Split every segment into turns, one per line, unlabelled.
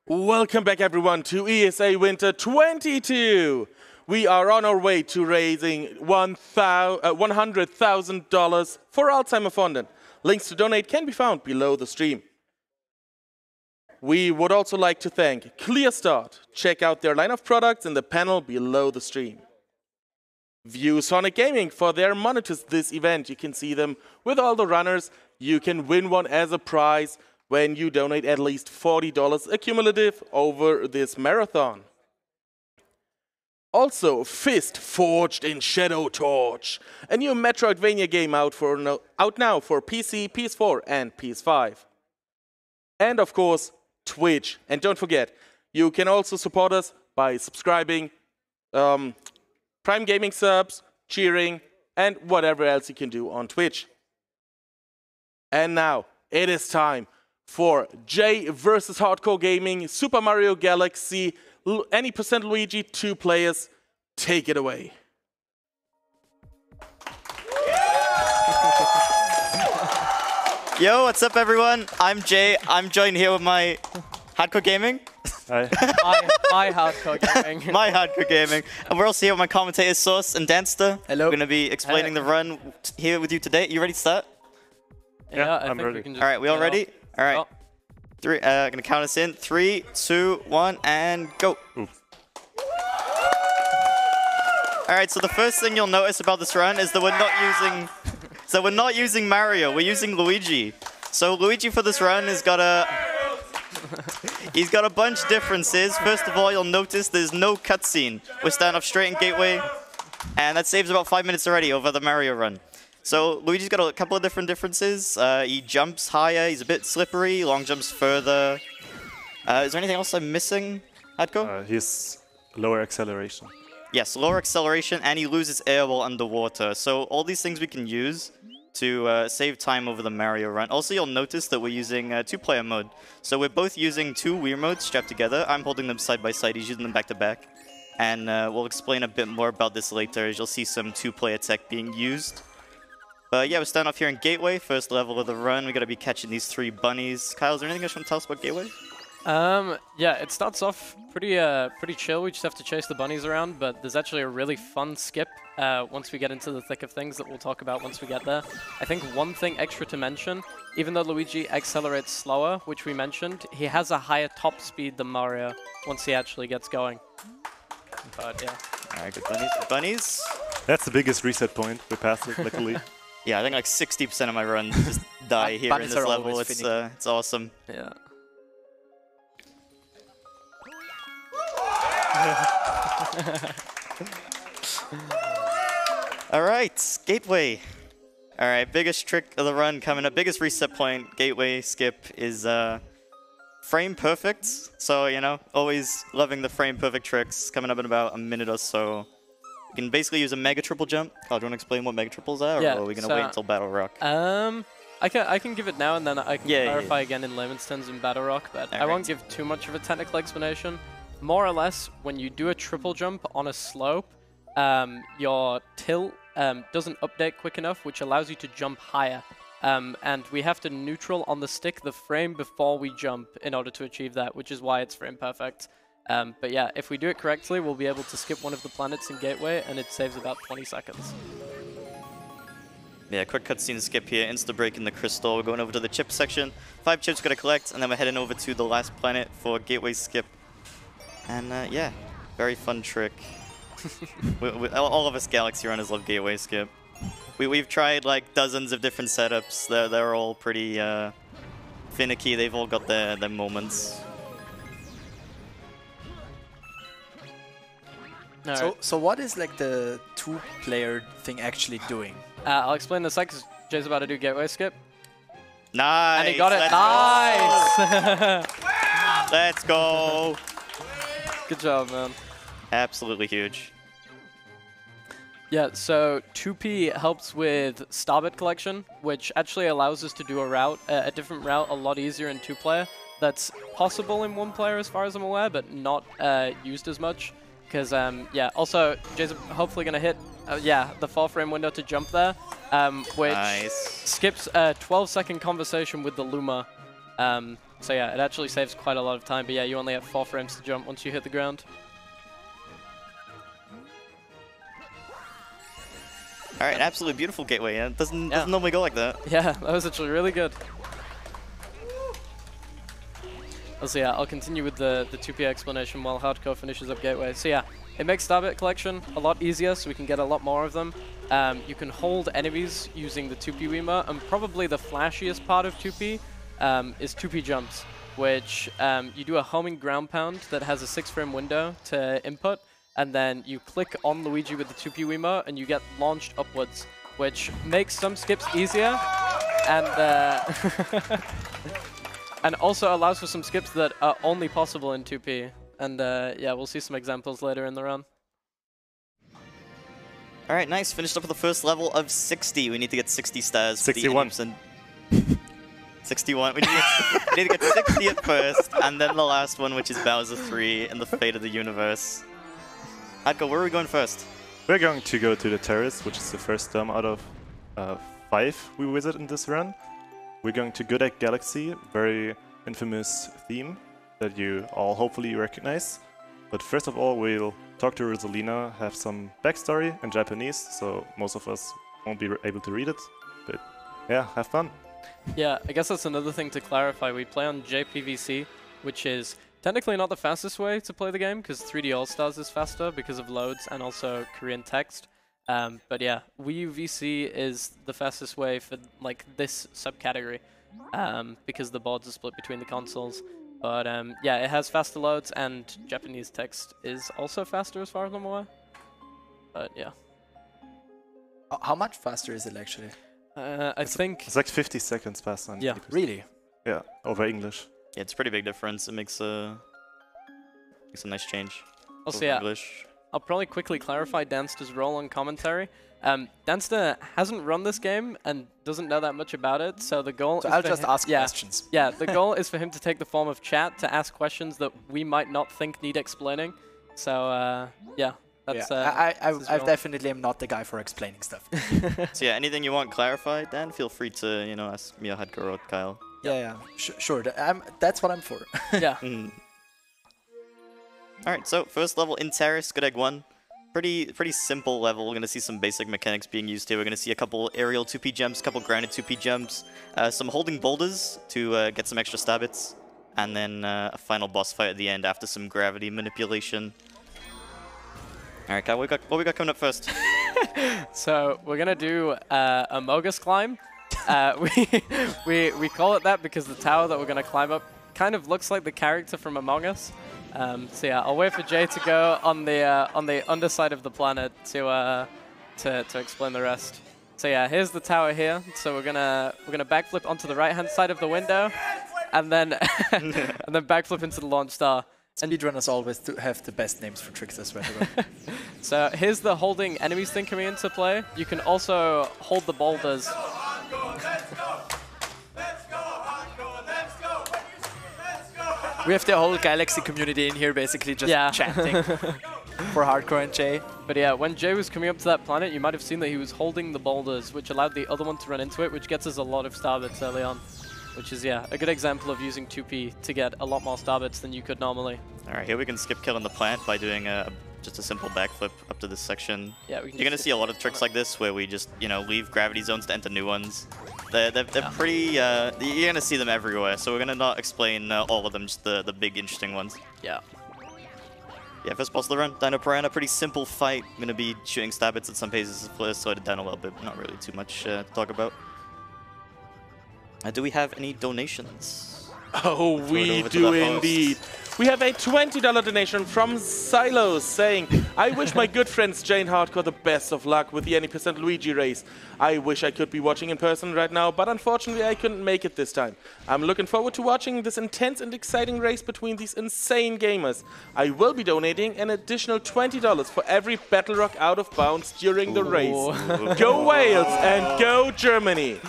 Welcome back everyone to ESA Winter 22. We are on our way to raising $100,000 for Alzheimer Fund. Links to donate can be found below the stream. We would also like to thank Clear Start. Check out their line of products in the panel below the stream. View HardcoreGaming for their monitors this event. You can see them with all the runners. You can win one as a prize when you donate at least $40 accumulative over this marathon. Also, Fist Forged in Shadow Torch, a new Metroidvania game out now for PC, PS4 and PS5. And of course, Twitch. And don't forget, you can also support us by subscribing, Prime Gaming subs, cheering, and whatever else you can do on Twitch. And now, it is time for Jhay versus HardcoreGaming, Super Mario Galaxy, any % Luigi, 2 players. Take it away.
Yo, what's up everyone? I'm Jay. I'm joined here with my HardcoreGaming.
Hi.
my HardcoreGaming.
My HardcoreGaming. And we're also here with my commentators, Source and Danster.
Hello.
We're going to be explaining the run here with you today. You ready to start?
Yeah,
I'm ready.
We can just
All right, we all ready? All right. Three. Gonna count us in. 3, 2, 1, and go.
Oof.
All right. So the first thing you'll notice about this run is that we're not using Mario. We're using Luigi. So Luigi for this run has got he's got a bunch of differences. First of all, you'll notice there's no cutscene. We're starting off straight in Gateway, and that saves about 5 minutes already over the Mario run. So Luigi's got a couple of different differences. He jumps higher, he's a bit slippery, long jumps further. Is there anything else I'm missing, Hardcore?
He's lower acceleration.
Yes, lower acceleration, and he loses air while underwater. So all these things we can use to save time over the Mario run. Also, you'll notice that we're using 2-player mode. So we're both using 2 Wiimotes strapped together. I'm holding them side by side, he's using them back to back. And we'll explain a bit more about this later, as you'll see some 2-player tech being used. But yeah, we're starting off here in Gateway, first level of the run. We're going to be catching these 3 bunnies. Kyle, is there anything else you want to tell us about Gateway?
Yeah, it starts off pretty chill. We just have to chase the bunnies around, but there's actually a really fun skip once we get into the thick of things that we'll talk about once we get there. I think one thing extra to mention, even though Luigi accelerates slower, which we mentioned, he has a higher top speed than Mario once he actually gets going. But yeah.
Alright, good bunnies. Good bunnies.
That's the biggest reset point. We passed it, luckily.
Yeah, I think like 60% of my runs just die here in this level. It's awesome.
Yeah.
Alright, Gateway. Alright, biggest trick of the run coming up. Biggest reset point, Gateway skip is frame perfect. So, you know, always loving the frame perfect tricks. Coming up in about a minute or so. You can basically use a mega triple jump. Oh, do you want to explain what mega triples are?
Yeah,
or are we going to wait until Battle Rock?
I can give it now, and then I can clarify again in layman's terms in Battle Rock, but I won't give too much of a technical explanation. More or less, when you do a triple jump on a slope, your tilt doesn't update quick enough, which allows you to jump higher. And we have to neutral on the stick the frame before we jump in order to achieve that, which is why it's frame perfect. But yeah, if we do it correctly, we'll be able to skip one of the planets in Gateway, and it saves about 20 seconds.
Yeah, quick cutscene skip here, insta-break in the crystal. We're going over to the chip section. 5 chips we're going to collect, and then we're heading over to the last planet for Gateway skip. And yeah, very fun trick. All of us Galaxy runners love Gateway skip. We've tried like dozens of different setups. They're all pretty finicky. They've all got their moments.
So what is like the 2-player thing actually doing?
I'll explain in a sec, because Jay's about to do Gateway skip.
Nice!
And he got it. Nice!
Let's go!
Good job, man.
Absolutely huge.
Yeah, so 2P helps with starbit collection, which actually allows us to do a different route a lot easier in 2-player. That's possible in 1-player as far as I'm aware, but not used as much. Because, yeah, also, Jay's hopefully going to hit, the 4-frame window to jump there, which skips a 12-second conversation with the Luma So yeah, it actually saves quite a lot of time, but yeah, you only have 4 frames to jump once you hit the ground.
All right, absolutely beautiful gateway. It doesn't normally go like that.
Yeah, that was actually really good. So yeah, I'll continue with the 2P explanation while Hardcore finishes up gateway. So yeah, it makes Starbit collection a lot easier, so we can get a lot more of them. You can hold enemies using the 2P Wiimote, and probably the flashiest part of 2P is 2P jumps, which you do a homing ground pound that has a 6-frame window to input, and then you click on Luigi with the 2P Wiimote and you get launched upwards, which makes some skips easier, and and also allows for some skips that are only possible in 2P. And yeah, we'll see some examples later in the run.
All right, nice. Finished up with the first level of 60. We need to get 60 stars.
61.
61. We need to get 60 at first, and then the last one, which is Bowser 3 and the Fate of the Universe. Hardcore, where are we going first?
We're going to go to the Terrace, which is the first dome out of 5 we visit in this run. We're going to Good Egg Galaxy, very infamous theme that you all hopefully recognize. But first of all, we'll talk to Rosalina, have some backstory in Japanese, so most of us won't be able to read it. But yeah, have fun.
Yeah, I guess that's another thing to clarify. We play on JPVC, which is technically not the fastest way to play the game, because 3D All-Stars is faster because of loads and also Korean text. But yeah, Wii U VC is the fastest way for like this subcategory, because the boards are split between the consoles. But yeah, it has faster loads, and Japanese text is also faster as far as I'm aware. But yeah.
How much faster is it actually?
I think
it's like 50 seconds faster. On
yeah,
really?
Yeah, over English.
Yeah, it's a pretty big difference. It makes a nice change.
Also, yeah,
English.
I'll probably quickly clarify Danster's role on commentary. Danster hasn't run this game and doesn't know that much about it, so the goal is
I'll just ask questions.
Yeah, the goal is for him to take the form of chat to ask questions that we might not think need explaining. So, yeah. That's,
I definitely am not the guy for explaining stuff.
So yeah, anything you want clarified, Dan, feel free to, you know, ask me or Hardcore or Kyle.
Yeah. Sure. That's what I'm for.
Yeah.
Alright, so first level in Terrace, Good Egg 1. Pretty simple level. We're going to see some basic mechanics being used here. We're going to see a couple aerial 2P jumps, a couple grounded 2P jumps, some holding boulders to get some extra star bits, and then a final boss fight at the end after some gravity manipulation. Alright, Kyle, what we got coming up first?
So we're going to do a Mogus climb. We call it that because the tower that we're going to climb up kind of looks like the character from Among Us. So yeah, I'll wait for Jay to go on the underside of the planet to explain the rest. So yeah, here's the tower here. So we're gonna backflip onto the right-hand side of the window, and then and then backflip into the launch star.
Speedrunners always have the best names for tricksters, by the way.
So here's the holding enemies thing coming into play. You can also hold the boulders.
We have the whole Galaxy community in here basically just chanting for Hardcore and Jay.
But yeah, when Jay was coming up to that planet, you might have seen that he was holding the boulders, which allowed the other one to run into it, which gets us a lot of star bits early on. Which is, yeah, a good example of using 2P to get a lot more star bits than you could normally.
Alright, here we can skip killing the plant by doing just a simple backflip up to this section.
Yeah, we can
You're going to see a lot of tricks like this where we just, you know, leave gravity zones to enter new ones. They're pretty, you're going to see them everywhere, so we're going to not explain all of them, just the big interesting ones.
Yeah.
Yeah, first boss of the run, Dino Piranha, pretty simple fight. I'm going to be shooting stab bits at some phases, slow it down a little bit, but not really too much to talk about. Do we have any donations?
Oh, we do indeed. We have a $20 donation from Silos saying, I wish my good friends Jay and Hardcore the best of luck with the any % Luigi race. I wish I could be watching in person right now, but unfortunately I couldn't make it this time. I'm looking forward to watching this intense and exciting race between these insane gamers. I will be donating an additional $20 for every Battle Rock out of bounds during the race. Go Wales and go Germany!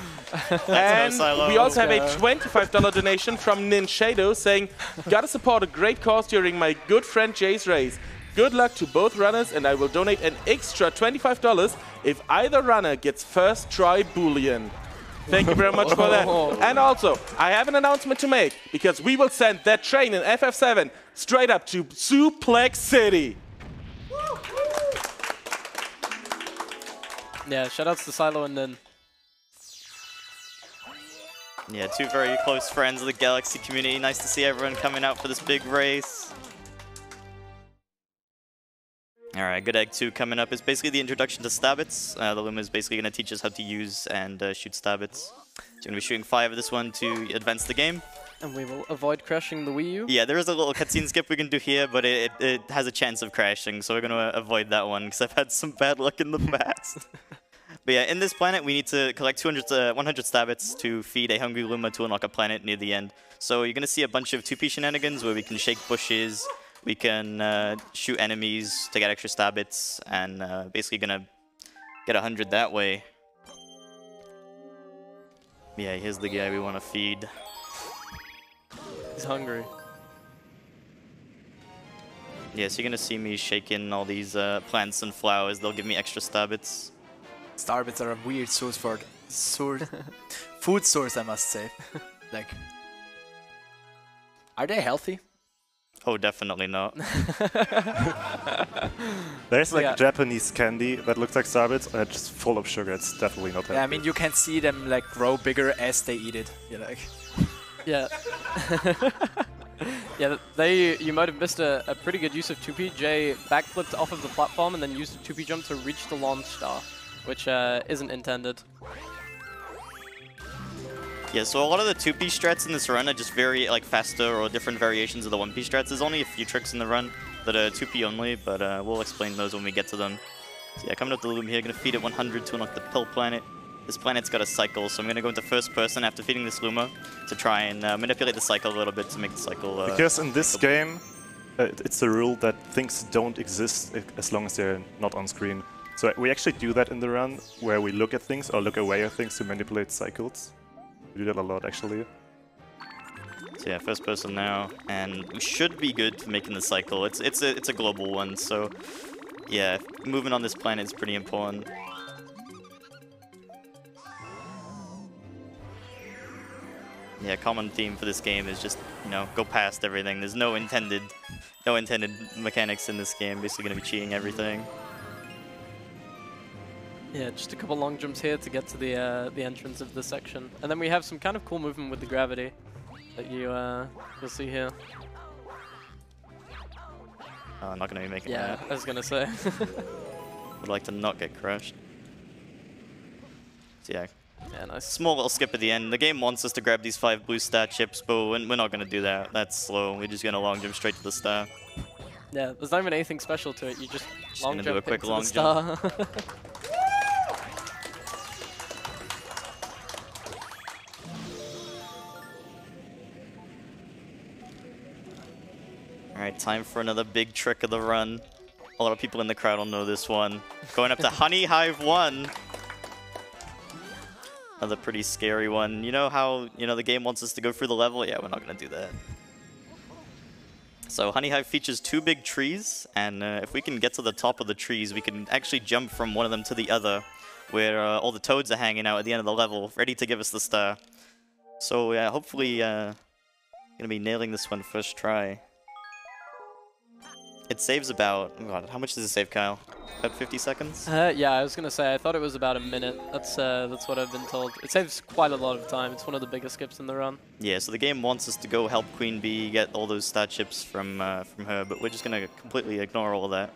And we also have a $25 donation from Ninshado saying, gotta support a great cause during my good friend Jay's race. Good luck to both runners, and I will donate an extra $25 if either runner gets first try Boolean. Thank you very much for that. And also, I have an announcement to make, because we will send that train in FF7 straight up to Suplex City.
Yeah, shoutouts to Silo and Nin.
Yeah, two very close friends of the Galaxy community. Nice to see everyone coming out for this big race. Alright, Good Egg 2 coming up is basically the introduction to Stabbits. The Luma is basically going to teach us how to use and shoot Stabbits. So we're going to be shooting 5 of this one to advance the game.
And we will avoid crashing the Wii U.
Yeah, there is a little cutscene skip we can do here, but it has a chance of crashing, so we're going to avoid that one, because I've had some bad luck in the past. But yeah, in this planet, we need to collect 100 Stabbits to feed a hungry Luma to unlock a planet near the end. So you're going to see a bunch of 2P shenanigans where we can shake bushes, we can shoot enemies to get extra Stabbits, and basically going to get 100 that way. Yeah, here's the guy we want to feed.
He's hungry.
Yeah, so you're going to see me shaking all these plants and flowers. They'll give me extra Stabbits.
Starbits are a weird source for food source, I must say. Like, are they healthy?
Oh, definitely not.
There's like Japanese candy that looks like Starbits, and it's just full of sugar. It's definitely not healthy.
Yeah, I mean, you can see them like grow bigger as they eat it. You're like,
yeah. Yeah, you might have missed a pretty good use of 2P. Jay backflipped off of the platform and then used a 2P jump to reach the launch star, which isn't intended.
Yeah, so a lot of the 2P strats in this run are just very like faster or different variations of the 1P strats. There's only a few tricks in the run that are 2P only, but we'll explain those when we get to them. So yeah, coming up the loom here, gonna feed it 100 to unlock the Pill Planet. This planet's got a cycle, so I'm gonna go into first person after feeding this Luma to try and manipulate the cycle a little bit to make the cycle...
because in this game, it's a rule that things don't exist as long as they're not on screen. So we actually do that in the run, where we look at things or look away at things to manipulate cycles. We do that a lot, actually.
So yeah, first person now, and we should be good for making the cycle. It's a global one, so yeah, movement on this planet is pretty important. Yeah, common theme for this game is just, you know, go past everything. There's no intended mechanics in this game. Basically gonna be cheating everything.
Yeah, just a couple long jumps here to get to the entrance of this section, and then we have some kind of cool movement with the gravity that you'll see here.
Oh, I'm not gonna be making
that. Yeah, I was gonna say.
Would like to not get crushed. So yeah.
Yeah, nice.
Small little skip at the end. The game wants us to grab these 5 blue star chips, but we're not going to do that. That's slow. We're just going to long jump straight to the star.
Yeah, there's not even anything special to it. You just long jump
do a quick
to
long
the star.
jump. Alright, time for another big trick of the run. A lot of people in the crowd will know this one. Going up to Honey Hive 1. Another pretty scary one. You know how, the game wants us to go through the level? Yeah, we're not going to do that. So Honey Hive features 2 big trees, and if we can get to the top of the trees, we can actually jump from one of them to the other, where all the toads are hanging out at the end of the level, ready to give us the star. So yeah, hopefully going to be nailing this one first try. It saves about, oh god, how much does it save, Kyle? About 50 seconds?
Yeah, I was gonna say, I thought it was about a minute. That's what I've been told. It saves quite a lot of time. It's one of the biggest skips in the run.
Yeah, so the game wants us to go help Queen Bee get all those star chips from her, but we're just gonna completely ignore all of that.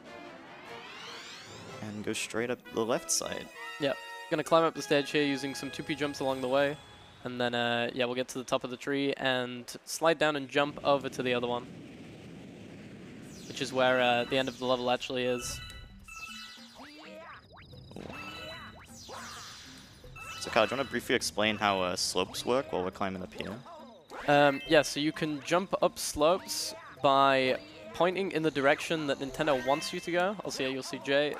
And go straight up the left side.
Yeah, gonna climb up the stage here using some 2P jumps along the way. And then, yeah, we'll get to the top of the tree and slide down and jump over to the other one, which is where the end of the level actually is.
So Kyle, do you want to briefly explain how slopes work while we're climbing up here?
Yeah, so you can jump up slopes by pointing in the direction that Nintendo wants you to go. You'll see Jay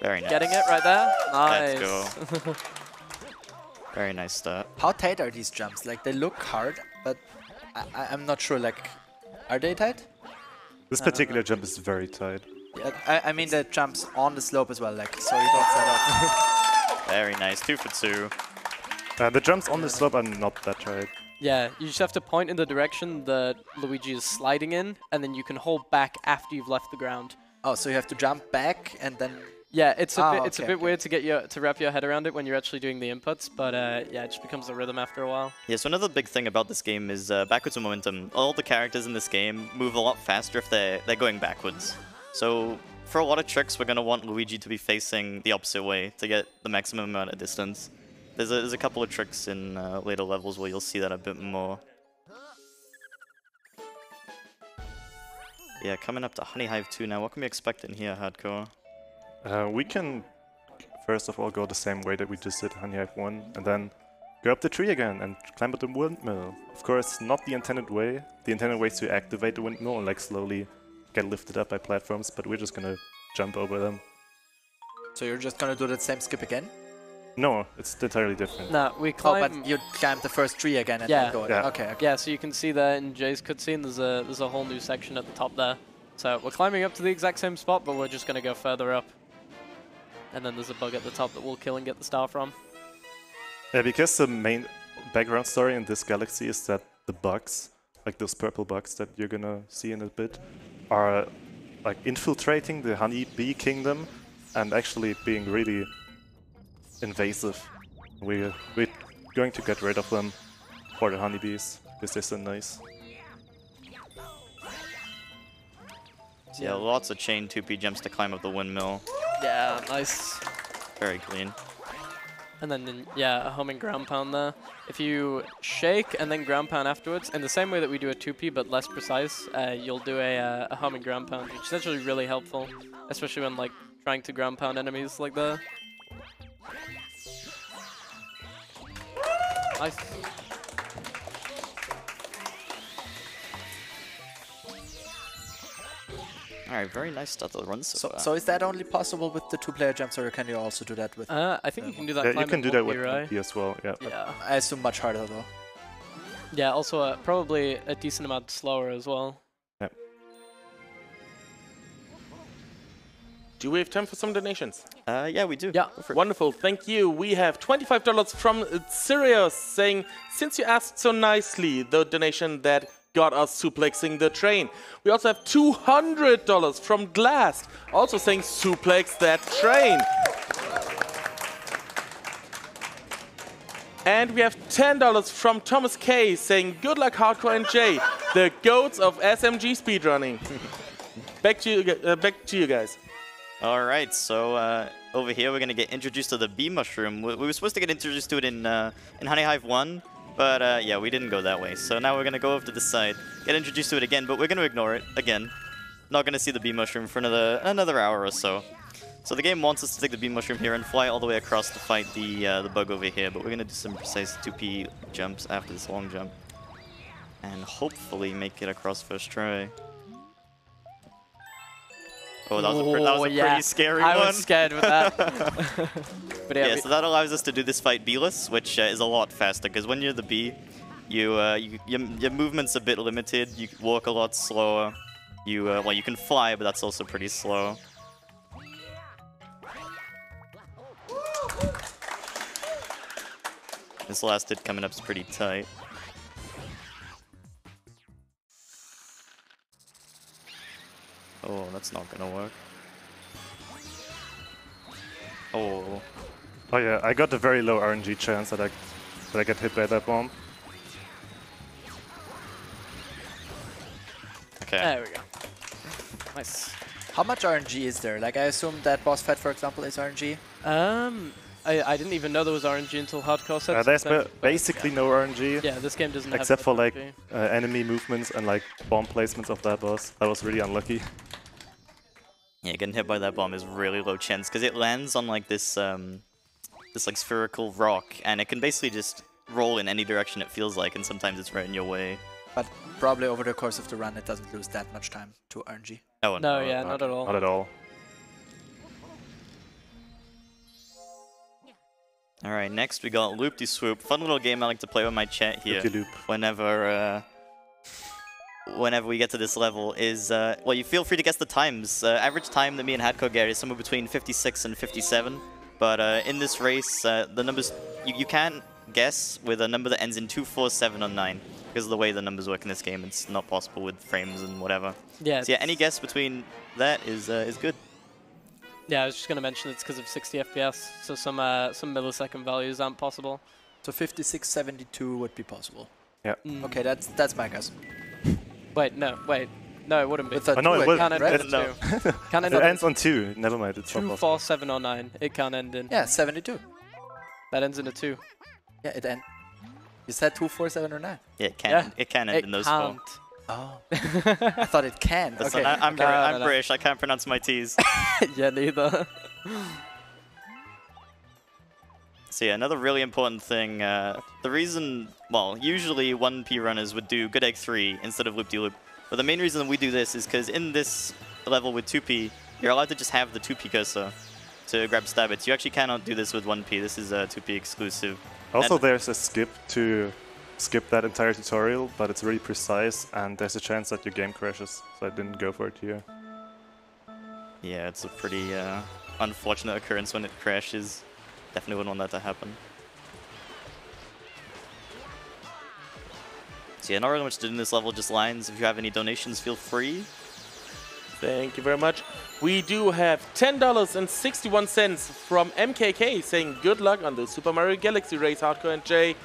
Very nice.
Getting it right there. Nice.
Let's go. Very nice start.
How tight are these jumps? Like, they look hard, but I'm not sure, like, are they tight?
This particular jump is very tight.
Yeah, I mean the jumps on the slope as well, like, so you don't set up.
Very nice, 2 for 2.
The jumps on the slope are not that hard.
Yeah, you just have to point in the direction that Luigi is sliding in, and then you can hold back after you've left the ground.
Oh, so you have to jump back and then...
Yeah, it's a bit weird to wrap your head around it when you're actually doing the inputs, but yeah, it just becomes a rhythm after a while.
Yeah, so another big thing about this game is backwards momentum. All the characters in this game move a lot faster if they're going backwards. So for a lot of tricks, we're going to want Luigi to be facing the opposite way to get the maximum amount of distance. There's a couple of tricks in later levels where you'll see that a bit more. Yeah, coming up to Honey Hive 2 now. What can we expect in here, Hardcore?
We can first of all go the same way that we just did Honey Hive 1, and then go up the tree again and climb up the windmill. Of course, not the intended way. The intended way is to activate the windmill and like slowly get lifted up by platforms, but we're just gonna jump over them.
So you're just gonna do that same skip again?
No, it's entirely different.
No, we climb...
Oh, but you climb the first tree again and then go.
Yeah.
Okay.
Yeah, so you can see there in Jay's cutscene, there's a whole new section at the top there. So we're climbing up to the exact same spot, but we're just gonna go further up. And then there's a bug at the top that we'll kill and get the star from.
Yeah, because the main background story in this galaxy is that the bugs, like those purple bugs that you're gonna see in a bit, are like infiltrating the honeybee kingdom and actually being really invasive. We're going to get rid of them for the honeybees because they're so nice.
So yeah, lots of chain 2P jumps to climb up the windmill.
Yeah, nice.
Very clean.
And then, yeah, a homing ground pound there. If you shake and then ground pound afterwards, in the same way that we do a 2P but less precise, you'll do a homing ground pound, which is actually really helpful, especially when like trying to ground pound enemies like that. Nice.
Alright, very nice start to the run so far.
So is that only possible with the two-player jumps, or can you also do that with...
I think you can do that.
Yeah, you can do that with
right?
P as well, yeah.
Yeah.
I assume much harder though.
Yeah, also probably a decent amount slower as well.
Yeah.
Do we have time for some donations?
Yeah, we do.
Yeah.
Wonderful, thank you. We have $25 from Sirius saying, since you asked so nicely, the donation that got us suplexing the train. We also have $200 from Glass, also saying suplex that train. And we have $10 from Thomas K saying, good luck Hardcore and Jay, the goats of SMG speedrunning. Back to you guys.
All right, so over here we're gonna get introduced to the bee mushroom. We were supposed to get introduced to it in Honey Hive 1, but yeah, we didn't go that way. So now we're gonna go over to the side, get introduced to it again, but we're gonna ignore it again. Not gonna see the bee mushroom for another hour or so. So the game wants us to take the bee mushroom here and fly all the way across to fight the bug over here, but we're gonna do some precise 2P jumps after this long jump, and hopefully make it across first try. Oh, that was a pretty scary one.
I was scared with that.
But yeah, so that allows us to do this fight B-less, which is a lot faster, because when you're the bee, your movement's a bit limited, you walk a lot slower. Well, you can fly, but that's also pretty slow. This last hit coming up is pretty tight. Oh, that's not gonna work. Oh.
Oh yeah, I got a very low RNG chance that I get hit by that bomb.
Okay.
There we go. Nice.
How much RNG is there? Like, I assume that boss fight, for example, is RNG?
I didn't even know there was RNG until Hardcore said
There's basically no RNG.
Yeah, this game doesn't
except
have
for like enemy movements and like bomb placements of that boss. That was really unlucky.
Yeah, getting hit by that bomb is really low chance because it lands on like this this like spherical rock, and it can basically just roll in any direction it feels like, and sometimes it's right in your way.
But probably over the course of the run, it doesn't lose that much time to RNG.
Oh,
no, yeah, not at all.
Not at all.
Alright, next we got Loop-de-Swoop. Fun little game I like to play with my chat here.
Loop-de-Loop.
Whenever we get to this level is, well, you feel free to guess the times. Average time that me and Hardcore get is somewhere between 56 and 57. But in this race, the numbers, you can guess with a number that ends in 2, 4, 7, or 9. Because of the way the numbers work in this game, it's not possible with frames and whatever.
Yeah.
So yeah, any guess between that is good.
Yeah, I was just going to mention it's because of 60 FPS, so some millisecond values aren't possible.
So 5672 would be possible.
Yeah.
Okay, that's my guess.
Wait, no, it wouldn't be.
Oh, no, it will.
Can't end
Right?
in
No.
2. Can't end
It
in
ends on 2. Never mind. It's
2, 4, 7, or 9. It can't end in.
Yeah, 72.
That ends in a 2.
Yeah, it ends. You said 2, 4, 7, or 9.
Yeah, it can.
Yeah.
It can end in those 4.
Oh. I thought it can.
Listen,
Okay.
I'm
No.
British. I can't pronounce my T's.
Yeah, neither.
So yeah, another really important thing. The reason, well, usually 1P runners would do good egg 3 instead of loop-de-loop. But the main reason we do this is because in this level with 2P, you're allowed to just have the 2P cursor to grab stab hits. You actually cannot do this with 1P. This is a 2P exclusive.
Also,
And
there's a skip to skip that entire tutorial, but it's really precise, and there's a chance that your game crashes, so I didn't go for it here.
yeah, it's a pretty unfortunate occurrence when it crashes. Definitely wouldn't want that to happen. So yeah, not really much to do in this level, just lines. If you have any donations, feel free.
Thank you very much. We do have $10.61 from MKK saying good luck on the Super Mario Galaxy race, Hardcore and Jay.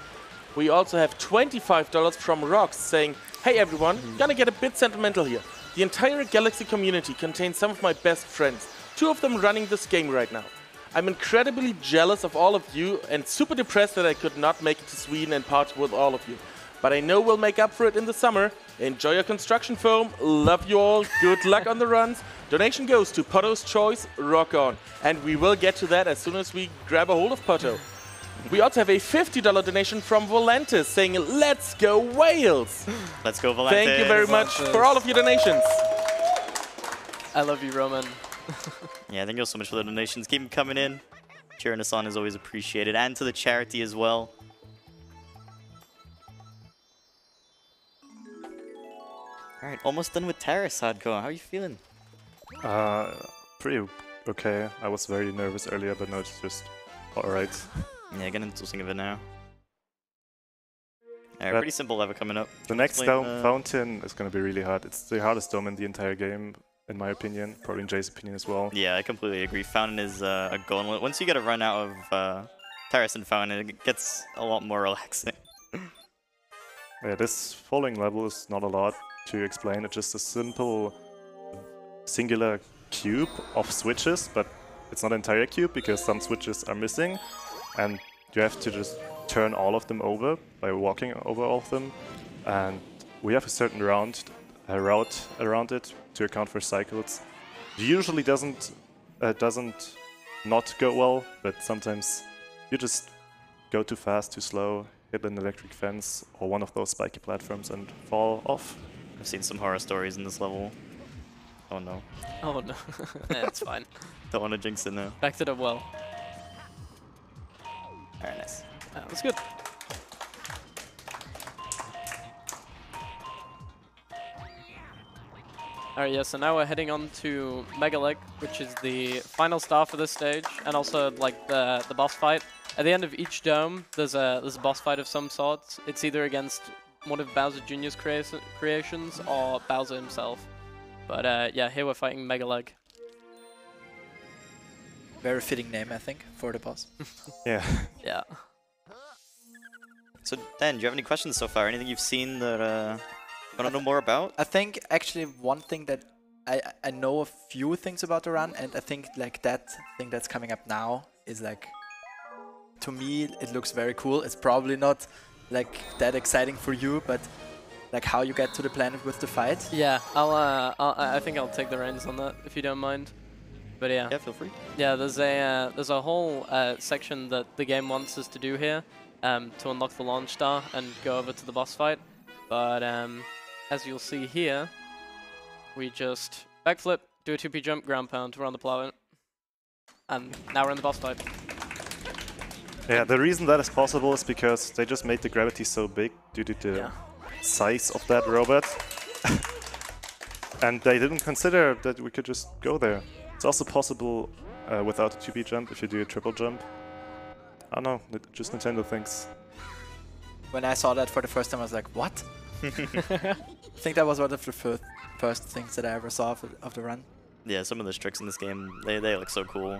We also have $25 from Rox saying, hey everyone, gonna get a bit sentimental here. The entire Galaxy community contains some of my best friends, 2 of them running this game right now. I'm incredibly jealous of all of you and super depressed that I could not make it to Sweden and party with all of you. But I know we'll make up for it in the summer. Enjoy your construction foam. Love you all. Good luck on the runs. Donation goes to Potto's Choice. Rock on. And we will get to that as soon as we grab a hold of Potto. We also have a $50 donation from Volantis saying, let's go Wales.
Let's go, Volantis.
Thank you very much for all of your donations.
I love you, Roman.
Yeah, thank you all so much for the donations. Keep them coming in. Cheering us on is always appreciated. And to the charity as well. Alright, almost done with Terrace, Hardcore. How are you feeling?
Pretty okay. I was very nervous earlier, but now it's just alright.
Yeah, getting into the swing of it now. Alright, pretty simple level coming up.
The next fountain is going to be really hard. It's the hardest dome in the entire game, in my opinion. Probably in Jay's opinion as well.
Yeah, I completely agree. Fountain is a gauntlet. Once you get a run out of Terrace and Fountain, it gets a lot more relaxing.
Yeah, this following level is not a lot to explain. It's just a simple singular cube of switches, but it's not an entire cube because some switches are missing, and you have to just turn all of them over by walking over all of them. And we have a certain route around it to account for cycles. It usually doesn't not go well, but sometimes you just go too fast, too slow, hit an electric fence or one of those spiky platforms and fall off.
I've seen some horror stories in this level. Oh no.
Oh no. Yeah, it's fine.
Don't want to jinx it now.
Backed it up well.
Alright, nice.
That was good. Alright, yeah, so now we're heading on to Mega Leg, which is the final star for this stage, and also like the boss fight. At the end of each dome, there's a boss fight of some sorts. It's either against one of Bowser Jr.'s creations or Bowser himself. But yeah, here we're fighting Mega Leg.
Very fitting name, I think, for the boss.
Yeah.
Yeah.
So Dan, do you have any questions so far? Anything you've seen that you want to know more about?
I think actually one thing that I know a few things about the run, and I think like that thing that's coming up now is like, to me it looks very cool. It's probably not like that exciting for you, but like how you get to the planet with the fight.
Yeah, I think I'll take the reins on that if you don't mind. But yeah.
Yeah, feel free.
Yeah, there's a whole section that the game wants us to do here to unlock the launch star and go over to the boss fight. But as you'll see here, we just backflip, do a 2P jump, ground pound, we're on the planet, and now we're in the boss fight.
Yeah, the reason that is possible is because they just made the gravity so big due to the size of that robot. And they didn't consider that we could just go there. It's also possible without a 2P jump if you do a triple jump. I don't know, just Nintendo thinks
when I saw that for the first time, I was like, what? I think that was one of the first things that I ever saw of the run.
Yeah, some of the tricks in this game, they look so cool.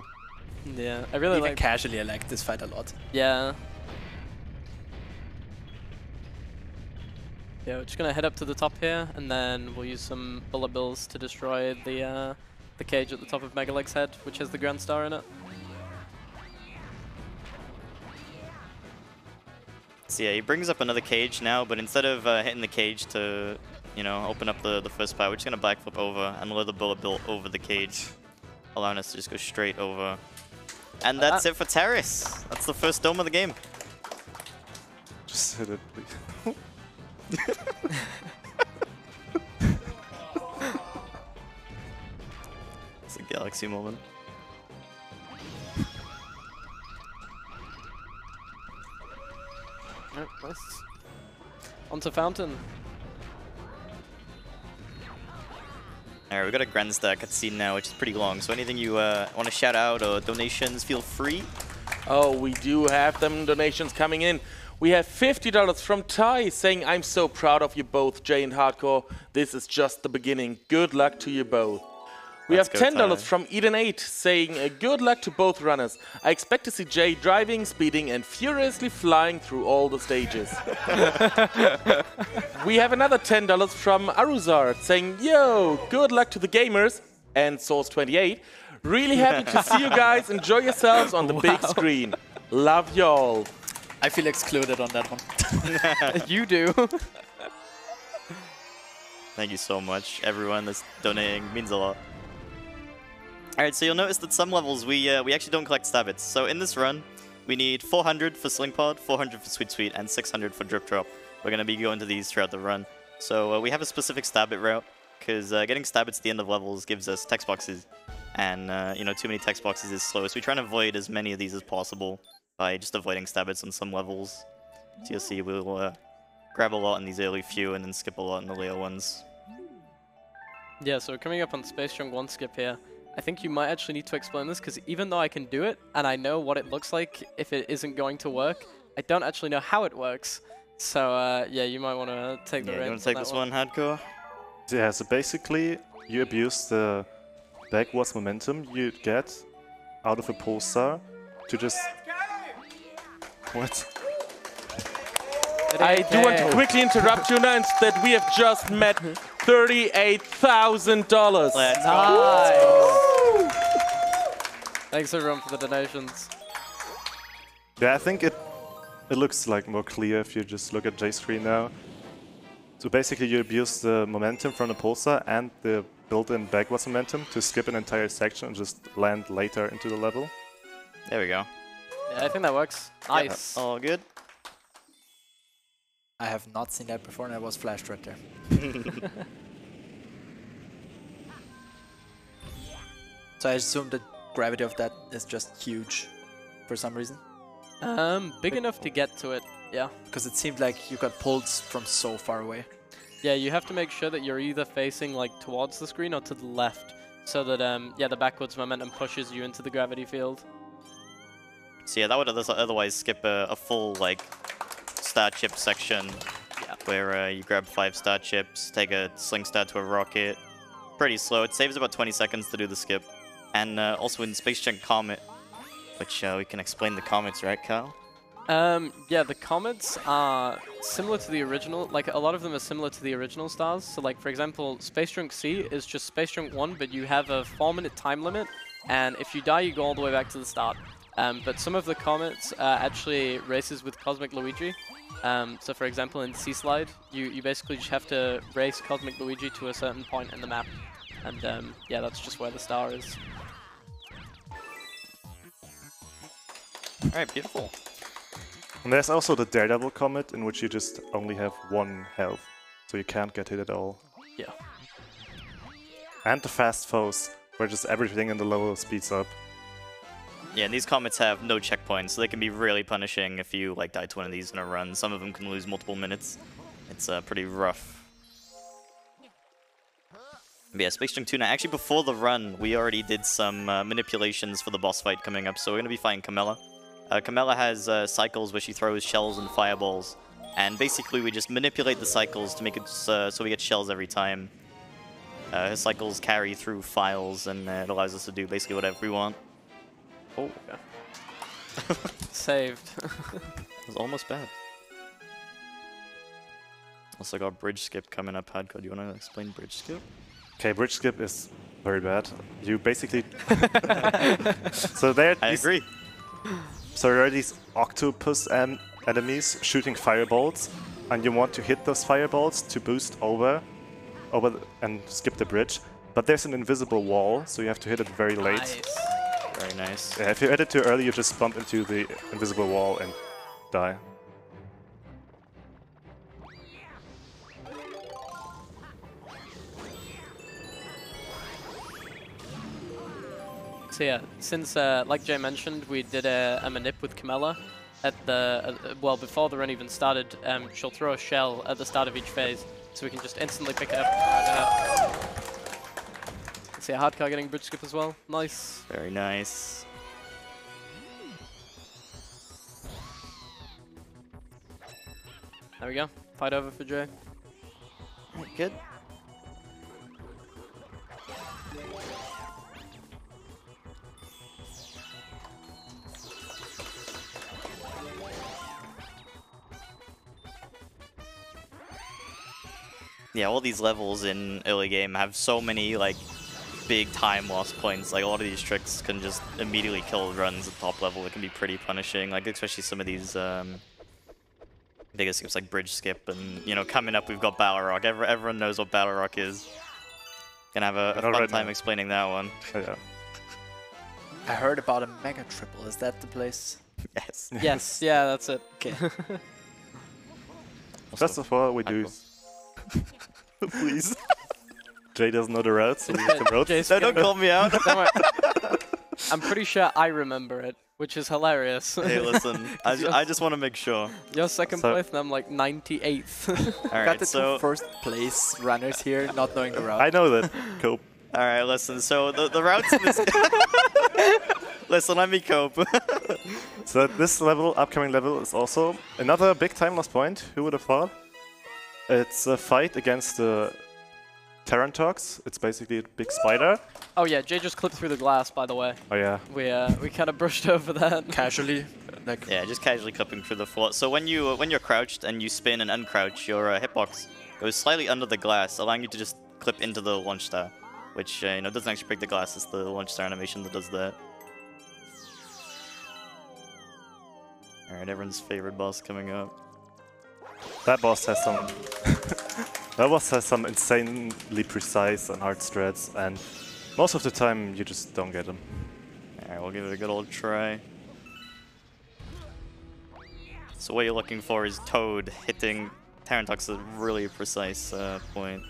Yeah, I really
Even casually, I like this fight a lot.
Yeah. Yeah, we're just gonna head up to the top here, and then we'll use some bullet bills to destroy the cage at the top of Megaleg's head, which has the Grand Star in it.
So yeah, he brings up another cage now, but instead of hitting the cage to, you know, open up the first part, we're just gonna backflip over and load the bullet bill over the cage, allowing us to just go straight over. And that's it for Terrace. That's the first dome of the game.
Just hit it, please.
It's a Galaxy moment.
Alright, nice. Onto Fountain.
Alright, we got a Grandstack cutscene now, which is pretty long. So anything you want to shout out or donations, feel free.
Oh, we do have them donations coming in. We have $50 from Ty saying, I'm so proud of you both, Jay and Hardcore. This is just the beginning. Good luck to you both. We have $10 from Eden8 saying, good luck to both runners. I expect to see Jay driving, speeding and furiously flying through all the stages. We have another $10 from Aruzar saying, yo, good luck to the gamers and Source28. Really happy to see you guys enjoy yourselves on the big screen. Love y'all.
I feel excluded on that one.
You do.
Thank you so much, everyone that's donating. It means a lot. Alright, so you'll notice that some levels we actually don't collect stab hits. So in this run, we need 400 for Sling Pod, 400 for Sweet Sweet, and 600 for Drip Drop. We're going to be going to these throughout the run. So we have a specific stab hit route, because getting stab hits at the end of levels gives us text boxes. And, you know, too many text boxes is slow, so we try and avoid as many of these as possible by just avoiding stab hits on some levels. So you'll see we'll grab a lot in these early few and then skip a lot in the later ones.
Yeah, so we're coming up on Space Junk 1 skip here. I think you might actually need to explain this, because even though I can do it, and I know what it looks like if it isn't going to work, I don't actually know how it works. So, yeah, you might want to take the reins.
You want to take this one, Hardcore?
Yeah, so basically, you abuse the backwards momentum you get out of a pulsar to just... What?
I do want to quickly interrupt you and announce that we have just met $38,000.
Let's
go. Thanks everyone for the donations.
Yeah, I think it looks like more clear if you just look at Jay's screen now. So basically you abuse the momentum from the pulsar and the built-in backwards momentum to skip an entire section and just land later into the level.
There we go.
Yeah, I think that works. Nice.
Yep. All good.
I have not seen that before and I was flashed right there. So I assume the gravity of that is just huge for some reason?
Big enough to get to it, yeah.
Because it seemed like you got pulled from so far away.
Yeah, you have to make sure that you're either facing like towards the screen or to the left, so that yeah, the backwards momentum pushes you into the gravity field.
So yeah, that would otherwise skip a full like star chip section, where you grab 5 star chips, take a sling star to a rocket. Pretty slow. It saves about 20 seconds to do the skip. And also in Space Junk Comet, which we can explain the comets, right, Kyle?
Yeah, the comets are similar to the original, like a lot of them are similar to the original stars. So like, for example, Space Junk C is just Space Junk 1, but you have a 4-minute time limit, and if you die, you go all the way back to the start. But some of the comets are actually races with Cosmic Luigi. So for example, in Sea Slide, you basically just have to race Cosmic Luigi to a certain point in the map. And yeah, that's just where the star is.
Alright, beautiful.
And there's also the Daredevil Comet, in which you just only have 1 health, so you can't get hit at all.
Yeah.
And the Fast Foes, where just everything in the level speeds up.
Yeah, and these comets have no checkpoints, so they can be really punishing if you like die to one of these in a run. Some of them can lose multiple minutes. It's pretty rough. But yeah, Space Junk 2 now. Actually, before the run, we already did some manipulations for the boss fight coming up, so we're going to be fighting Camilla. Camilla has cycles where she throws shells and fireballs And basically we just manipulate the cycles to make it so we get shells every time. Cycles carry through files, and it allows us to do basically whatever we want. Oh, yeah.
Saved.
It was almost bad. Also got bridge skip coming up. Hardcore, do you want to explain bridge skip?
Okay, bridge skip is very bad. You basically... so there...
I agree.
So there are these octopus enemies shooting fireballs, and you want to hit those fireballs to boost over and skip the bridge. But there's an invisible wall, so you have to hit it very late.
Nice.
Very nice.
Yeah, if you hit it too early, you just bump into the invisible wall and die.
So yeah, since like Jay mentioned, we did a manip with Camilla at the well before the run even started. She'll throw a shell at the start of each phase, so we can just instantly pick it up. See a hardcore getting bridge skip as well. Nice.
Very nice.
There we go. Fight over for Jay.
Good. Yeah, all these levels in early game have so many like big time loss points. Like a lot of these tricks can just immediately kill runs at top level. It can be pretty punishing. Like especially some of these bigger skips like bridge skip, and you know, coming up we've got Battle Rock. Everyone knows what Battle Rock is. Gonna have a fun time explaining that one.
Yeah.
I heard about a mega triple. Is that the place?
Yes.
Yes. Yeah, that's it.
Okay.
First of all, we do...
Please.
Jay doesn't know the routes, so we use the routes.
No, don't call me out.
I'm pretty sure I remember it, which is hilarious.
Hey, listen, I just want to make sure.
You're second place and I'm like 98th.
All right,
Got the
so
two first place runners here, not knowing the route.
I know that. Cope.
all right, listen. So the routes in this. Listen, let me cope.
So this level, upcoming level, is also another big time loss point. Who would have thought? It's a fight against the Tarantox. It's basically a big spider.
Oh yeah, Jay just clipped through the glass, by the way.
Oh yeah.
We kind of brushed over that.
Casually. Like
Yeah, just casually clipping through the floor. So when you're crouched and you spin and uncrouch, your hitbox goes slightly under the glass, allowing you to just clip into the launch star, which you know, doesn't actually break the glass. It's the launch star animation that does that. All right, everyone's favorite boss coming up.
That boss has some... that boss has some insanely precise and hard strats, and most of the time you just don't get them.
Alright, we'll give it a good old try. So what you're looking for is Toad hitting Tarantox at a really precise point.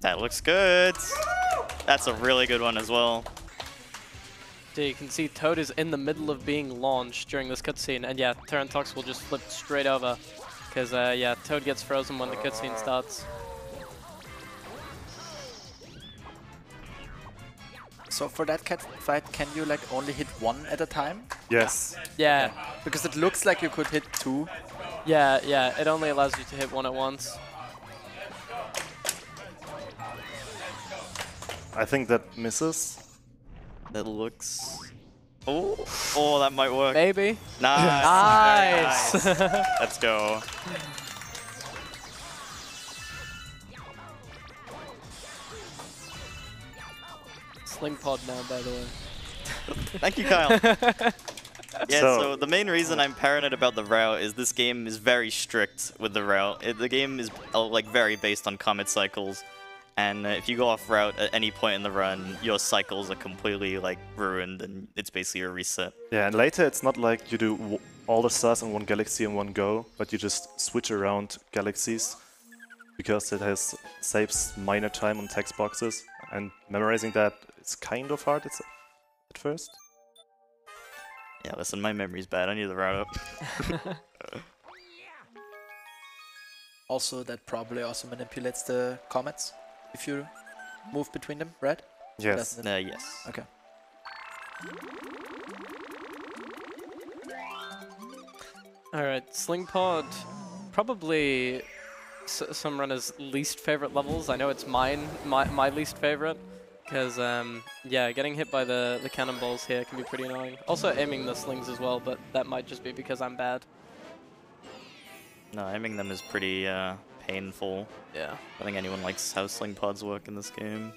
That looks good. That's a really good one as well.
So you can see Toad is in the middle of being launched during this cutscene, and yeah, Tarantox will just flip straight over, because yeah, Toad gets frozen when the cutscene starts.
So for that cat fight, can you like only hit one at a time?
Yes.
Yeah.
Because it looks like you could hit two.
Yeah, yeah, it only allows you to hit one at once.
I think that misses.
That looks... Oh, oh, that might work.
Maybe.
Nice.
Nice.
Very nice. Let's go.
Sling pod now, by the way.
Thank you, Kyle. Yeah,
So-
so the main reason I'm paranoid about the route is this game is very strict with the route. The game is like very based on comet cycles. And if you go off route at any point in the run, your cycles are completely like ruined, and it's basically a reset.
Yeah, and later it's not like you do all the stars in one galaxy in one go, but you just switch around galaxies, because it saves minor time on text boxes, and memorizing that is kind of hard at first.
Yeah, listen, my memory's bad. I need the route up.
Also, that probably also manipulates the comets if you move between them, right?
Yes.
Yes.
Okay.
Alright, Sling Pod, probably some runners' least favorite levels. I know it's my least favorite, because yeah, getting hit by the cannonballs here can be pretty annoying. Also aiming the slings as well, but that might just be because I'm bad.
No, aiming them is pretty painful.
Yeah.
I don't think anyone likes how sling pods work in this game.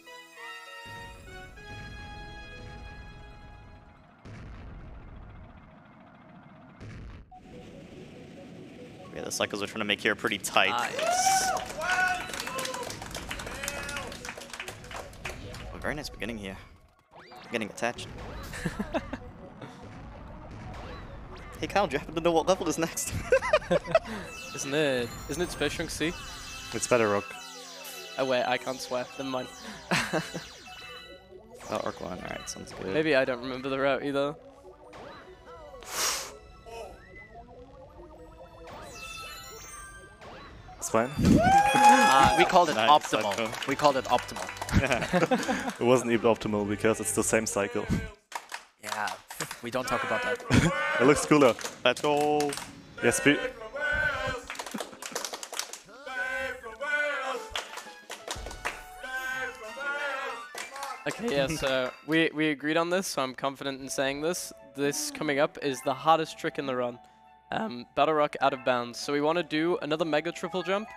Yeah, the cycles we're trying to make here are pretty tight.
Nice.
Oh, very nice beginning here. I'm getting attached. Hey Kyle, do you happen to know what level is next?
Isn't it Space Shrink C?
It's Bedrock.
Oh wait, I can't swear. Never mind.
Oh, Arc Line, alright, sounds good.
Maybe I don't remember the route either.
It's fine.
We called it
Nice,
optimal.
cycle.
We called it optimal.
It wasn't even optimal because it's the same cycle.
Yeah, we don't talk about that.
It looks cooler.
Let's go!
Yes,
Okay, yeah, so we agreed on this, so I'm confident in saying this. This coming up is the hardest trick in the run. Battle Rock out of bounds. So we want to do another mega triple jump,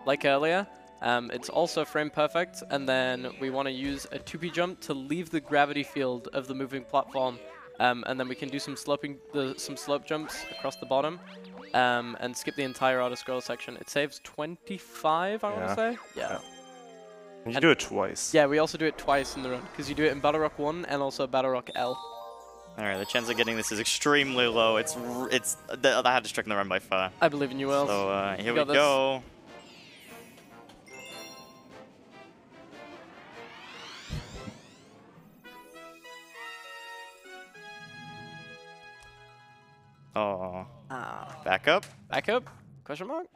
like earlier. It's also frame perfect, and then we want to use a 2P jump to leave the gravity field of the moving platform, and then we can do some slope jumps across the bottom, and skip the entire auto scroll section. It saves 25, I want to say. Yeah.
You do it twice.
Yeah, we also do it twice in the run, because you do it in Battle Rock 1 and also Battle Rock L.
Alright, the chance of getting this is extremely low. It's the hardest trick in the run by far.
I believe in you, Wells.
So here we
got this.
go. Oh. Back up.
Back up? Question mark?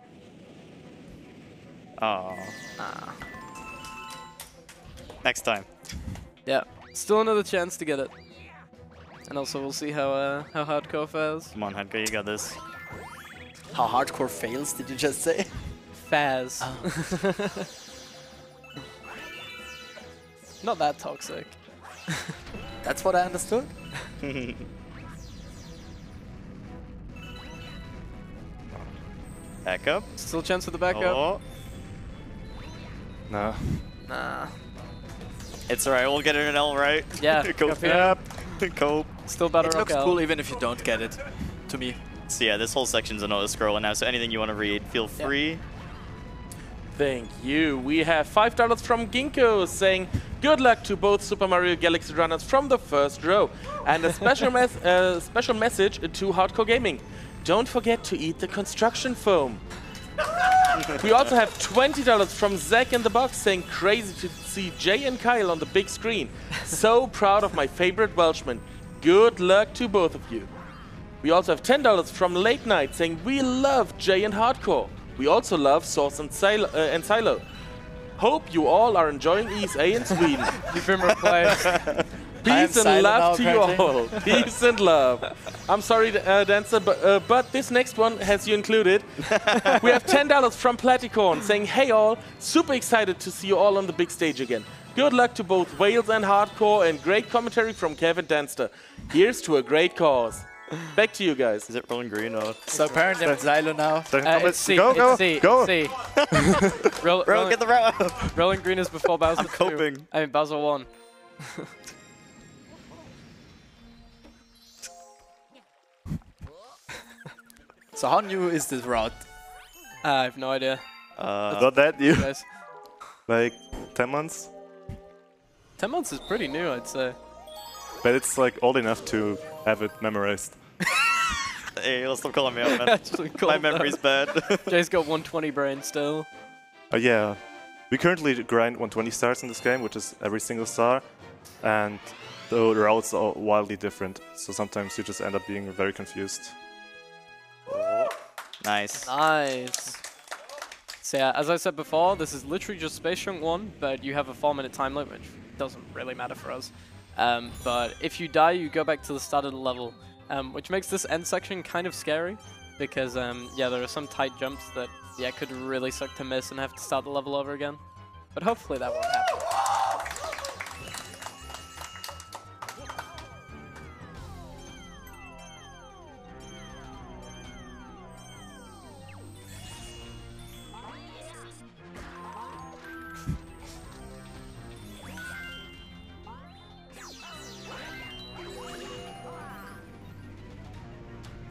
Oh. Next time.
Yeah. Still another chance to get it. And also we'll see how hardcore fares.
Come on, Hardcore, you got this.
How hardcore fails, did you just say?
Fares.
Oh.
Not that toxic.
That's what I understood.
Back up.
Still a chance for the backup.
Oh.
No.
Nah.
It's alright, we'll get it in L, right?
Yeah.
Go
Yep.
Cope.
Still Battle
It
Rock
looks
L.
cool even if you don't get it, to me.
So yeah, this whole section's an auto-scroller now, so anything you want to read, feel free.
Thank you. We have $5 from Ginkgo saying, good luck to both Super Mario Galaxy runners from the first row. And a special, special message to Hardcore Gaming. Don't forget to eat the construction foam. We also have $20 from Zach in the box saying, crazy to see Jay and Kyle on the big screen. So proud of my favorite Welshman. Good luck to both of you. We also have $10 from Late Night saying, we love Jay and Hardcore. We also love Source and Silo. Hope you all are enjoying ESA in Sweden.
You've been replaced.
Peace and love to you all. Peace and love. I'm sorry, Dancer, but this next one has you included. We have $10 from Platicorn saying, hey all, super excited to see you all on the big stage again. Good luck to both Wales and Hardcore, and great commentary from Kevin Danster. Here's to a great cause. Back to you guys.
Is it rolling green or?
So apparently I'm Xylo now.
It's C.
Go, go,
it's C.
go.
It's C.
Bro, get the route up.
Rolling green is before Bowser
I'm
2.
coping.
I mean Bowser 1.
So how new is this route?
I have no idea.
Not that new.
Guys.
Like 10 months.
10 months is pretty new, I'd say.
But it's like old enough to have it memorized.
Hey, let's stop calling me out, man.
Actually, cool.
My memory's bad.
Jay's got 120 brain still.
Yeah. We currently grind 120 stars in this game, which is every single star. And the routes are wildly different. So sometimes you just end up being very confused.
Nice.
Nice. So yeah, as I said before, this is literally just Space Chunk 1, but you have a 4-minute time limit, which doesn't really matter for us. But if you die, you go back to the start of the level, which makes this end section kind of scary, because yeah, there are some tight jumps that yeah could really suck to miss and have to start the level over again. But hopefully that won't happen.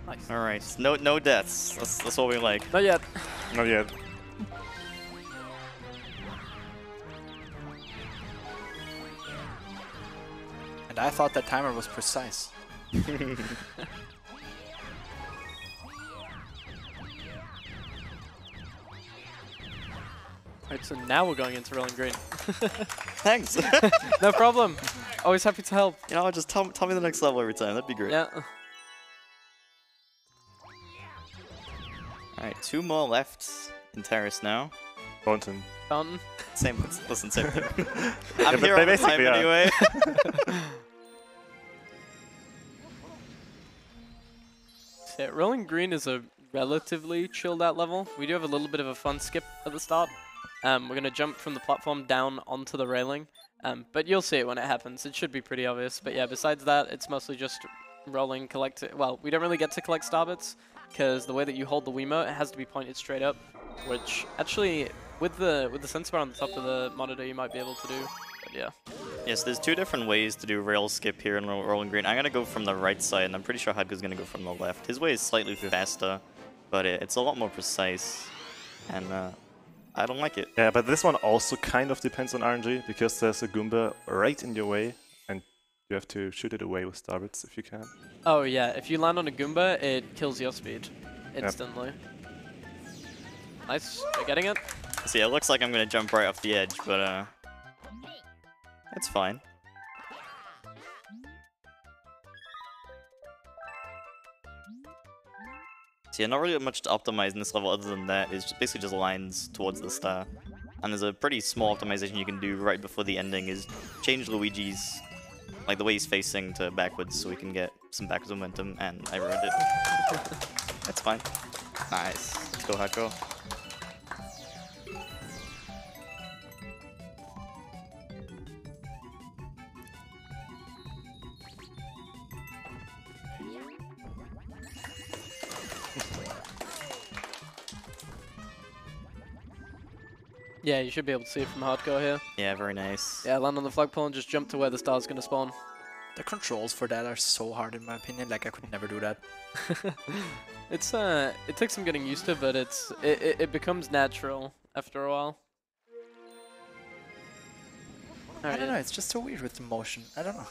Nice.
All right, no deaths. That's what we like.
Not yet.
Not yet.
And I thought that timer was precise.
Right, so now we're going into rolling green.
Thanks.
No problem. Always happy to help.
You know, just tell me the next level every time. That'd be great.
Yeah.
All right, 2 more left in Terrace now.
Fountain.
Fountain.
Same. Listen, same thing.
Yeah,
I'm
but
here
they
all the time
basically are.
anyway.
So yeah, rolling green is a relatively chilled out level. We do have a little bit of a fun skip at the start. We're going to jump from the platform down onto the railing. But you'll see it when it happens. It should be pretty obvious. But yeah, besides that, it's mostly just rolling, collect. Well, we don't really get to collect star bits, because the way that you hold the Wiimote, it has to be pointed straight up, which actually, with the sensor bar on the top of the monitor, you might be able to do. But yeah.
Yes, there's 2 different ways to do rail skip here in rolling green. I'm gonna go from the right side, and I'm pretty sure Hardcore's gonna go from the left. His way is slightly faster, but it's a lot more precise, and I don't like it.
Yeah, but this one also kind of depends on RNG, because there's a Goomba right in your way, and you have to shoot it away with starbits if you can.
Oh yeah, if you land on a Goomba, it kills your speed instantly. Yep. Nice, you're getting it?
See, it looks like I'm gonna jump right off the edge, but it's fine. See, not really much to optimize in this level other than that. It's basically just lines towards the star. And there's a pretty small optimization you can do right before the ending is change Luigi's, like the way he's facing to backwards so we can get some backwards momentum, and I ruined it. That's fine. Nice. Let's go, Hardcore.
Yeah, you should be able to see it from Hardcore here.
Yeah, very nice.
Yeah, land on the flagpole and just jump to where the star's gonna spawn.
The controls for that are so hard in my opinion, like I could never do that.
It's it takes some getting used to, but it becomes natural after a while.
I don't know, it's just so weird with the motion. I don't know.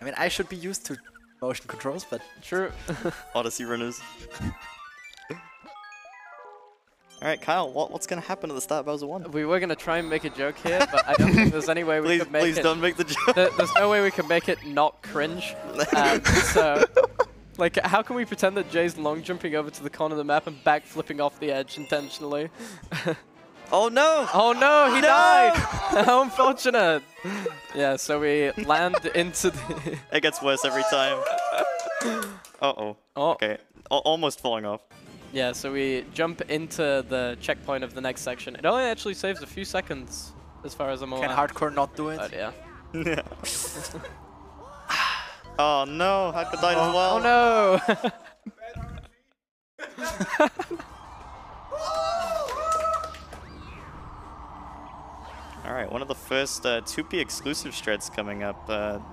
I mean, I should be used to motion controls, but...
True.
Odyssey runners. Alright, Kyle, what's gonna happen at the start of Bowser 1?
We were gonna try and make a joke here, but I don't think there's any way we could make it...
Please don't make the joke!
There's no way we can make it not cringe. So, like, how can we pretend that Jay's long jumping over to the corner of the map and back flipping off the edge intentionally?
Oh no!
Oh no, he died! How unfortunate! Yeah, so we land into the...
It gets worse every time. Uh-oh.
Oh.
Okay, almost falling off.
Yeah, so we jump into the checkpoint of the next section. It only actually saves a few seconds, as far as I'm aware.
Can Hardcore not do it?
But yeah.
Yeah. Oh no, Hardcore died as well.
Oh no!
Alright, one of the first 2P exclusive strats coming up.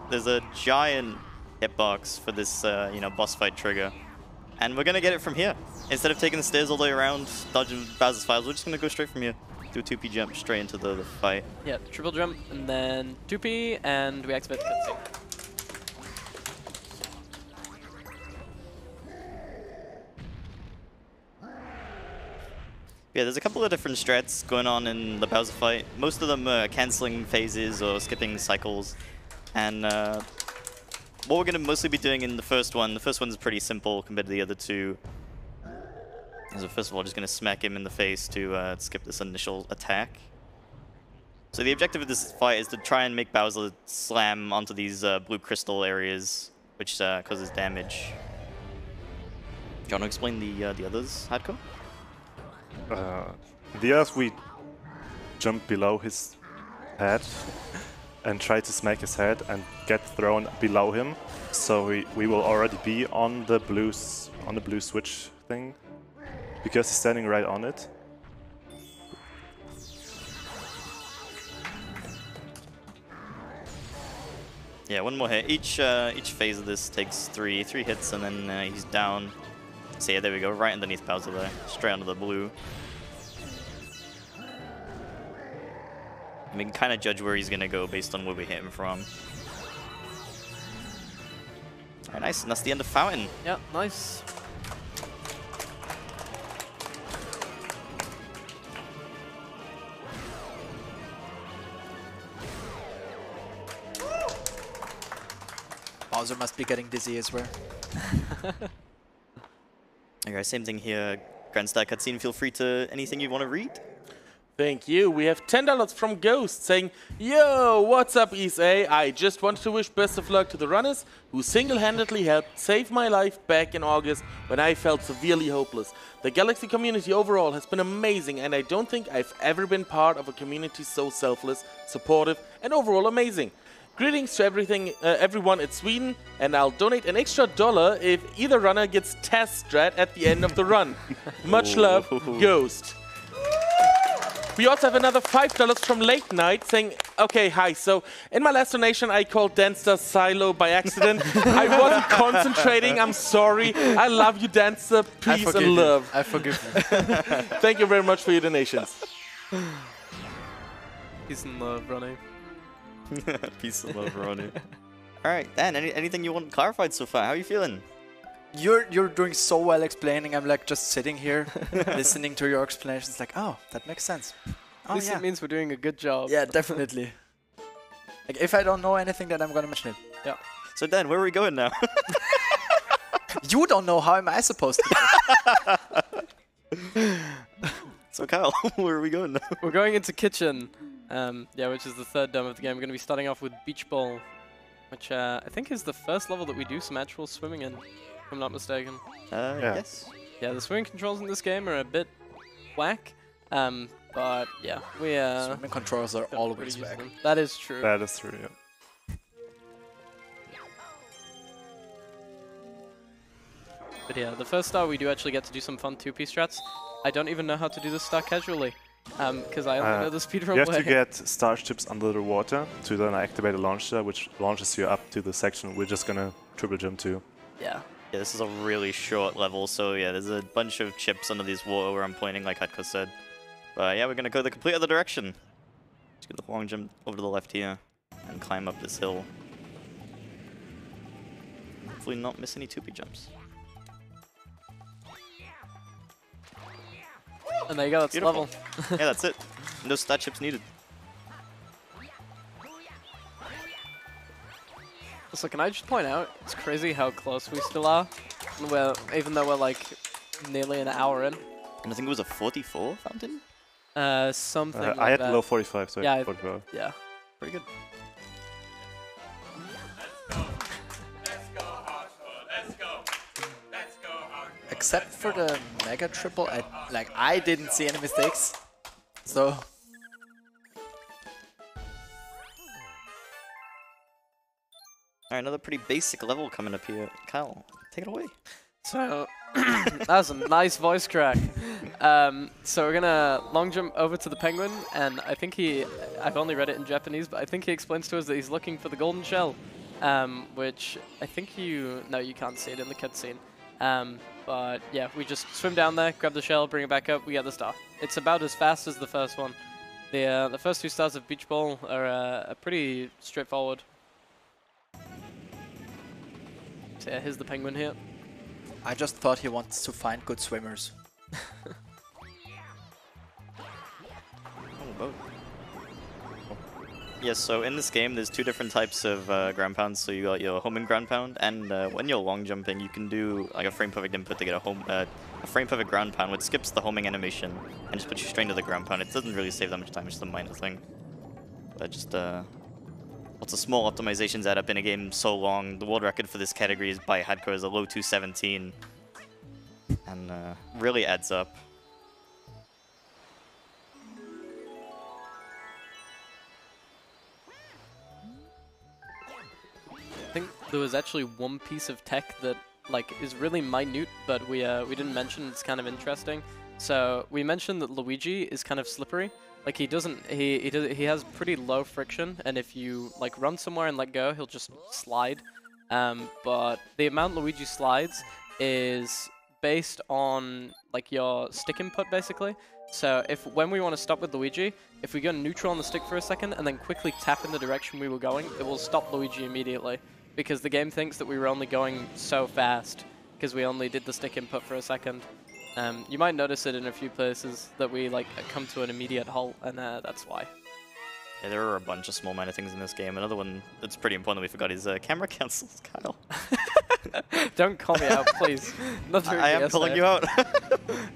There's a giant hitbox for this, you know, boss fight trigger. And we're gonna get it from here. Instead of taking the stairs all the way around, dodging Bowser's files, we're just gonna go straight from here. Do a 2P jump straight into the fight.
Yeah, triple jump, and then 2P, and we activate the cutscene.
Yeah, there's a couple of different strats going on in the Bowser fight. Most of them are cancelling phases or skipping cycles. And what we're going to mostly be doing in the first one is pretty simple compared to the other two. So first of all, just going to smack him in the face to skip this initial attack. So the objective of this fight is to try and make Bowser slam onto these blue crystal areas, which causes damage. Do you want to explain the others, Hardcore?
The others, we jump below his head and try to smack his head and get thrown below him. So we will already be on the blue switch thing because he's standing right on it.
Yeah, one more hit. Each phase of this takes three hits, and then he's down. So yeah, there we go, right underneath Bowser there, straight onto the blue. And we can kind of judge where he's gonna go based on where we hit him from. Alright, nice, and that's the end of Fountain.
Yeah, nice.
Bowser must be getting dizzy as well.
Alright, same thing here. Grandstack cutscene, feel free to anything you want to read.
Thank you. We have $10 from Ghost saying, "Yo, what's up, ESA? I just wanted to wish best of luck to the runners who single-handedly helped save my life back in August when I felt severely hopeless. The Galaxy community overall has been amazing, and I don't think I've ever been part of a community so selfless, supportive, and overall amazing. Greetings to everyone in Sweden, and I'll donate an extra $1 if either runner gets Taz Strat at the end of the run. Much love, Ghost." We also have another $5 from Late Night saying, "Okay, hi, so in my last donation I called Danster Silo by accident. I wasn't concentrating, I'm sorry. I love you, Danster. Peace and love."
I forgive you.
Thank you very much for your donations.
Peace and love, Ronnie.
Peace and love, Ronnie. Alright, Dan, anything you want clarified so far? How are you feeling?
You're doing so well explaining. I'm like just sitting here, listening to your explanations. Like, oh, that makes sense.
At least it means we're doing a good job.
Yeah, definitely. Like, if I don't know anything, then I'm gonna mention it.
Yeah.
So Dan, where are we going now?
You don't know. How am I supposed to?
So Kyle, where are we going now?
We're going into Kitchen. Yeah, which is the third dome of the game. We're going to be starting off with Beach Ball, which I think is the first level that we do some actual swimming in, if I'm not mistaken.
Yes.
Yeah, the swimming controls in this game are a bit whack, but yeah, we
Swimming controls are always whack.
That is true.
That is true, yeah.
But yeah, the first star we do actually get to do some fun 2P strats. I don't even know how to do this star casually, because I only know the speedrun way.
You have to get starships under the water to then activate a launcher, which launches you up to the section we're just gonna triple jump to.
Yeah.
Yeah, this is a really short level, so yeah, there's a bunch of chips under this water where I'm pointing, like Hardcore said. But yeah, we're gonna go the complete other direction. Just get the long jump over to the left here and climb up this hill. Hopefully not miss any 2P jumps.
And there you go, that's the level.
Yeah, that's it. No stat chips needed.
So can I just point out, it's crazy how close we still are, even though we're like nearly an hour in.
And I think it was a 44 fountain?
Something like
I had
that.
low 45, so
yeah,
I had 45.
Yeah, pretty good.
Except for the Mega Triple, I didn't see any mistakes. So
Alright, another pretty basic level coming up here. Kyle, take it away.
So, that was a nice voice crack. So we're gonna long jump over to the penguin, and I think I've only read it in Japanese, but I think he explains to us that he's looking for the golden shell, which I think no, you can't see it in the cutscene. But yeah, we just swim down there, grab the shell, bring it back up, we get the star. It's about as fast as the first one. The first 2 stars of Beach Ball are pretty straightforward. So yeah, here's the penguin here.
I just thought he wants to find good swimmers.
Yes, so in this game, there's two different types of ground pounds. So you got your homing ground pound, and when you're long jumping, you can do like a frame perfect input to get a frame perfect ground pound, which skips the homing animation and just puts you straight into the ground pound. It doesn't really save that much time; it's just a minor thing. But just lots of small optimizations add up in a game so long. The world record for this category is by Hardcore is a low 217, and really adds up.
I think there was actually one piece of tech that like is really minute, but we didn't mention. It's kind of interesting. So we mentioned that Luigi is kind of slippery. Like he has pretty low friction, and if you like run somewhere and let go, he'll just slide. But the amount Luigi slides is based on like your stick input basically. So when we want to stop with Luigi, if we go neutral on the stick for a second and then quickly tap in the direction we were going, it will stop Luigi immediately. Because the game thinks that we were only going so fast because we only did the stick input for a second. You might notice it in a few places that we like come to an immediate halt, and that's why.
Yeah, there are a bunch of small minor things in this game. Another one that's pretty important that we forgot is camera cancels, Kyle.
Don't call me out, please. Not
I am calling you out.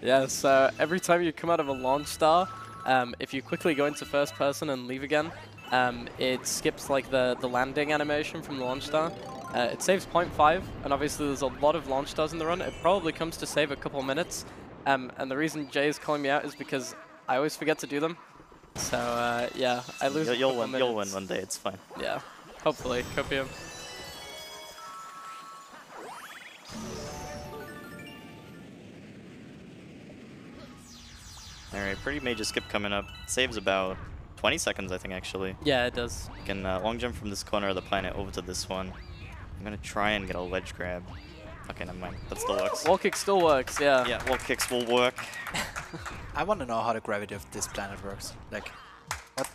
Yeah, so every time you come out of a launch star, if you quickly go into first person and leave again, it skips like the landing animation from the launch star. It saves 0.5, and obviously there's a lot of launch stars in the run. It probably comes to save a couple minutes, and the reason Jay is calling me out is because I always forget to do them. So yeah, I lose.
You'll win one day. It's fine.
Yeah, hopefully, Copium.
Alright, pretty major skip coming up. Saves about 20 seconds, I think, actually.
Yeah, it does.
You can long jump from this corner of the planet over to this one. I'm gonna try and get a ledge grab. Okay, never mind. That still works.
Wall kick still works, yeah.
Yeah, wall kicks will work.
I want to know how the gravity of this planet works. Like, what?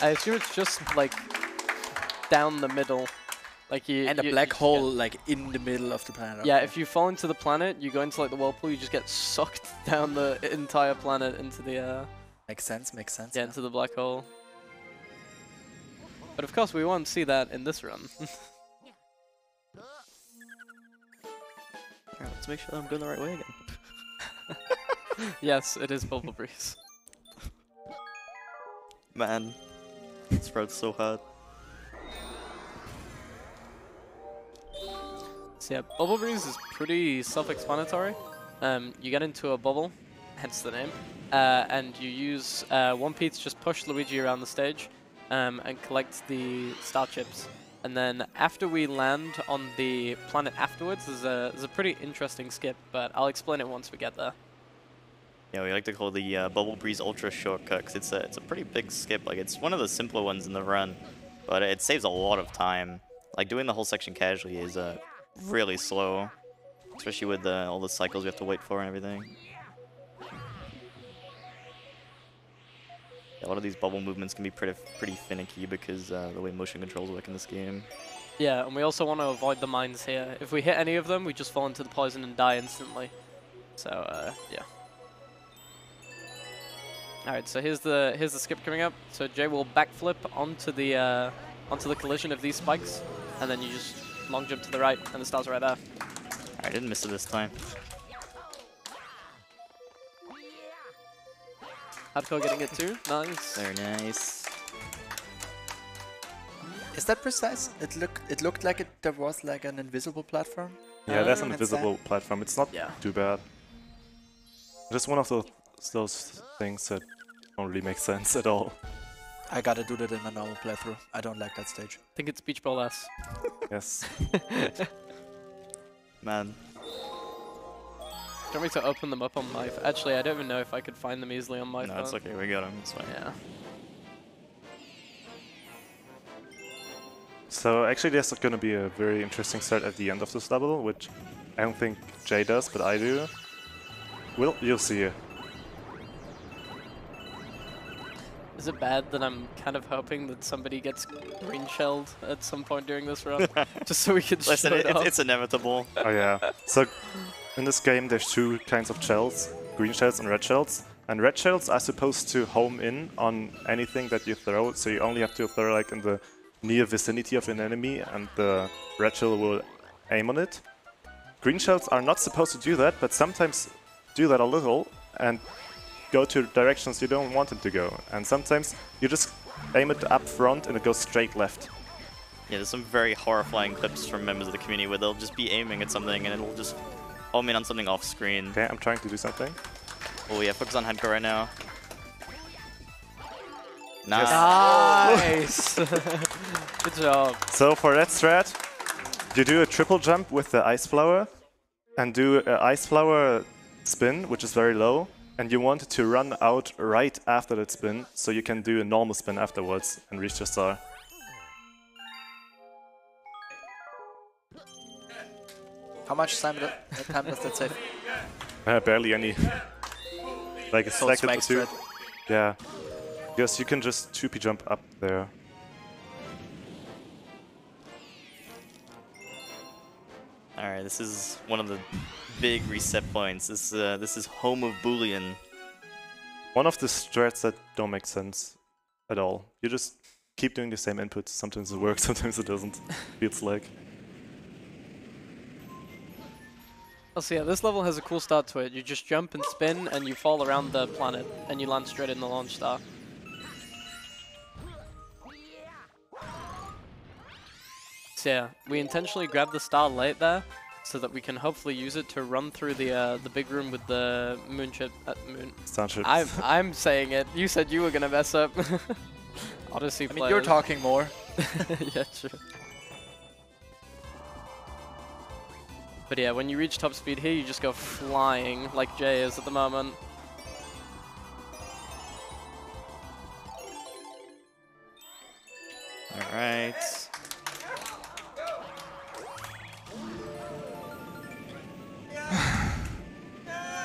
I assume it's just like down the middle. Like
and a black hole like in the middle of the planet.
Yeah, if you fall into the planet, you go into like the whirlpool, you just get sucked down the entire planet into the
Makes sense, makes sense.
Yeah, into the black hole. But of course we won't see that in this run.
Alright, let's make sure I'm going the right way again.
Yes, it is Bubble Breeze.
Man, this road's so hard.
So yeah, Bubble Breeze is pretty self-explanatory. You get into a bubble, hence the name, and you use 1P to just push Luigi around the stage and collect the star chips. And then after we land on the planet afterwards, there's a pretty interesting skip, but I'll explain it once we get there.
Yeah, we like to call it the Bubble Breeze Ultra shortcut because it's a pretty big skip. Like, it's one of the simpler ones in the run, but it saves a lot of time. Like, doing the whole section casually is really slow, especially with all the cycles we have to wait for and everything. Yeah, a lot of these bubble movements can be pretty finicky because the way motion controls work in this game.
Yeah, and we also want to avoid the mines here. If we hit any of them, we just fall into the poison and die instantly. So yeah. All right, so here's the skip coming up. So Jay will backflip onto the collision of these spikes, and then you just long jump to the right, and the stars are right there.
I didn't miss it this time.
Hardcore getting it too. Nice.
Very nice.
Is that precise? It looked like there was like an invisible platform.
Yeah, there's an invisible platform. It's not too bad. Just one of those things that don't really make sense at all.
I gotta do that in my normal playthrough. I don't like that stage.
I think it's Beach Ball S.
Yes.
Man.
Do you want me to open them up on my... Actually, I don't even know if I could find them easily on my phone.
No, it's okay. We got them. It's fine.
Yeah.
So actually there's going to be a very interesting start at the end of this level, which I don't think Jay does, but I do. Well, you'll see.
Is it bad that I'm kind of hoping that somebody gets green shelled at some point during this run? Just so we can
Listen, it's inevitable.
Oh yeah. So in this game there's two kinds of shells, green shells and red shells, And red shells are supposed to home in on anything that you throw, so you only have to throw like in the near vicinity of an enemy, and the red shell will aim on it. Green shells are not supposed to do that, but sometimes do that a little and go to directions you don't want them to go. And sometimes you just aim it up front and it goes straight left.
Yeah, there's some very horrifying clips from members of the community where they'll just be aiming at something and it'll just home in on something off screen.
Okay, I'm trying to do something.
Oh yeah, focus on Hardcore right now. Nice!
Good job.
So for that strat, you do a triple jump with the ice flower and do an ice flower spin, which is very low, and you want it to run out right after that spin, so you can do a normal spin afterwards and reach your star.
How much time does that save?
Barely any. Like a second or two. Yeah. Because you can just 2p jump up there.
Alright, this is one of the big reset points. This is home of Boolean.
One of the strats that don't make sense at all. You just keep doing the same inputs. Sometimes it works, sometimes it doesn't. Feels like.
So yeah, this level has a cool start to it. You just jump and spin and you fall around the planet and you land straight in the launch star. So yeah, we intentionally grabbed the star late there so that we can hopefully use it to run through the big room with the
Starships.
I'm saying it. You said you were gonna mess up. Odyssey
I mean, you're talking more.
Yeah, true. But yeah, when you reach top speed here, you just go flying like Jhay is at the moment.
Alright.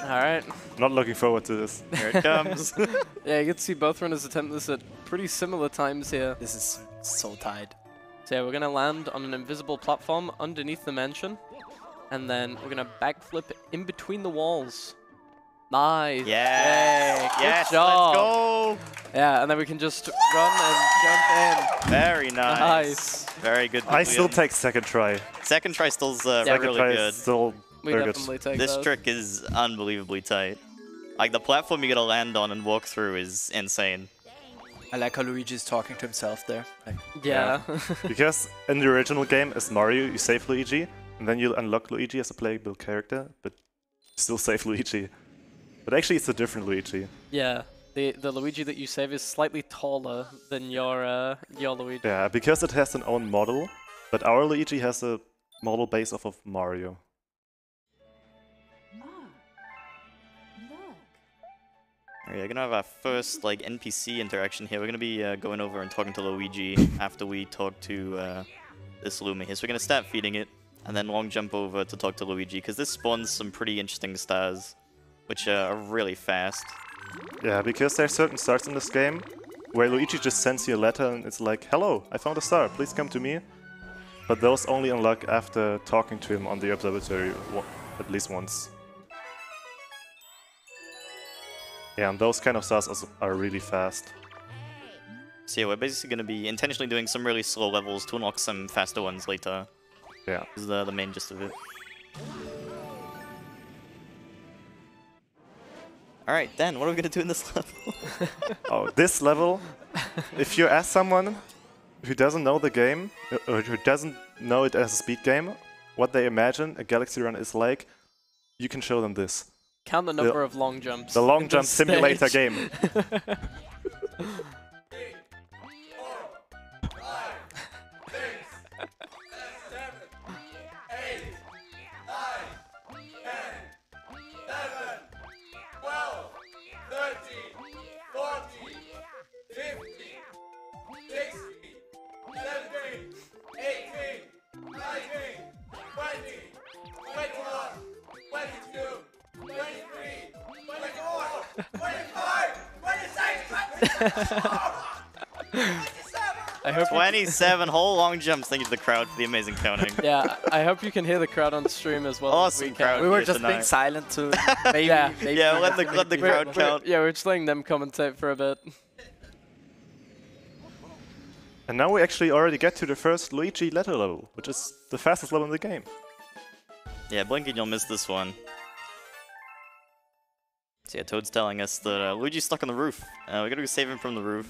Alright.
Not looking forward to this.
Here it comes.
Yeah, you get to see both runners attempt this at pretty similar times here.
This is so tight.
So yeah, we're gonna land on an invisible platform underneath the mansion. And then we're gonna backflip in between the walls. Nice.
Yeah.
Good
Yes.
job.
Let's go.
Yeah, and then we can just run and jump in.
Very nice.
Nice.
Very good.
I still take second try.
Second try still's
Second
really
try
good.
is still
We
very
definitely
good.
take
This
those.
trick is unbelievably tight. Like the platform you gotta land on and walk through is insane.
I like how Luigi's talking to himself there. Like,
Yeah.
Because in the original game, as Mario, you save Luigi, and then you unlock Luigi as a playable character, but still save Luigi. But actually, it's a different Luigi.
Yeah. The Luigi that you save is slightly taller than your Luigi.
Yeah, because it has an own model, but our Luigi has a model based off of Mario.
Alright, we're gonna have our first like NPC interaction here. We're gonna be going over and talking to Luigi after we talk to this Luma here. So we're gonna start feeding it, and then long jump over to talk to Luigi, because this spawns some pretty interesting stars, which are really fast.
Yeah, because there are certain stars in this game where Luigi just sends you a letter and it's like, "Hello, I found a star, please come to me." But those only unlock after talking to him on the observatory at least once. Yeah, and those kind of stars are really fast.
So yeah, we're basically going to be intentionally doing some really slow levels to unlock some faster ones later.
Yeah.
This is the main gist of it. Alright, Dan, what are we going to do in this level?
Oh, this level, if you ask someone who doesn't know the game, or who doesn't know it as a speed game, what they imagine a Galaxy Run is like, you can show them this.
Count the number of long jumps.
The long
in
jump
this
simulator
stage.
game.
I hope
27 whole long jumps. Thank you to the crowd for the amazing counting.
Yeah, I hope you can hear the crowd on stream as well.
Awesome crowd.
We were
here
just
tonight.
being silent to maybe.
Yeah.
maybe
Yeah, let the crowd count.
Yeah, we're just letting them commentate for a bit.
And now we actually already get to the first Luigi letter level, which is the fastest level in the game.
Yeah, blink and you'll miss this one. So yeah, Toad's telling us that Luigi's stuck on the roof. We gotta go save him from the roof.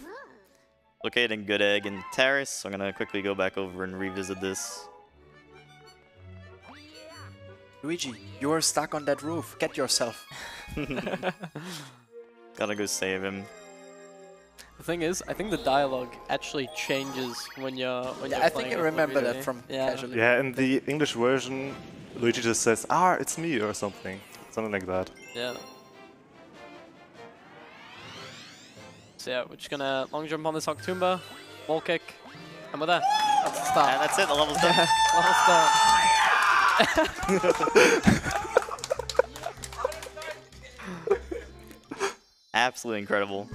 Locating Good Egg and Terrace. So I'm gonna quickly go back over and revisit this.
Luigi, you're stuck on that roof. Get yourself.
Gotta go save him.
The thing is, I think the dialogue actually changes when you're
I think I
playing
remember
WD.
that from
Yeah.
casually.
Yeah, in the English version, Luigi just says, "Ah, it's me," or something. Something like that.
Yeah. So yeah, we're just gonna long jump on this Octoomba, wall kick, and we're there. That's the start.
And that's it, the level's done.
Level start.
Absolutely incredible.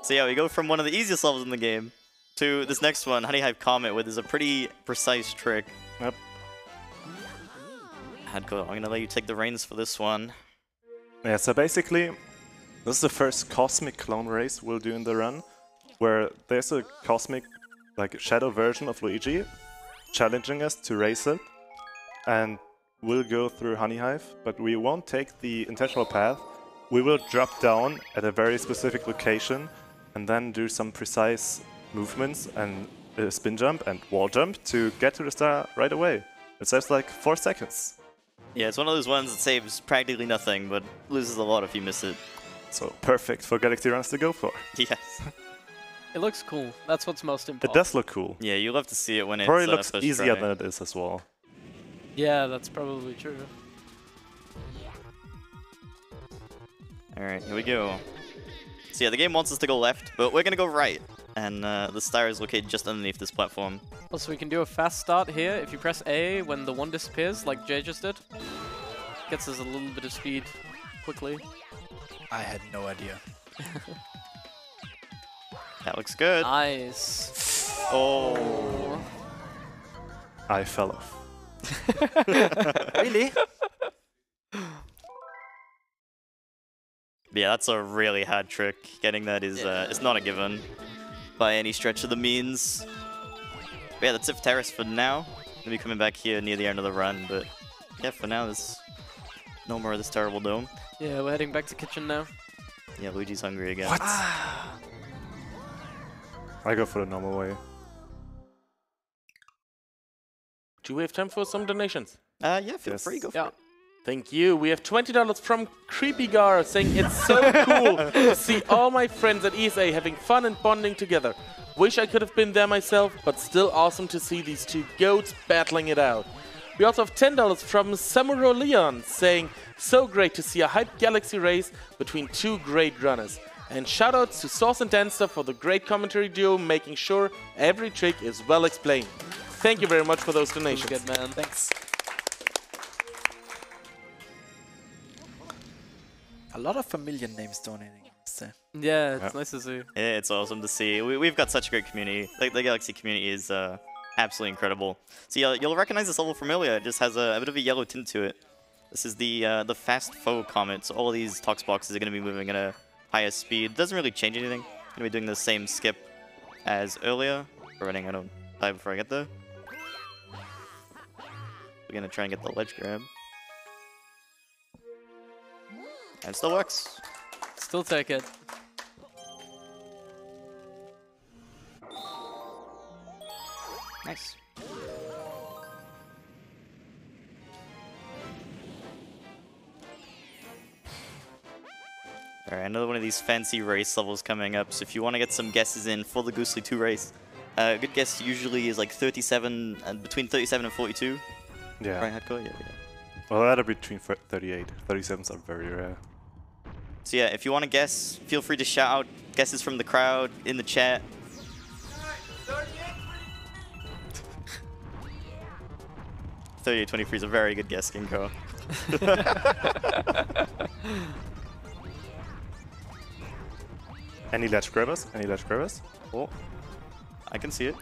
So yeah, we go from one of the easiest levels in the game to this next one, Honey Hive Comet, where there's a pretty precise trick.
Yep.
Hardcore, I'm gonna let you take the reins for this one.
Yeah, so basically, this is the first cosmic clone race we'll do in the run, where there's a cosmic, like, shadow version of Luigi challenging us to race it, and we'll go through Honey Hive, but we won't take the intentional path. We will drop down at a very specific location and then do some precise movements and spin jump and wall jump to get to the star right away. It saves like 4 seconds.
Yeah, it's one of those ones that saves practically nothing, but loses a lot if you miss it.
So perfect for Galaxy runs to go for.
Yes.
It looks cool. That's what's most
It
important.
does look cool.
Yeah, you love to see it when it's
Probably looks
first
easier
try.
than it is as well.
Yeah, that's probably true.
Alright, here we go. So yeah, the game wants us to go left, but we're gonna go right. And the star is located just underneath this platform.
Also, we can do a fast start here. If you press A when the one disappears, like Jay just did, gets us a little bit of speed quickly.
I had no idea.
That looks good.
Nice.
Oh.
I fell off.
Really?
Yeah, that's a really hard trick. Getting that is it's not a given by any stretch of the means. But yeah, that's it for Terrace for now. Gonna be coming back here near the end of the run, but yeah, for now there's no more of this terrible dome.
Yeah, we're heading back to kitchen now.
Yeah, Luigi's hungry again.
What?
I go for the normal way.
Do we have time for some donations?
Yeah, feel
Yes.
free, go for
Yeah.
it.
Thank you. We have $20 from CreepyGar saying it's so cool to see all my friends at ESA having fun and bonding together. Wish I could have been there myself, but still awesome to see these two goats battling it out. We also have $10 from Samuro Leon saying so great to see a hyped Galaxy race between two great runners. And shoutouts to Sauce and Dancer for the great commentary duo making sure every trick is well explained. Thank you very much for those donations.
Good man.
Thanks. A lot of familiar names donating.
Yeah, it's nice to see.
Yeah, it's awesome to see. We've got such a great community. Like, the Galaxy community is absolutely incredible. So you'll recognize this level from earlier. It just has a bit of a yellow tint to it. This is the fast foe comet. So all of these tox boxes are going to be moving at a higher speed. Doesn't really change anything. Going to be doing the same skip as earlier. Providing I don't die before I get there. We're going to try and get the ledge grab. And it still works.
Still take it.
Nice. Alright, another one of these fancy race levels coming up. So if you want to get some guesses in for the Goosely 2 race, a good guess usually is like 37, between 37 and 42.
Yeah.
Right, Hardcore? Yeah.
Well, that'll be between 38. 37s are very rare.
So yeah, if you want to guess, feel free to shout out guesses from the crowd in the chat. 38-23 is a very good guess, Ginko.
Any ledge grabbers? Any ledge grabbers? Oh.
I can see it.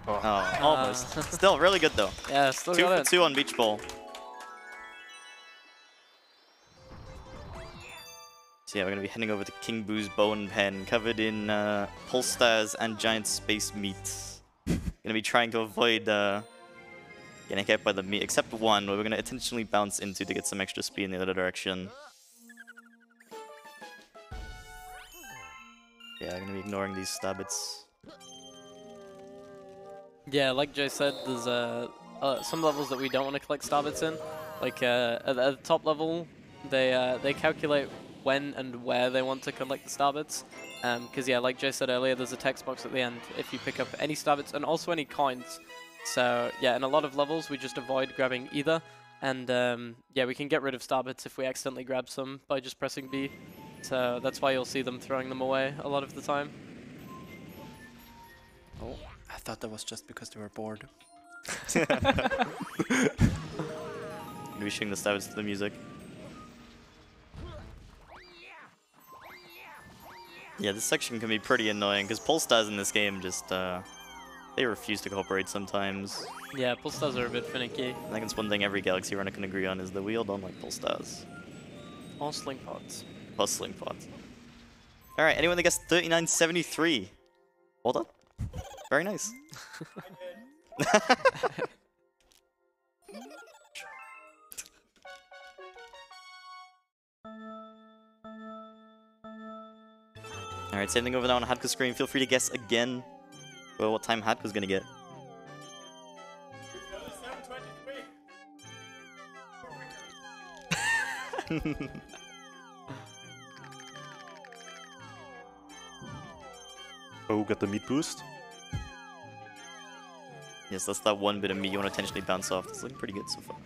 Oh, almost. Still really good though.
Yeah, still
2
got
for
it.
2 on Beach Ball. So yeah, we're gonna be heading over to King Boo's Bone Pen, covered in pulse stars and giant space meat. Gonna be trying to avoid getting hit by the meat, except one where we're gonna intentionally bounce into to get some extra speed in the other direction. Yeah, I'm gonna be ignoring these stabbits.
Yeah, like Jay said, there's some levels that we don't want to collect starbits in. Like at the top level, they calculate when and where they want to collect the starbits. Because yeah, like Jay said earlier, there's a text box at the end if you pick up any starbits and also any coins. So yeah, in a lot of levels we just avoid grabbing either. And yeah, we can get rid of starbits if we accidentally grab some by just pressing B. So that's why you'll see them throwing them away a lot of the time.
Oh, I thought that was just because they were bored.
Maybe shooting the starbits to the music. Yeah, this section can be pretty annoying because pulse stars in this game just they refuse to cooperate sometimes.
Yeah, pulse stars are a bit finicky.
I think it's one thing every Galaxy runner can agree on is that we all don't like pulse stars.
Or sling pods.
Plus sling pods. Alright, anyone that gets 3973? Well done. Very nice. Alright, same thing over now on Hardcore screen. Feel free to guess again what time Hardcore's gonna get.
Oh, got the meat boost.
Yes, that's that one bit of meat you want to intentionally bounce off. It's looking pretty good so far.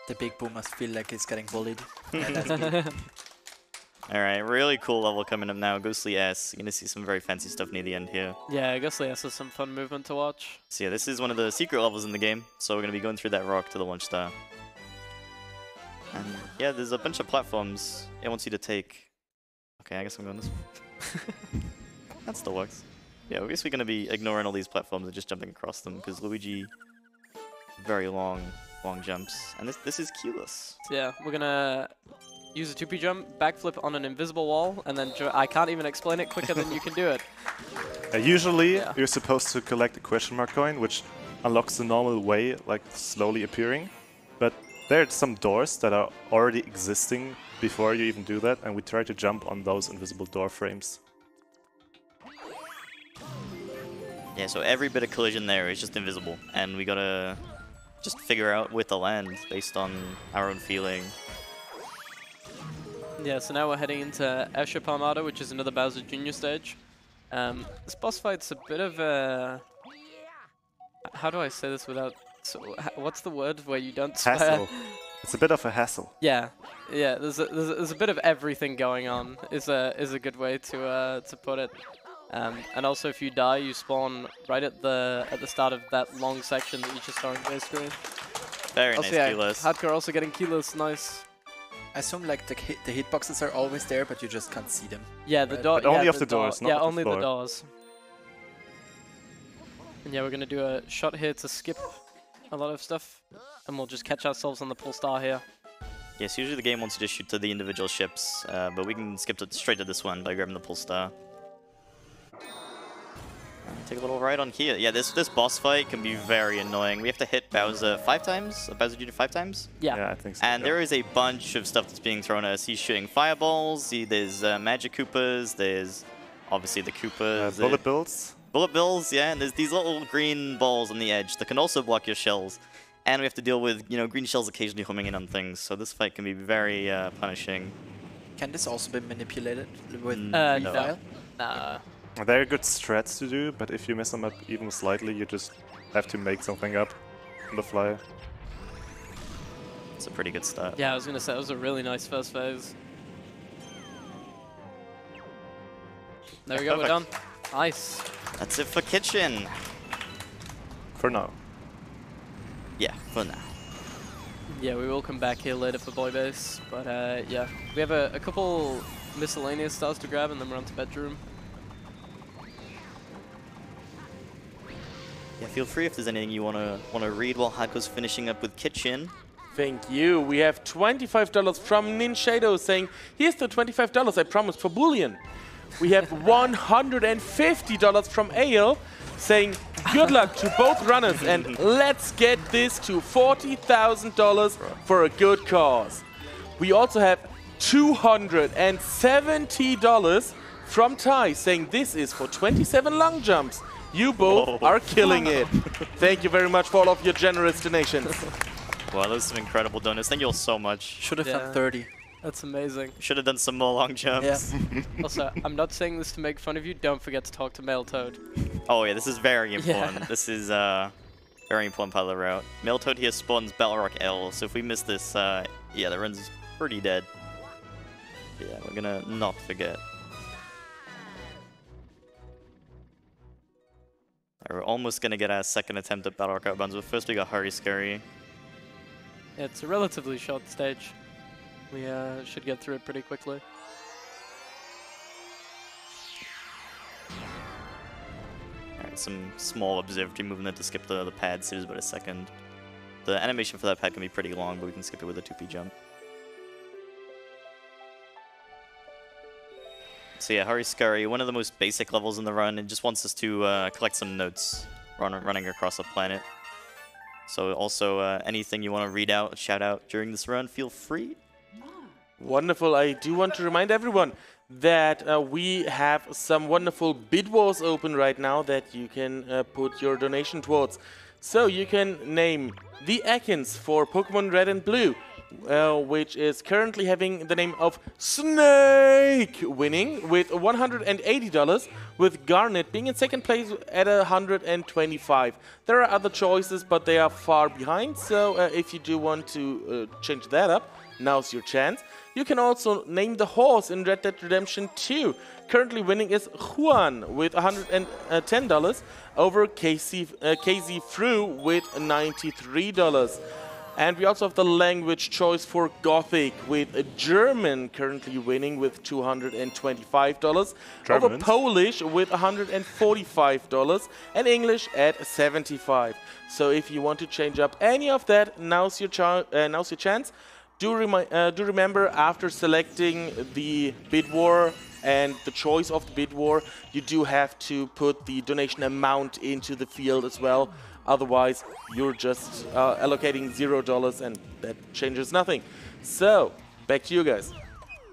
The big boom must feel like he's getting bullied.
Alright, really cool level coming up now. Ghostly S. You're gonna see some very fancy stuff near the end here.
Yeah, Ghostly S is some fun movement to watch.
So yeah, this is one of the secret levels in the game. So we're gonna be going through that rock to the launch star. And yeah, there's a bunch of platforms it wants you to take. Okay, I guess I'm going this way. That still works. Yeah, I guess we're gonna be ignoring all these platforms and just jumping across them because Luigi, very long jumps. And this is keyless.
So yeah, we're gonna use a 2P jump, backflip on an invisible wall, and then I can't even explain it quicker than you can do it.
Usually, you're supposed to collect a question mark coin, which unlocks the normal way, like slowly appearing. But there are some doors that are already existing before you even do that, and we try to jump on those invisible door frames.
Yeah, so every bit of collision there is just invisible, and we gotta just figure out with the land based on our own feeling.
Yeah, so now we're heading into Airship Armada, which is another Bowser Jr. stage. This boss fight's a bit of a... How do I say this without... what's the word where you don't swear?
Hassle. It's a bit of a hassle.
Yeah, yeah. There's a bit of everything going on. Is a good way to put it. And also, if you die, you spawn right at the start of that long section that you just saw on the screen.
Very
also,
nice,
yeah,
keyless.
Hardcore also getting keyless, nice.
I assume like the hitboxes are always there, but you just can't see them.
Yeah, the door.
But only
yeah,
of the doors, not
yeah,
of the
only
floor.
the doors. And yeah, we're gonna do a shot here to skip a lot of stuff, and we'll just catch ourselves on the pull star here.
Yes, usually the game wants you to shoot to the individual ships, but we can skip straight to this one by grabbing the pull star. Take a little ride on here. Yeah, this boss fight can be very annoying. We have to hit Bowser 5 times, Bowser Jr. 5 times.
Yeah,
I think so.
And there is a bunch of stuff that's being thrown at us. He's shooting fireballs. There's magic Koopas. There's obviously the Koopas.
Bullet bills.
Bullet bills, yeah. And there's these little green balls on the edge that can also block your shells. And we have to deal with, green shells occasionally homing in on things. So this fight can be very punishing.
Can this also be manipulated with
no.
file?
Nah.
There are good strats to do, but if you mess them up even slightly, you just have to make something up on the fly.
It's a pretty good start.
Yeah, I was gonna say it was a really nice first phase. There we go, we're done. Nice.
That's it for Kitchen.
For now.
Yeah, for now.
Yeah, we will come back here later for Boy Base, but yeah, we have a couple miscellaneous stars to grab and then we're on to bedroom.
Yeah, feel free if there's anything you wanna read while Hardcore's finishing up with Kitchen.
Thank you. We have $25 from Ninshado saying, here's the $25 I promised for Bullion. We have $150 from Ale saying, good luck to both runners and let's get this to $40,000 for a good cause. We also have $270 from Ty saying, this is for 27 long jumps. You both are killing it. Thank you very much for all of your generous donations.
Wow, those are some incredible donuts. Thank you all so much.
Should have done 30.
That's amazing.
Should have done some more long jumps.
Yeah.
Also, I'm not saying this to make fun of you. Don't forget to talk to Male Toad.
Oh yeah, this is very important.
Yeah.
This is very important part of the route. Male Toad here spawns Battle Rock L, so if we miss this, yeah, the run's pretty dead. Yeah, we're gonna not forget. We're almost gonna get our second attempt at Battle Rock Outbounds, but first we got Hurry Scurry.
It's a relatively short stage. We should get through it pretty quickly.
Alright, some small observatory movement to skip the pad saves about a second. The animation for that pad can be pretty long, but we can skip it with a 2P jump. So yeah, Hurry Scurry, one of the most basic levels in the run, and just wants us to collect some notes running across the planet. So also, anything you want to read out, shout out during this run, feel free.
Wonderful. I do want to remind everyone that we have some wonderful bid wars open right now that you can put your donation towards. So you can name the Ekans for Pokemon Red and Blue, which is currently having the name of Snake winning with $180, with Garnet being in second place at $125. There are other choices, but they are far behind, so if you do want to change that up, now's your chance. You can also name the horse in Red Dead Redemption 2. Currently winning is Juan with $110 over KZ Fru with $93. And we also have the language choice for Gothic with German currently winning with $225, over Polish with $145, and English at $75. So if you want to change up any of that, now's your chance. Do remember, after selecting the bid war and the choice of the bid war, you do have to put the donation amount into the field as well. Otherwise, you're just allocating $0 and that changes nothing. So, back to you guys.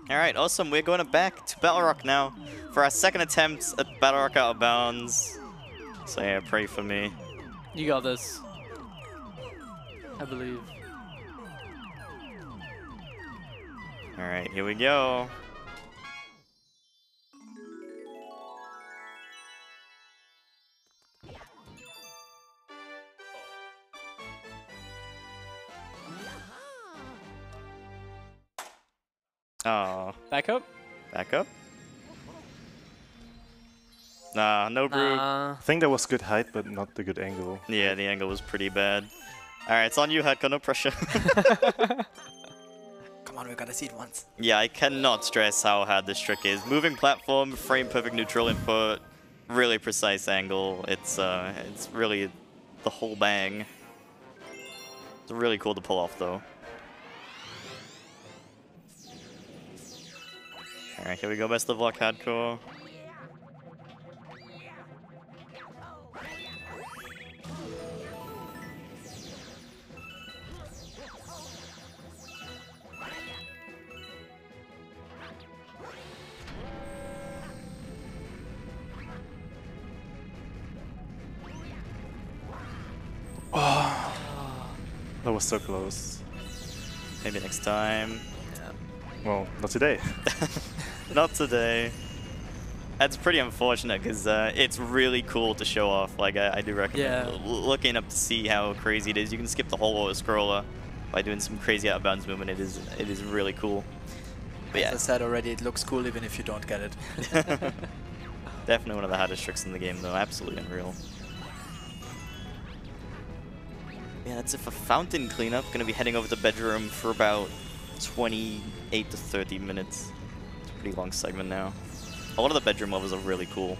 Alright, awesome. We're going back to Battle Rock now for our second attempt at Battle Rock Out of Bounds. So yeah, pray for me.
You got this. I believe.
Alright, here we go. Oh.
Back up?
Back up? Nah, no brew.
I think that was good height, but not the good angle.
Yeah, the angle was pretty bad. Alright, it's on you, Hardcore, no pressure.
Come on, we gotta see it once.
Yeah, I cannot stress how hard this trick is. Moving platform, frame perfect neutral input, really precise angle. It's really the whole bang. It's really cool to pull off though. Alright, here we go, best of luck, Hardcore.
Oh, that was so close.
Maybe next time.
Well, not today.
Not today. That's pretty unfortunate because it's really cool to show off. Like I do recommend looking up to see how crazy it is. You can skip the whole auto scroller by doing some crazy out of bounds movement. It is really cool. But yeah.
As I said already, it looks cool even if you don't get it.
Definitely one of the hardest tricks in the game, though. Absolutely unreal. Yeah, that's it for Fountain Cleanup. Gonna be heading over to Bedroom for about 28 to 30 minutes. It's a pretty long segment now. A lot of the Bedroom levels are really cool.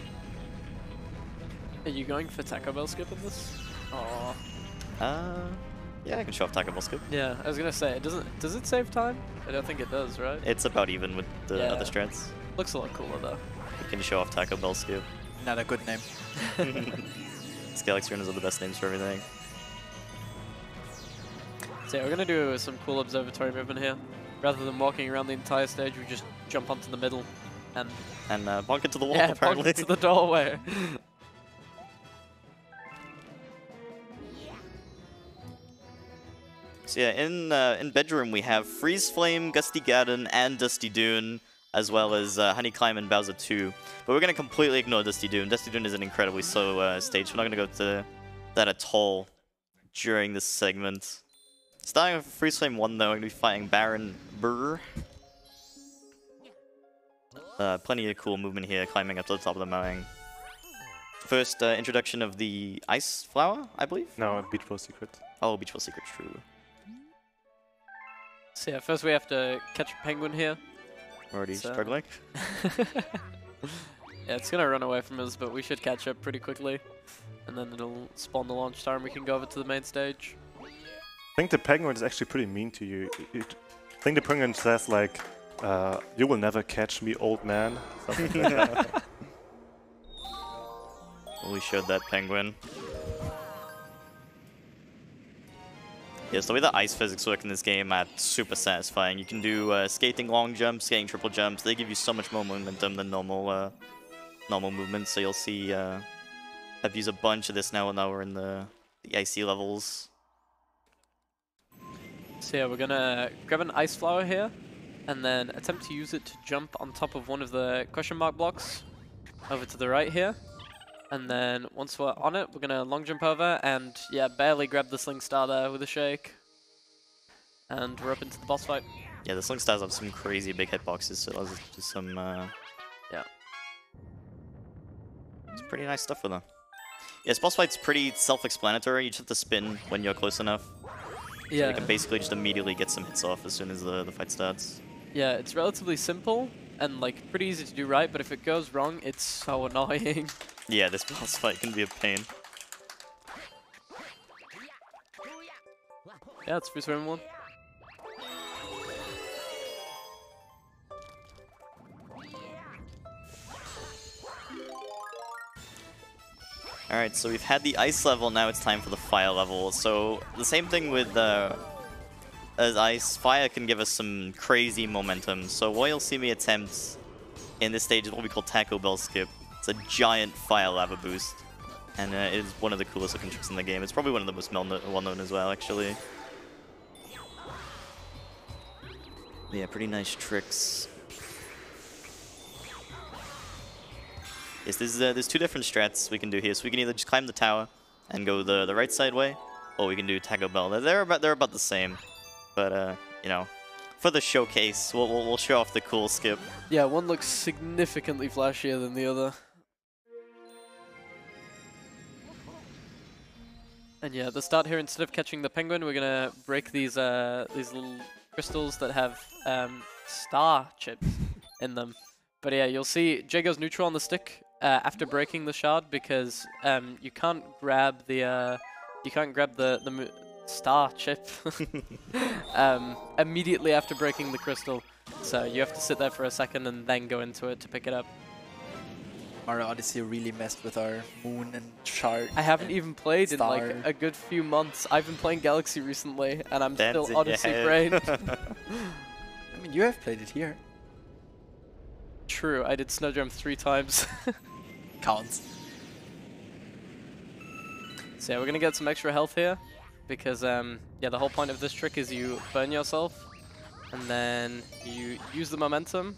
Are you going for Taco Bell skip in this? Oh.
Yeah, I can show off Taco Bell skip.
Yeah, I was gonna say, does it save time? I don't think it does, right?
It's about even with the other strats.
Looks a lot cooler though.
You can show off Taco Bell skip.
Not a good name.
These Galaxy runners are the best names for everything.
So yeah, we're gonna do some cool observatory movement here. Rather than walking around the entire stage, we just jump onto the middle and
bonk into the wall.
yeah,
apparently.
bonk into the doorway.
So yeah, in Bedroom we have Freeze Flame, Gusty Garden, and Dusty Dune, as well as Honey Climb and Bowser 2. But we're going to completely ignore Dusty Dune. Dusty Dune is an incredibly slow stage. We're not going to go to that at all during this segment. Starting with Freeze Flame 1 though, we're going to be fighting Baron Brr. Plenty of cool movement here, climbing up to the top of the mountain. First introduction of the Ice Flower, I believe?
No, Beach Ball Secret.
Oh, Beach Ball Secret, true.
So yeah, first we have to catch a penguin here.
Already struggling.
Yeah, it's gonna run away from us, but we should catch up pretty quickly. And then it'll spawn the launch star and we can go over to the main stage.
I think the penguin is actually pretty mean to you. I think the penguin says like, you will never catch me, old man. Something like that.
Well, we showed that penguin. Yes, the way the ice physics work in this game are super satisfying. You can do skating long jumps, skating triple jumps. They give you so much more momentum than normal movements. So you'll see I've used a bunch of this now we're in the icy levels.
So yeah, we're gonna grab an ice flower here, and then attempt to use it to jump on top of one of the question mark blocks over to the right here. And then once we're on it, we're gonna long jump over and yeah, barely grab the Sling Star there with a shake. And we're up into the boss fight.
Yeah, the Sling Stars have some crazy big hitboxes, so there's just some
yeah.
It's pretty nice stuff with them. Yeah, this boss fight's pretty self-explanatory. You just have to spin when you're close enough.
Yeah.
So you can basically just immediately get some hits off as soon as the fight starts.
Yeah, it's relatively simple and like pretty easy to do right, but if it goes wrong, it's so annoying.
Yeah, this boss fight can be a pain.
Yeah, it's free swim one.
Alright, so we've had the ice level, now it's time for the fire level. So the same thing with as ice, fire can give us some crazy momentum. So what you'll see me attempt in this stage is what we call Taco Bell skip. It's a giant fire lava boost, and it is one of the coolest looking tricks in the game. It's probably one of the most well-known as well, actually. Yeah, pretty nice tricks. Yes, there's two different strats we can do here. So we can either just climb the tower and go the right side way, or we can do Taco Bell. They're about the same, but you know, for the showcase, we'll show off the cool skip.
Yeah, one looks significantly flashier than the other. And yeah, at the start here, instead of catching the penguin, we're gonna break these little crystals that have star chips in them. But yeah, you'll see Jhay goes neutral on the stick after breaking the shard because you can't grab the star chip immediately after breaking the crystal. So you have to sit there for a second and then go into it to pick it up.
Mario Odyssey really messed with our moon and shard.
I haven't even played
star.
in like a good few months. I've been playing Galaxy recently and I'm
That's
still Odyssey brain.
I mean, you have played it here.
True, I did Snowdrum 3 times.
Counts.
So yeah, we're gonna get some extra health here because yeah, the whole point of this trick is you burn yourself and then you use the momentum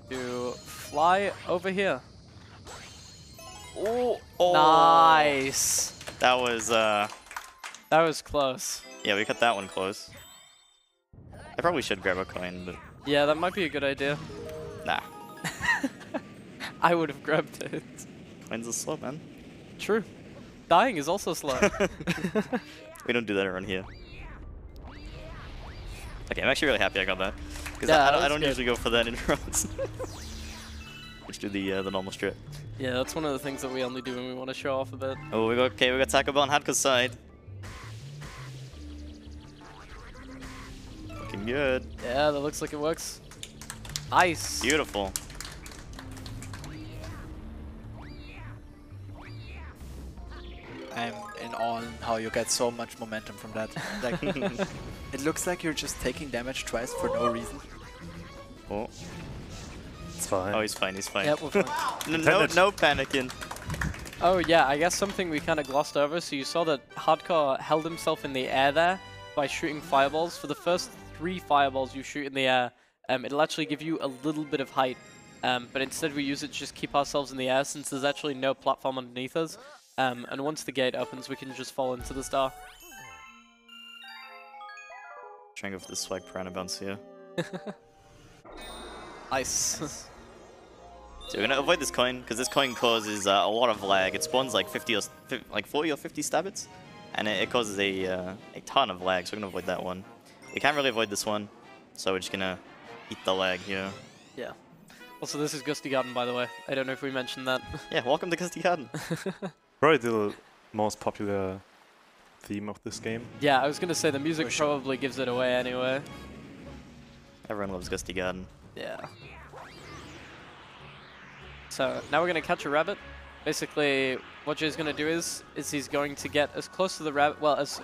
to fly over here.
Oh,
Nice.
That was
close.
yeah, we cut that one close. I probably should grab a coin, but
Yeah, that might be a good idea.
nah.
I would have grabbed it.
Coins is slow, man.
True. Dying is also slow.
We don't do that around here. Okay, I'm actually really happy I got that. Because
Yeah,
I don't usually go for that in runs. Just do the normal strip.
Yeah, that's one of the things that we only do when we want to show off a bit.
Oh, we got Taco Bell on Hardcore's side. Looking good.
Yeah, that looks like it works. Nice.
Beautiful.
I'm in awe on how you get so much momentum from that. Like, it looks like you're just taking damage twice for no reason.
Oh.
It's fine.
Oh, he's fine, he's fine.
Yep, we're fine.
No panicking.
Oh yeah, I guess something we kind of glossed over. So you saw that Hardcore held himself in the air there by shooting fireballs. For the first 3 fireballs you shoot in the air, it'll actually give you a little bit of height. But instead we use it to just keep ourselves in the air since there's actually no platform underneath us. And once the gate opens, we can just fall into the star.
Trying to go for the swag piranha bounce here.
Nice.
So we're gonna avoid this coin because this coin causes a lot of lag. It spawns like 40 or 50 stabbits, and it causes a ton of lag. So we're gonna avoid that one. We can't really avoid this one, so we're just gonna eat the lag here.
Yeah. Also, this is Gusty Garden, by the way. I don't know if we mentioned that.
Yeah, welcome to Gusty Garden.
Probably the most popular theme of this game.
Yeah, I was gonna say the music probably gives it away anyway.
Everyone loves Gusty Garden.
Yeah. So now we're gonna catch a rabbit. Basically, what Jay's gonna do is he's going to get as close to the rabbit, well, as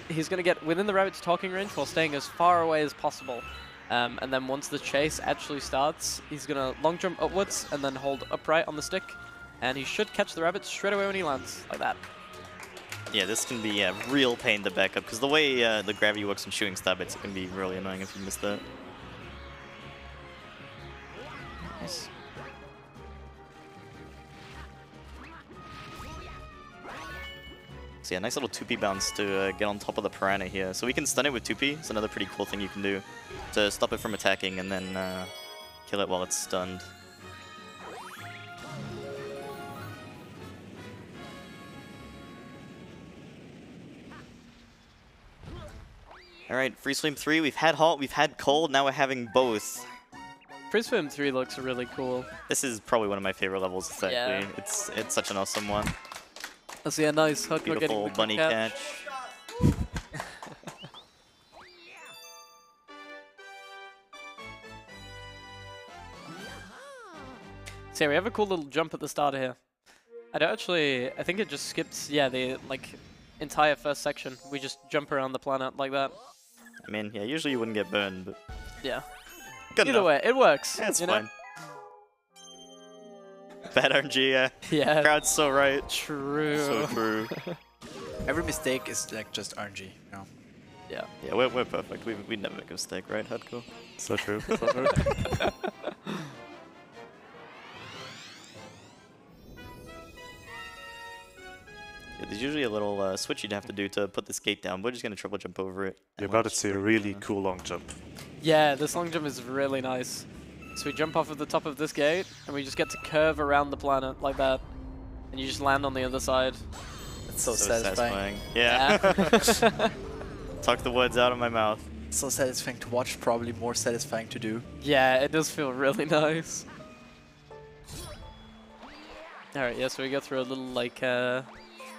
he's gonna get within the rabbit's talking range while staying as far away as possible. And then once the chase actually starts, he's gonna long jump upwards and then hold upright on the stick, and he should catch the rabbit straight away when he lands, like that.
Yeah, this can be a real pain to back up because the way the gravity works in shooting stabbits, it can be really annoying if you miss that. Nice. So yeah, nice little 2P bounce to get on top of the piranha here. So we can stun it with 2P. It's another pretty cool thing you can do to stop it from attacking and then kill it while it's stunned. Alright, Freeze Flame 3, we've had hot, we've had cold, now we're having both.
Freeze Flame 3 looks really cool.
This is probably one of my favorite levels, exactly.
Yeah.
It's such an awesome one.
Let's see a nice Hardcore getting
Beautiful
the
bunny catch.
So we have a cool little jump at the start here. I think it just skips, yeah, the entire first section. We just jump around the planet like that.
I mean, yeah, usually you wouldn't get burned, but
yeah.
Good
Either
enough.
way, it works.
Yeah, it's
you
fine.
know?
Bad RNG, yeah.
Yeah.
Crowd's so right.
True.
So true.
Every mistake is like just RNG, you know?
Yeah.
Yeah, we're perfect. We never make a mistake, right, Hardcore?
So true. So true.
Yeah, there's usually a little switch you'd have to do to put this gate down. We're just going to triple jump over it.
You're about to see a really cool long jump.
Yeah, this long jump is really nice. So we jump off of the top of this gate, and we just get to curve around the planet like that. And you just land on the other side.
It's so satisfying.
Yeah. Talk the words out of my mouth.
So satisfying to watch, probably more satisfying to do.
Yeah, it does feel really nice. Alright, yeah, so we go through a little, like,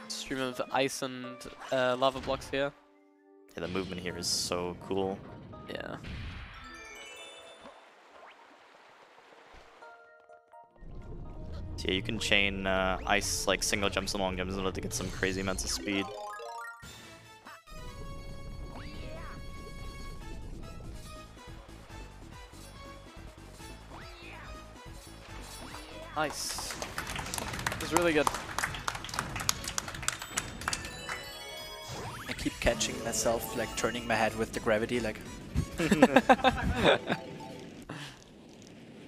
stream of ice and lava blocks here.
Yeah, the movement here is so cool.
Yeah.
So yeah, you can chain ice, like, single jumps and long jumps in order to get some crazy amounts of speed.
Nice. It was really good.
I keep catching myself, like, turning my head with the gravity, like...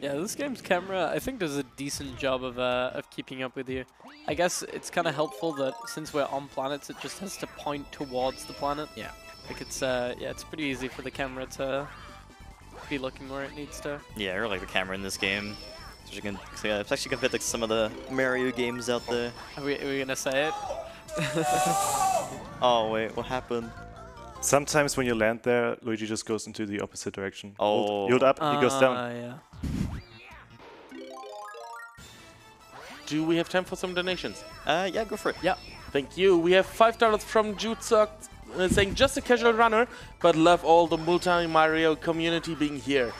Yeah, this game's camera, I think, does a decent job of keeping up with you. I guess it's kind of helpful that since we're on planets, it just has to point towards the planet.
Yeah.
Like it's yeah, it's pretty easy for the camera to be looking where it needs to.
Yeah, I really like the camera in this game. It's Especially compared to some of the Mario games out there.
Are we gonna say it?
Oh wait, what happened?
Sometimes when you land there, Luigi just goes into the opposite direction.
Oh.
Hold up, he goes down.
Yeah.
Do we have time for some donations?
Yeah, go for it.
Yeah.
Thank you. We have $5 from Jude Suck, saying just a casual runner, but love all the multi-Mario community being here.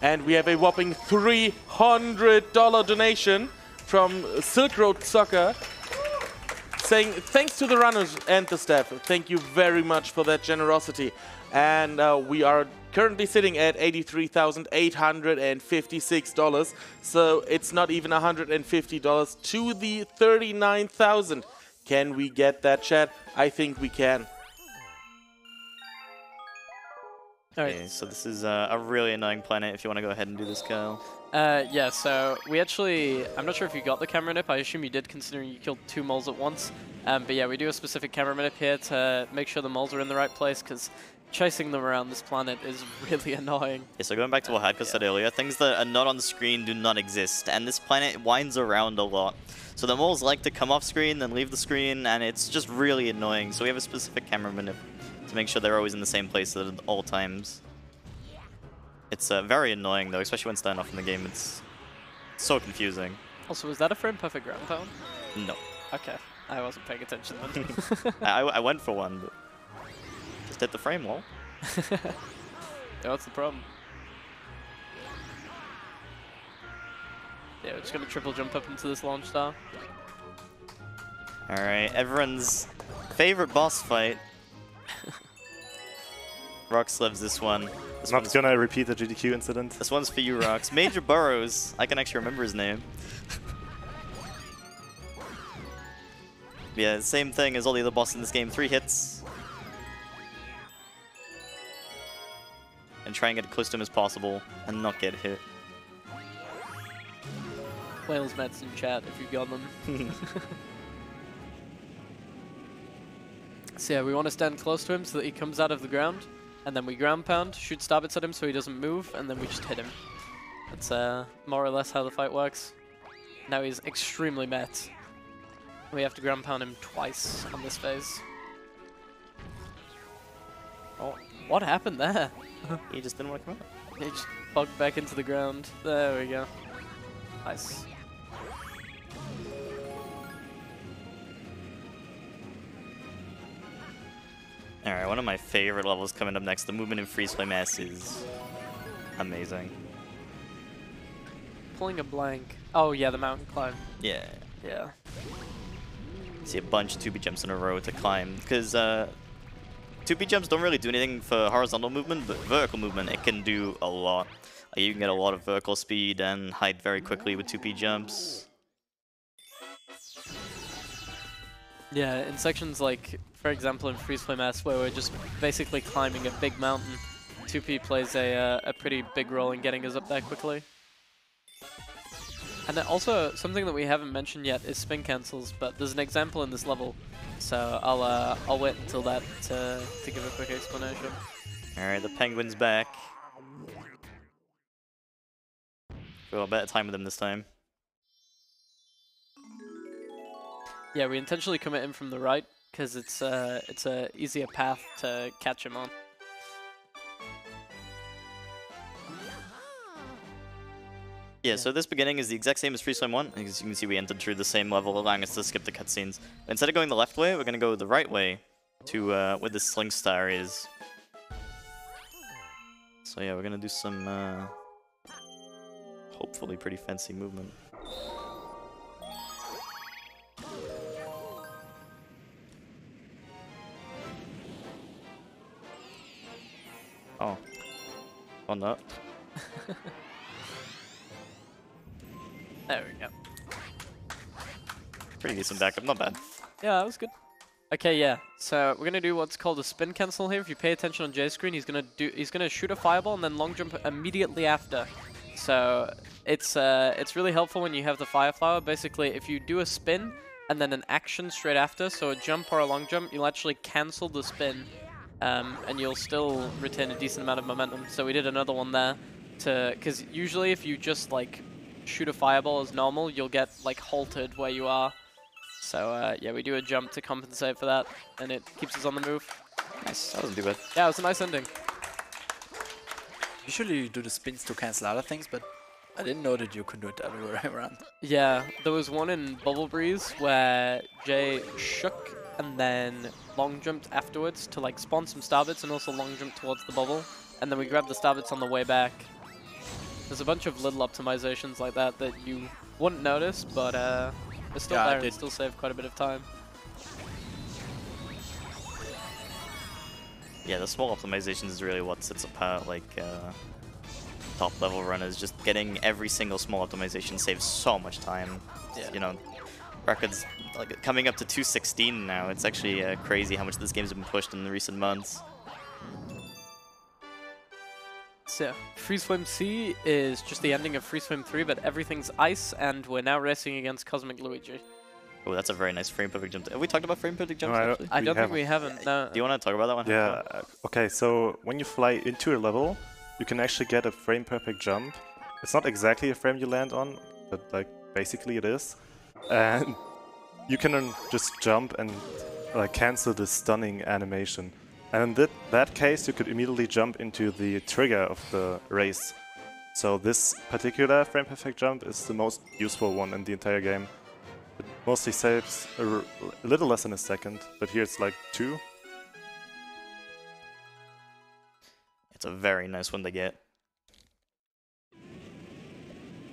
And we have a whopping $300 donation from Silk Road Soccer, saying thanks to the runners and the staff. Thank you very much for that generosity. And we are currently sitting at $83,856. So it's not even $150 to the 39,000. Can we get that, chat? I think we can.
Okay, so this is a really annoying planet if you want to go ahead and do this, Kyle.
Yeah, so we actually, I'm not sure if you got the camera nip, I assume you did considering you killed 2 moles at once. But yeah, we do a specific camera nip here to make sure the moles are in the right place, because chasing them around this planet is really annoying.
Yeah, so going back to what Hardcore said earlier, things that are not on the screen do not exist, and this planet winds around a lot. So the moles like to come off screen, then leave the screen, and it's just really annoying. So we have a specific camera nip to make sure they're always in the same place at all times. It's very annoying though, especially when starting off in the game. It's so confusing.
Also, was that a frame perfect ground pound?
No.
Okay, I wasn't paying attention then.
I went for one, but just hit the frame, lol.
Yeah, what's the problem? Yeah, we're just gonna triple jump up into this launch star.
Alright, everyone's favorite boss fight. Rox loves this one.
I'm not gonna repeat the GDQ incident.
This one's for you, Rox. Major Burrows. I can actually remember his name. Yeah, same thing as all the other bosses in this game. 3 hits. And try and get as close to him as possible and not get hit.
Whales meds in chat if you got them. So yeah, we want to stand close to him so that he comes out of the ground. And then we ground pound, shoot starbits at him so he doesn't move, and then we just hit him. That's more or less how the fight works. Now he's extremely met. We have to ground pound him twice on this phase. Oh, what happened there?
He just didn't want to come out.
He just bugged back into the ground. There we go. Nice.
Alright, one of my favorite levels coming up next. The movement in freeze flame S is amazing.
Pulling a blank. Oh yeah, the mountain climb.
Yeah.
Yeah.
See a bunch of 2B jumps in a row to climb. Because 2B jumps don't really do anything for horizontal movement, but vertical movement, it can do a lot. Like, you can get a lot of vertical speed and height very quickly with 2B jumps.
Yeah, in sections like, for example, in Freeze Flame S, where we're just basically climbing a big mountain, 2P plays a pretty big role in getting us up there quickly. And then also, something that we haven't mentioned yet is spin cancels, but there's an example in this level, so I'll wait until that to give a quick explanation.
Alright, the penguin's back. We'll have a better time with him this time.
Yeah, we intentionally come at him from the right, because it's a easier path to catch him on.
Yeah, so this beginning is the exact same as Freeze Flame 1. As you can see, we entered through the same level, allowing us to skip the cutscenes. But instead of going the left way, we're going to go the right way to where the Sling Star is. So yeah, we're going to do some hopefully pretty fancy movement. Oh. Oh no.
There we go.
Pretty decent backup, not bad.
Yeah, that was good. Okay, yeah. So we're gonna do what's called a spin cancel here. If you pay attention on Jay's screen, he's gonna shoot a fireball and then long jump immediately after. So it's really helpful when you have the fire flower. Basically, if you do a spin and then an action straight after, so a jump or a long jump, you'll actually cancel the spin, and you'll still retain a decent amount of momentum. So we did another one there, because usually if you just like shoot a fireball as normal, you'll get like halted where you are. So yeah, we do a jump to compensate for that, and it keeps us on the move.
Nice, that wasn't too bad.
Yeah, it was a nice ending.
Usually you do the spins to cancel other things, but I didn't know that you could do it everywhere around.
Yeah, there was one in Bubble Breeze where Jay shook and then long jumped afterwards to like spawn some star bits and also long jump towards the bubble. And then we grabbed the star bits on the way back. There's a bunch of little optimizations like that that you wouldn't notice, but they're still there and still save quite a bit of time.
Yeah, the small optimizations is really what sets apart like top level runners. Just getting every single small optimization saves so much time.
Yeah.
You know, records like coming up to 216 now. It's actually crazy how much this game's been pushed in the recent months.
So yeah, Freeze Flame C is just the ending of Freeze Flame 3, but everything's ice, and we're now racing against Cosmic Luigi.
Oh, that's a very nice frame perfect jump. Have we talked about frame perfect jumps?
No,
actually?
I don't think we haven't. No.
Do you want to talk about that one?
Yeah. Okay, so when you fly into a level, you can actually get a frame perfect jump. It's not exactly a frame you land on, but like basically it is. And you can just jump and like cancel the stunning animation. And in that case, you could immediately jump into the trigger of the race. So this particular frame perfect jump is the most useful one in the entire game. It mostly saves a little less than a second, but here it's like 2.
It's a very nice one to get.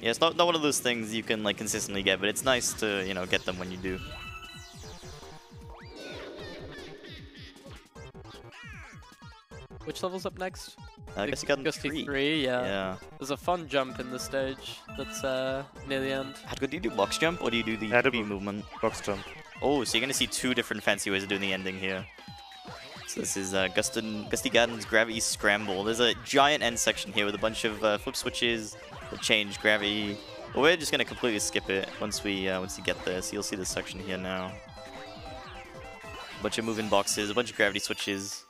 Yeah, it's not one of those things you can like consistently get, but it's nice to, you know, get them when you do.
Which level's up next?
I guess you got
Gusty 3, yeah.
Yeah.
There's a fun jump in this stage that's near the end.
Hardcore, do you do box jump or do you do the B movement?
Box jump.
Oh, so you're going to see 2 different fancy ways of doing the ending here. So this is Gusty Garden's Gravity Scramble. There's a giant end section here with a bunch of flip switches that change gravity. But we're just going to completely skip it once we get there. So you'll see this section here now. A bunch of moving boxes, a bunch of gravity switches.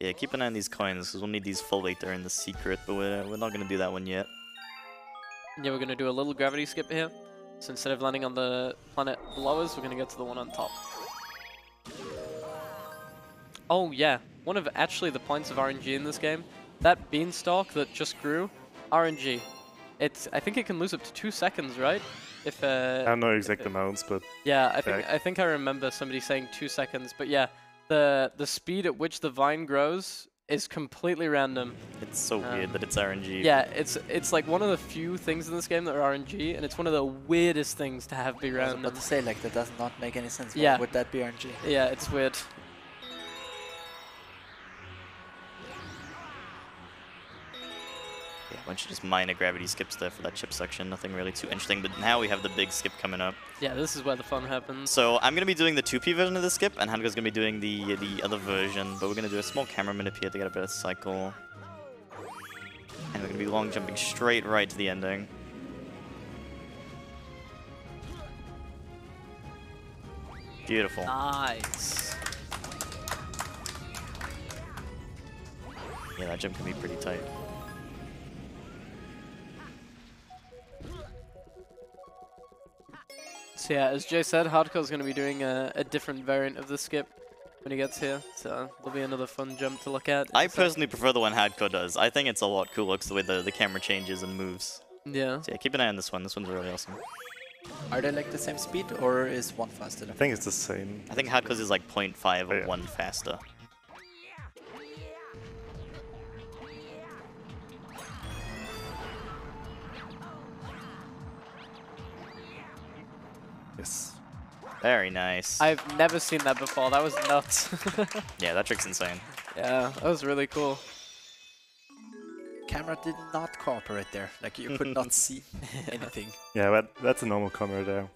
Yeah, keep an eye on these coins, because we'll need these full later in the secret, but we're not going to do that one yet.
Yeah, we're going to do a little gravity skip here. So instead of landing on the planet below us, we're going to go to the one on top. Oh yeah, one of actually the points of RNG in this game, that beanstalk that just grew, RNG. I think it can lose up to 2 seconds, right? If
I don't know exact amounts, but
yeah, I think I remember somebody saying 2 seconds, but yeah. The speed at which the vine grows is completely random.
It's so weird that it's RNG.
Yeah, it's like one of the few things in this game that are RNG, and it's one of the weirdest things to have be random.
I was about to say, like, that does not make any sense.
Yeah.
Why would that be RNG?
Yeah, it's weird.
Yeah, a bunch of just minor gravity skips there for that chip section. Nothing really too interesting, but now we have the big skip coming up.
Yeah, this is where the fun happens.
So I'm going to be doing the 2P version of the skip, and Hardcore's going to be doing the other version, but we're going to do a small camera manip here to get a better cycle. And we're going to be long jumping straight right to the ending. Beautiful.
Nice.
Yeah, that jump can be pretty tight.
So yeah, as Jay said, Hardcore's going to be doing a different variant of the skip when he gets here. So there'll be another fun jump to look at.
I personally prefer the one Hardcore does. I think it's a lot cooler because the way the camera changes and moves.
Yeah.
So yeah, keep an eye on this one. This one's really awesome.
Are they like the same speed, or is one faster?
I think it's the same.
I think Hardcore's is like 0.5 or 1 faster.
Yes.
Very nice.
I've never seen that before. That was nuts.
Yeah, that trick's insane.
Yeah, that was really cool.
Camera did not cooperate there. Like, you could not see anything.
Yeah, but that's a normal camera there.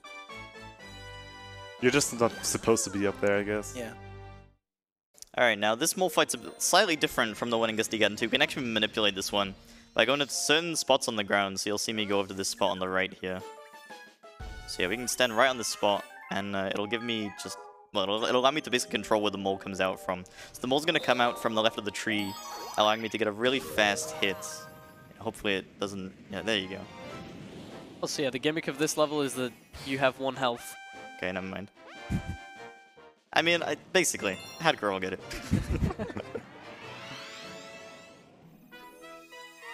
You're just not supposed to be up there, I guess.
Yeah.
Alright, now this mole fight's slightly different from the one in Gusty Garden 2. You can actually manipulate this one by going to certain spots on the ground. So you'll see me go over to this spot on the right here. So yeah, we can stand right on the spot, and it'll give me just... Well, it'll allow me to basically control where the mole comes out from. So the mole's going to come out from the left of the tree, allowing me to get a really fast hit. Hopefully it doesn't... Yeah, there you go.
Also, yeah, the gimmick of this level is that you have 1 health.
Okay, never mind. I mean, basically, Hardcore will get it.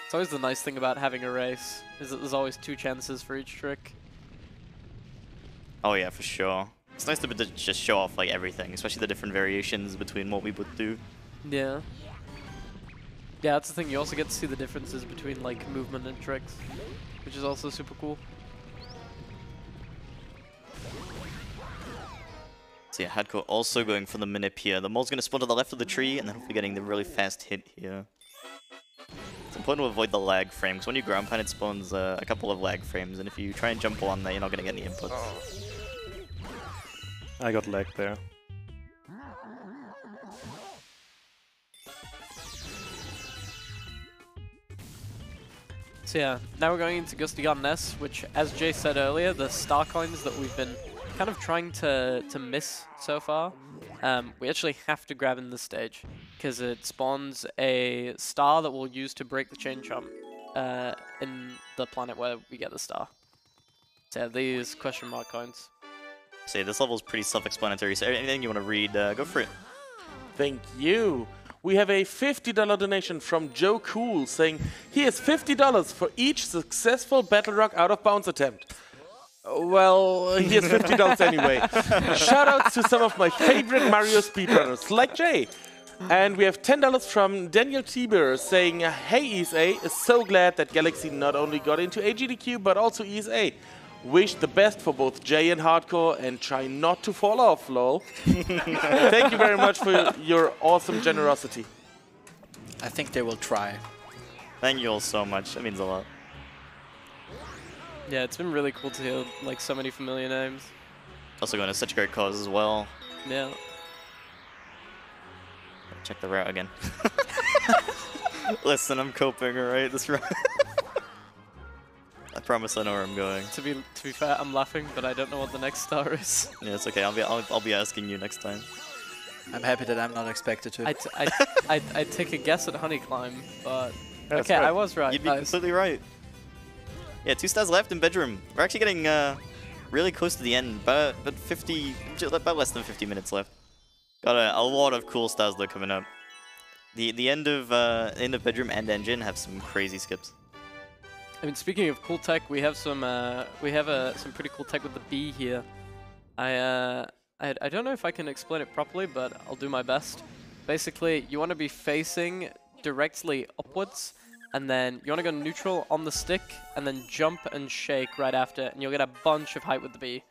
It's always the nice thing about having a race, is that there's always 2 chances for each trick.
Oh yeah, for sure. It's nice to just show off like everything, especially the different variations between what we would do.
Yeah. Yeah, that's the thing, you also get to see the differences between like movement and tricks, which is also super cool.
So yeah, Hardcore also going for the minip here. The mole's going to spawn to the left of the tree, and then hopefully getting the really fast hit here. It's important to avoid the lag frame, because when you ground pound, it spawns a couple of lag frames, and if you try and jump on there, you're not going to get any inputs.
I got lagged there.
So yeah, now we're going into Gusty Garden S, which, as Jay said earlier, the star coins that we've been kind of trying to miss so far, we actually have to grab in this stage, because it spawns a star that we'll use to break the chain jump in the planet where we get the star. So yeah, these question mark coins.
So yeah, this level is pretty self-explanatory, so anything you want to read, go for it.
Thank you. We have a $50 donation from Joe Cool saying, here's $50 for each successful Battle Rock out of bounds attempt. Well, here's $50 anyway. Shoutouts to some of my favorite Mario speedrunners, like Jay. And we have $10 from Daniel Tieber saying, hey ESA, so glad that Galaxy not only got into AGDQ but also ESA. Wish the best for both Jay and Hardcore and try not to fall off, lol. Thank you very much for your awesome generosity.
I think they will try.
Thank you all so much. That means a lot.
Yeah, it's been really cool to hear like so many familiar names.
Also going to such a great cause as well.
Yeah.
Check the route again. Listen, I'm coping, alright? This route. I promise I know where I'm going.
To be fair, I'm laughing, but I don't know what the next star is.
Yeah, it's okay. I'll be asking you next time.
I'm happy that I'm not expected to.
I'd take a guess at Honey Climb, but
That's
okay,
right.
I was right.
You'd be completely right. Yeah, 2 stars left in bedroom. We're actually getting really close to the end, but about less than 50 minutes left. Got a lot of cool stars though coming up. The end of bedroom and engine have some crazy skips.
I mean, speaking of cool tech, we have some pretty cool tech with the bee here. I don't know if I can explain it properly, but I'll do my best. Basically, you want to be facing directly upwards, and then you want to go neutral on the stick, and then jump and shake right after, and you'll get a bunch of height with the bee,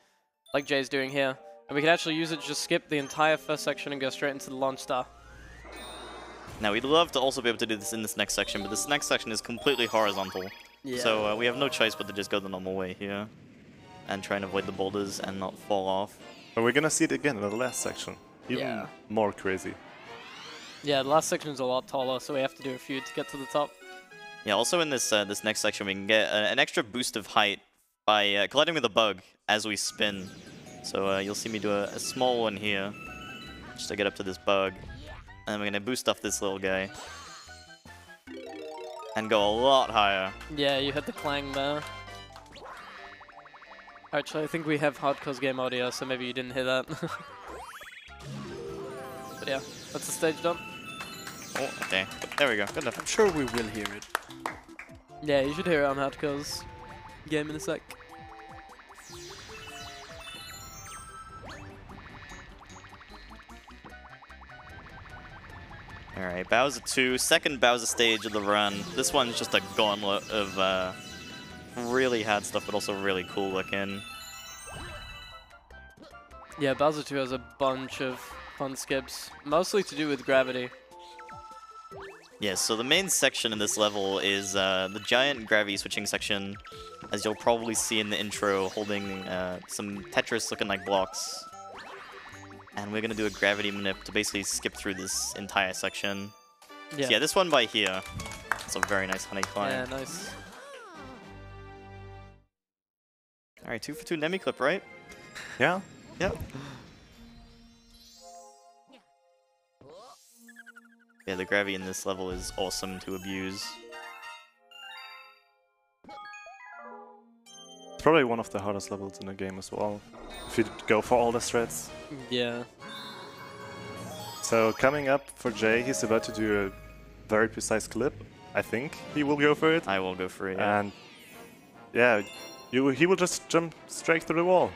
like Jay's doing here. And we can actually use it to just skip the entire first section and go straight into the launch star.
Now, we'd love to also be able to do this in this next section, but this next section is completely horizontal.
Yeah.
So we have no choice but to just go the normal way here and try and avoid the boulders and not fall off.
But we're gonna see it again in the last section. Even
Yeah.
more crazy.
Yeah, the last section is a lot taller, so we have to do a few to get to the top.
Yeah, also in this this next section, we can get an extra boost of height by colliding with a bug as we spin. So you'll see me do a small one here, just to get up to this bug. And we're going to boost off this little guy. And go a lot higher.
Yeah, you hit the clang there. Actually, I think we have Hardcore's game audio, so maybe you didn't hear that. But yeah, that's the stage done.
Oh, okay. There we go. Good enough.
I'm sure we will hear it.
Yeah, you should hear it on Hardcore's game in a sec.
Alright, Bowser 2, second Bowser stage of the run. This one's just a gauntlet of really hard stuff, but also really cool looking.
Yeah, Bowser 2 has a bunch of fun skips, mostly to do with gravity.
Yeah, so the main section in this level is the giant gravity switching section, as you'll probably see in the intro, holding some Tetris looking like blocks. And we're going to do a gravity manip to basically skip through this entire section.
Yeah,
So yeah, this one by here. It's a very nice honey climb.
Yeah, nice.
Alright, 2 for 2 Nemi clip, right?
Yeah.
Yep. Yeah, the gravity in this level is awesome to abuse.
It's probably one of the hardest levels in the game as well, if you go for all the threats.
Yeah.
So coming up for Jhay, he's about to do a very precise clip. I think he will go for it.
I will go for it, yeah.
And yeah, he will just jump straight through the wall.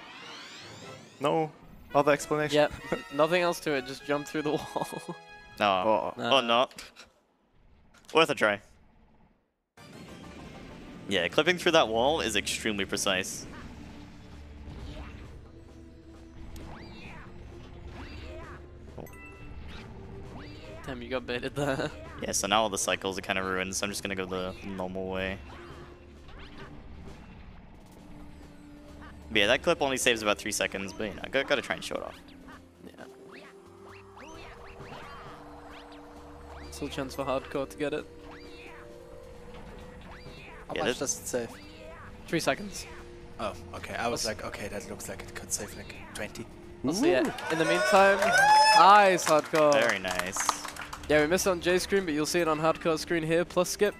No other explanation.
Yep, nothing else to it, just jump through the wall.
No. Oh, no. Worth a try. Yeah, clipping through that wall is extremely precise.
Damn, you got baited there.
Yeah, so now all the cycles are kind of ruined, so I'm just gonna go the normal way. But yeah, that clip only saves about 3 seconds, but you know, gotta try and show it off.
Yeah. Still chance for hardcore to get it.
How much does it save?
3 seconds.
Oh, okay. I was like, okay, that looks like it could save like 20.
We'll see it. In the meantime, nice hardcore.
Very nice.
Yeah, we missed it on Jay's screen, but you'll see it on hardcore screen here, plus skip.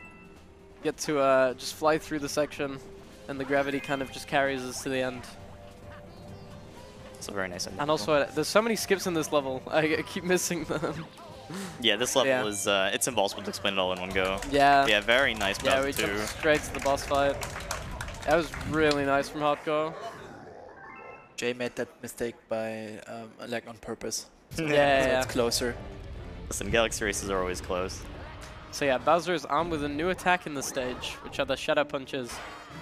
Get to just fly through the section, and the gravity kind of just carries us to the end.
It's a very nice ending.
And also, there's so many skips in this level, I keep missing them.
Yeah, this level is, it's impossible to explain it all in one go.
Yeah.
Yeah, very nice
Yeah, we
too.
jumped straight to the boss fight. That was really nice from hardcore.
Jhay made that mistake by, like, on purpose.
Yeah,
It's closer.
Listen, Galaxy races are always close.
So yeah, Bowser is armed with a new attack in the stage, which are the Shadow Punches.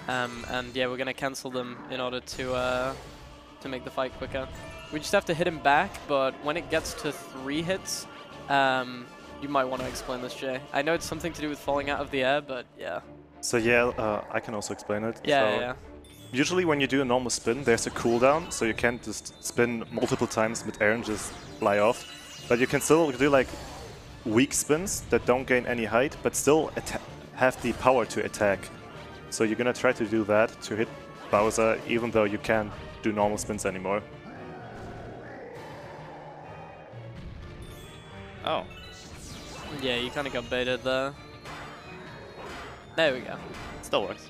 And yeah, we're gonna cancel them in order to make the fight quicker. We just have to hit him back, but when it gets to 3 hits, you might want to explain this, Jhay. I know it's something to do with falling out of the air, but yeah.
So yeah, I can also explain it.
Yeah,
so
yeah.
Usually when you do a normal spin, there's a cooldown, so you can't just spin multiple times mid-air and just fly off. But you can still do like weak spins that don't gain any height, but still have the power to attack. So you're gonna try to do that to hit Bowser, even though you can't do normal spins anymore.
Oh.
Yeah, you kind of got baited there. There we go.
Still works.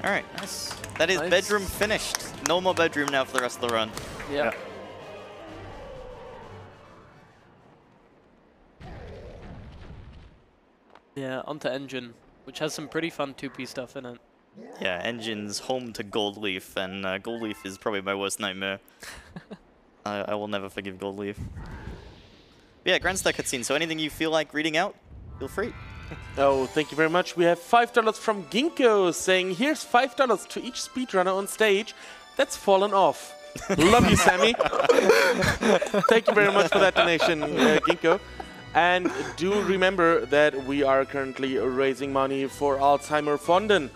Alright, nice. That is
Nice.
bedroom finished. No more bedroom now for the rest of the run.
Yeah. Yeah, onto Engine, which has some pretty fun 2P stuff in it.
Yeah, Engine's home to Gold Leaf, and Gold Leaf is probably my worst nightmare. I will never forgive Gold Leaf. But yeah, Grandstack cutscene, so anything you feel like reading out, feel free.
Oh, thank you very much. We have $5 from Ginkgo saying, here's $5 to each speedrunner on stage that's fallen off. Love you, Sammy. Thank you very much for that donation, Ginkgo. And do remember that we are currently raising money for Alzheimer Fonden.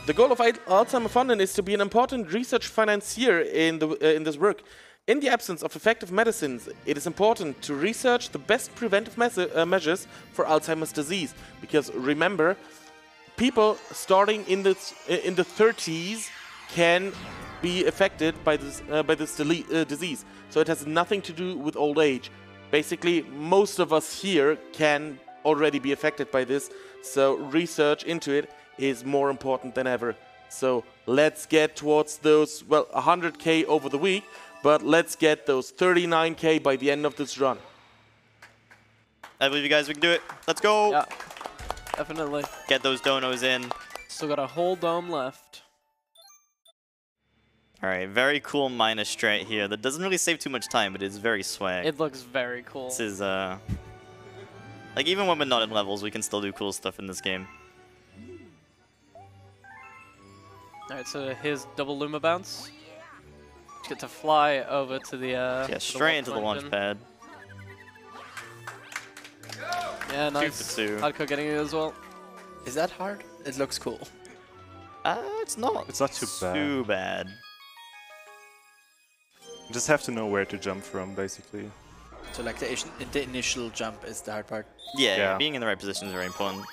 The goal of Alzheimer Fonden is to be an important research financier in this work. In the absence of effective medicines, it is important to research the best preventive measures for Alzheimer's disease. Because remember, people starting in the 30s can be affected by this disease. So it has nothing to do with old age. Basically, most of us here can already be affected by this. So research into it is more important than ever. So let's get towards those, well, 100K over the week. But let's get those 39K by the end of this run.
I believe you guys, we can do it. Let's go!
Yeah, definitely.
Get those donos in.
Still got a whole dome left.
Alright, very cool minor strat here. That doesn't really save too much time, but it's very swag.
It looks very cool.
This is, like, even when we're not in levels, we can still do cool stuff in this game.
Alright, so here's double Luma bounce. Get to fly over to the
yeah, straight into the launch pad.
Yeah, nice.
2 for 2.
Hardcore getting it as well.
Is that hard? It looks cool.
It's not.
It's not too bad.
bad.
You just have to know where to jump from, basically.
So like the initial jump is the hard part.
Yeah, being in the right position is very important.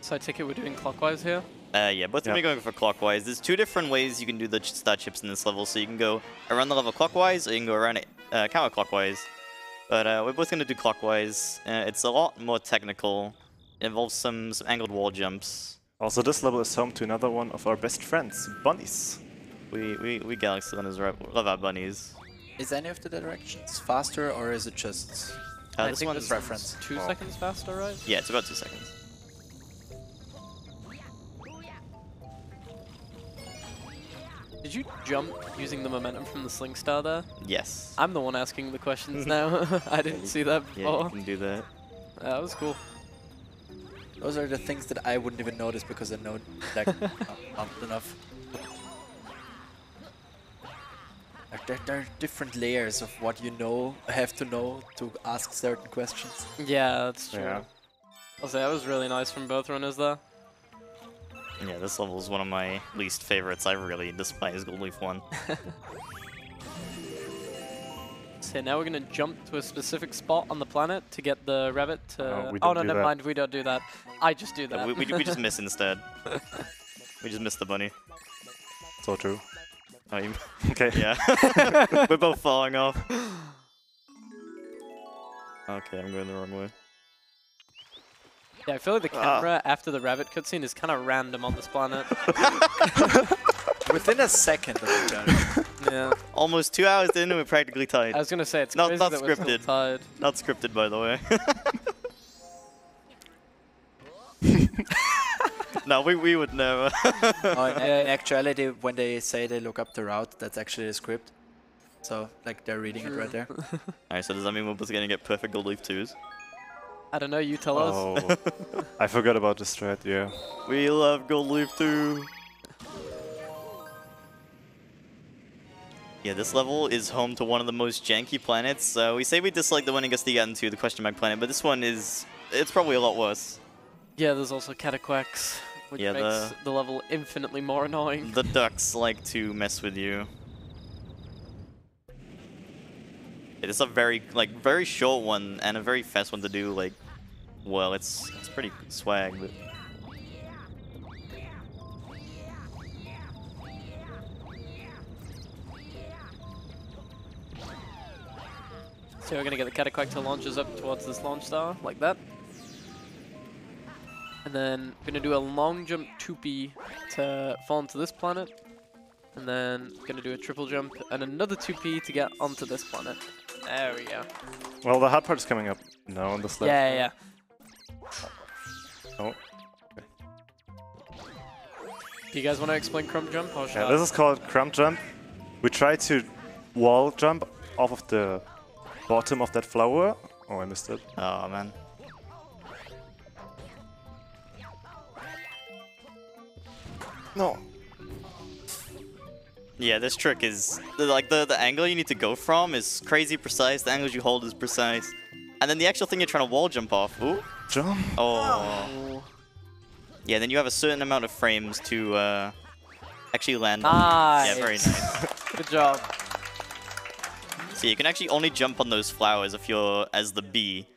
So I take it we're doing clockwise here?
Yeah, both of them are going for clockwise. There's 2 different ways you can do the star chips in this level. So you can go around the level clockwise, or you can go around it counterclockwise. But we're both going to do clockwise. It's a lot more technical. It involves some angled wall jumps.
Also, this level is home to another one of our best friends, bunnies.
We Galaxy runners love our bunnies.
Is any of the directions faster, or is it just
This one's
preference?
2 seconds faster, right?
Yeah, it's about 2 seconds.
Did you jump using the momentum from the Sling Star there?
Yes.
I'm the one asking the questions now. I didn't see that before.
Yeah, you can do that.
That was cool.
Those are the things that I wouldn't even notice because I know like not enough. Like there are different layers of what you have to know to ask certain questions.
Yeah, that's true.
Yeah.
I'll say that was really nice from both runners there.
Yeah, this level is one of my least favorites. I really despise Gold Leaf 1.
So now we're going to jump to a specific spot on the planet to get the rabbit to...
we
Oh,
don't
no,
do
never
that.
mind. We don't do that. I just do that.
we just miss instead. We just missed the bunny.
So true.
Oh, you,
Okay.
yeah. We're both falling off. Okay, I'm going the wrong way.
Yeah, I feel like the camera after the rabbit cutscene is kind of random on this planet.
Within a second of each other.
Yeah.
Almost 2 hours in and we're practically tied.
I was going to say, it's
Not-
crazy
not
that we're still
scripted.
tied.
Not scripted, by the way. No, we would never.
In actuality, when they say they look up the route, that's actually a script. So, like, they're reading it right there.
Alright, so does that mean we're both gonna get perfect Gold Leaf 2s?
I don't know, you tell us.
Oh, I forgot about the strat, yeah.
We love Gold Leaf 2! Yeah, this level is home to one of the most janky planets. We say we dislike the one in Gastigan 2, the question mark planet, but this one is... it's probably a lot worse.
Yeah, there's also Cataquax, which makes the level infinitely more annoying.
The ducks like to mess with you. It is a very short one and a very fast one to do. Like, well, it's pretty swag. But
So we're going to get the Cataquac to launch us up towards this launch star, like that. And then we're going to do a long jump 2P to fall onto this planet. And then going to do a triple jump and another 2P to get onto this planet. There we go.
Well, the hard part is coming up now on the slab.
Yeah.
Oh.
Do you guys want to explain crump jump? Or
Yeah, this is called crump jump. We try to wall jump off of the bottom of that flower. Oh, I missed it.
oh man.
No.
Yeah, this trick is the angle you need to go from is crazy precise. The angles you hold is precise, and then the actual thing you're trying to wall jump off. Ooh.
Jump.
Oh. Yeah, then you have a certain amount of frames to actually land.
Nice.
Yeah, very nice.
Good job.
So you can actually only jump on those flowers if you're as the bee.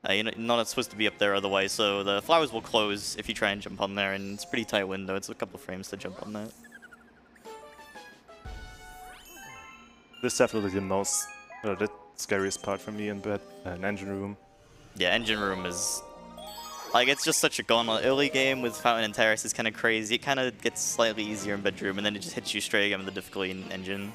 You're not supposed to be up there otherwise, so the flowers will close if you try and jump on there, and it's a pretty tight window. It's a couple of frames to jump on that.
This is definitely the most, the scariest part for me in bed, an engine room.
Yeah, engine room is... like, it's just such a gauntlet. Early game with Fountain and Terrace is kind of crazy. It kind of gets slightly easier in bedroom, and then it just hits you straight again with the difficulty in engine.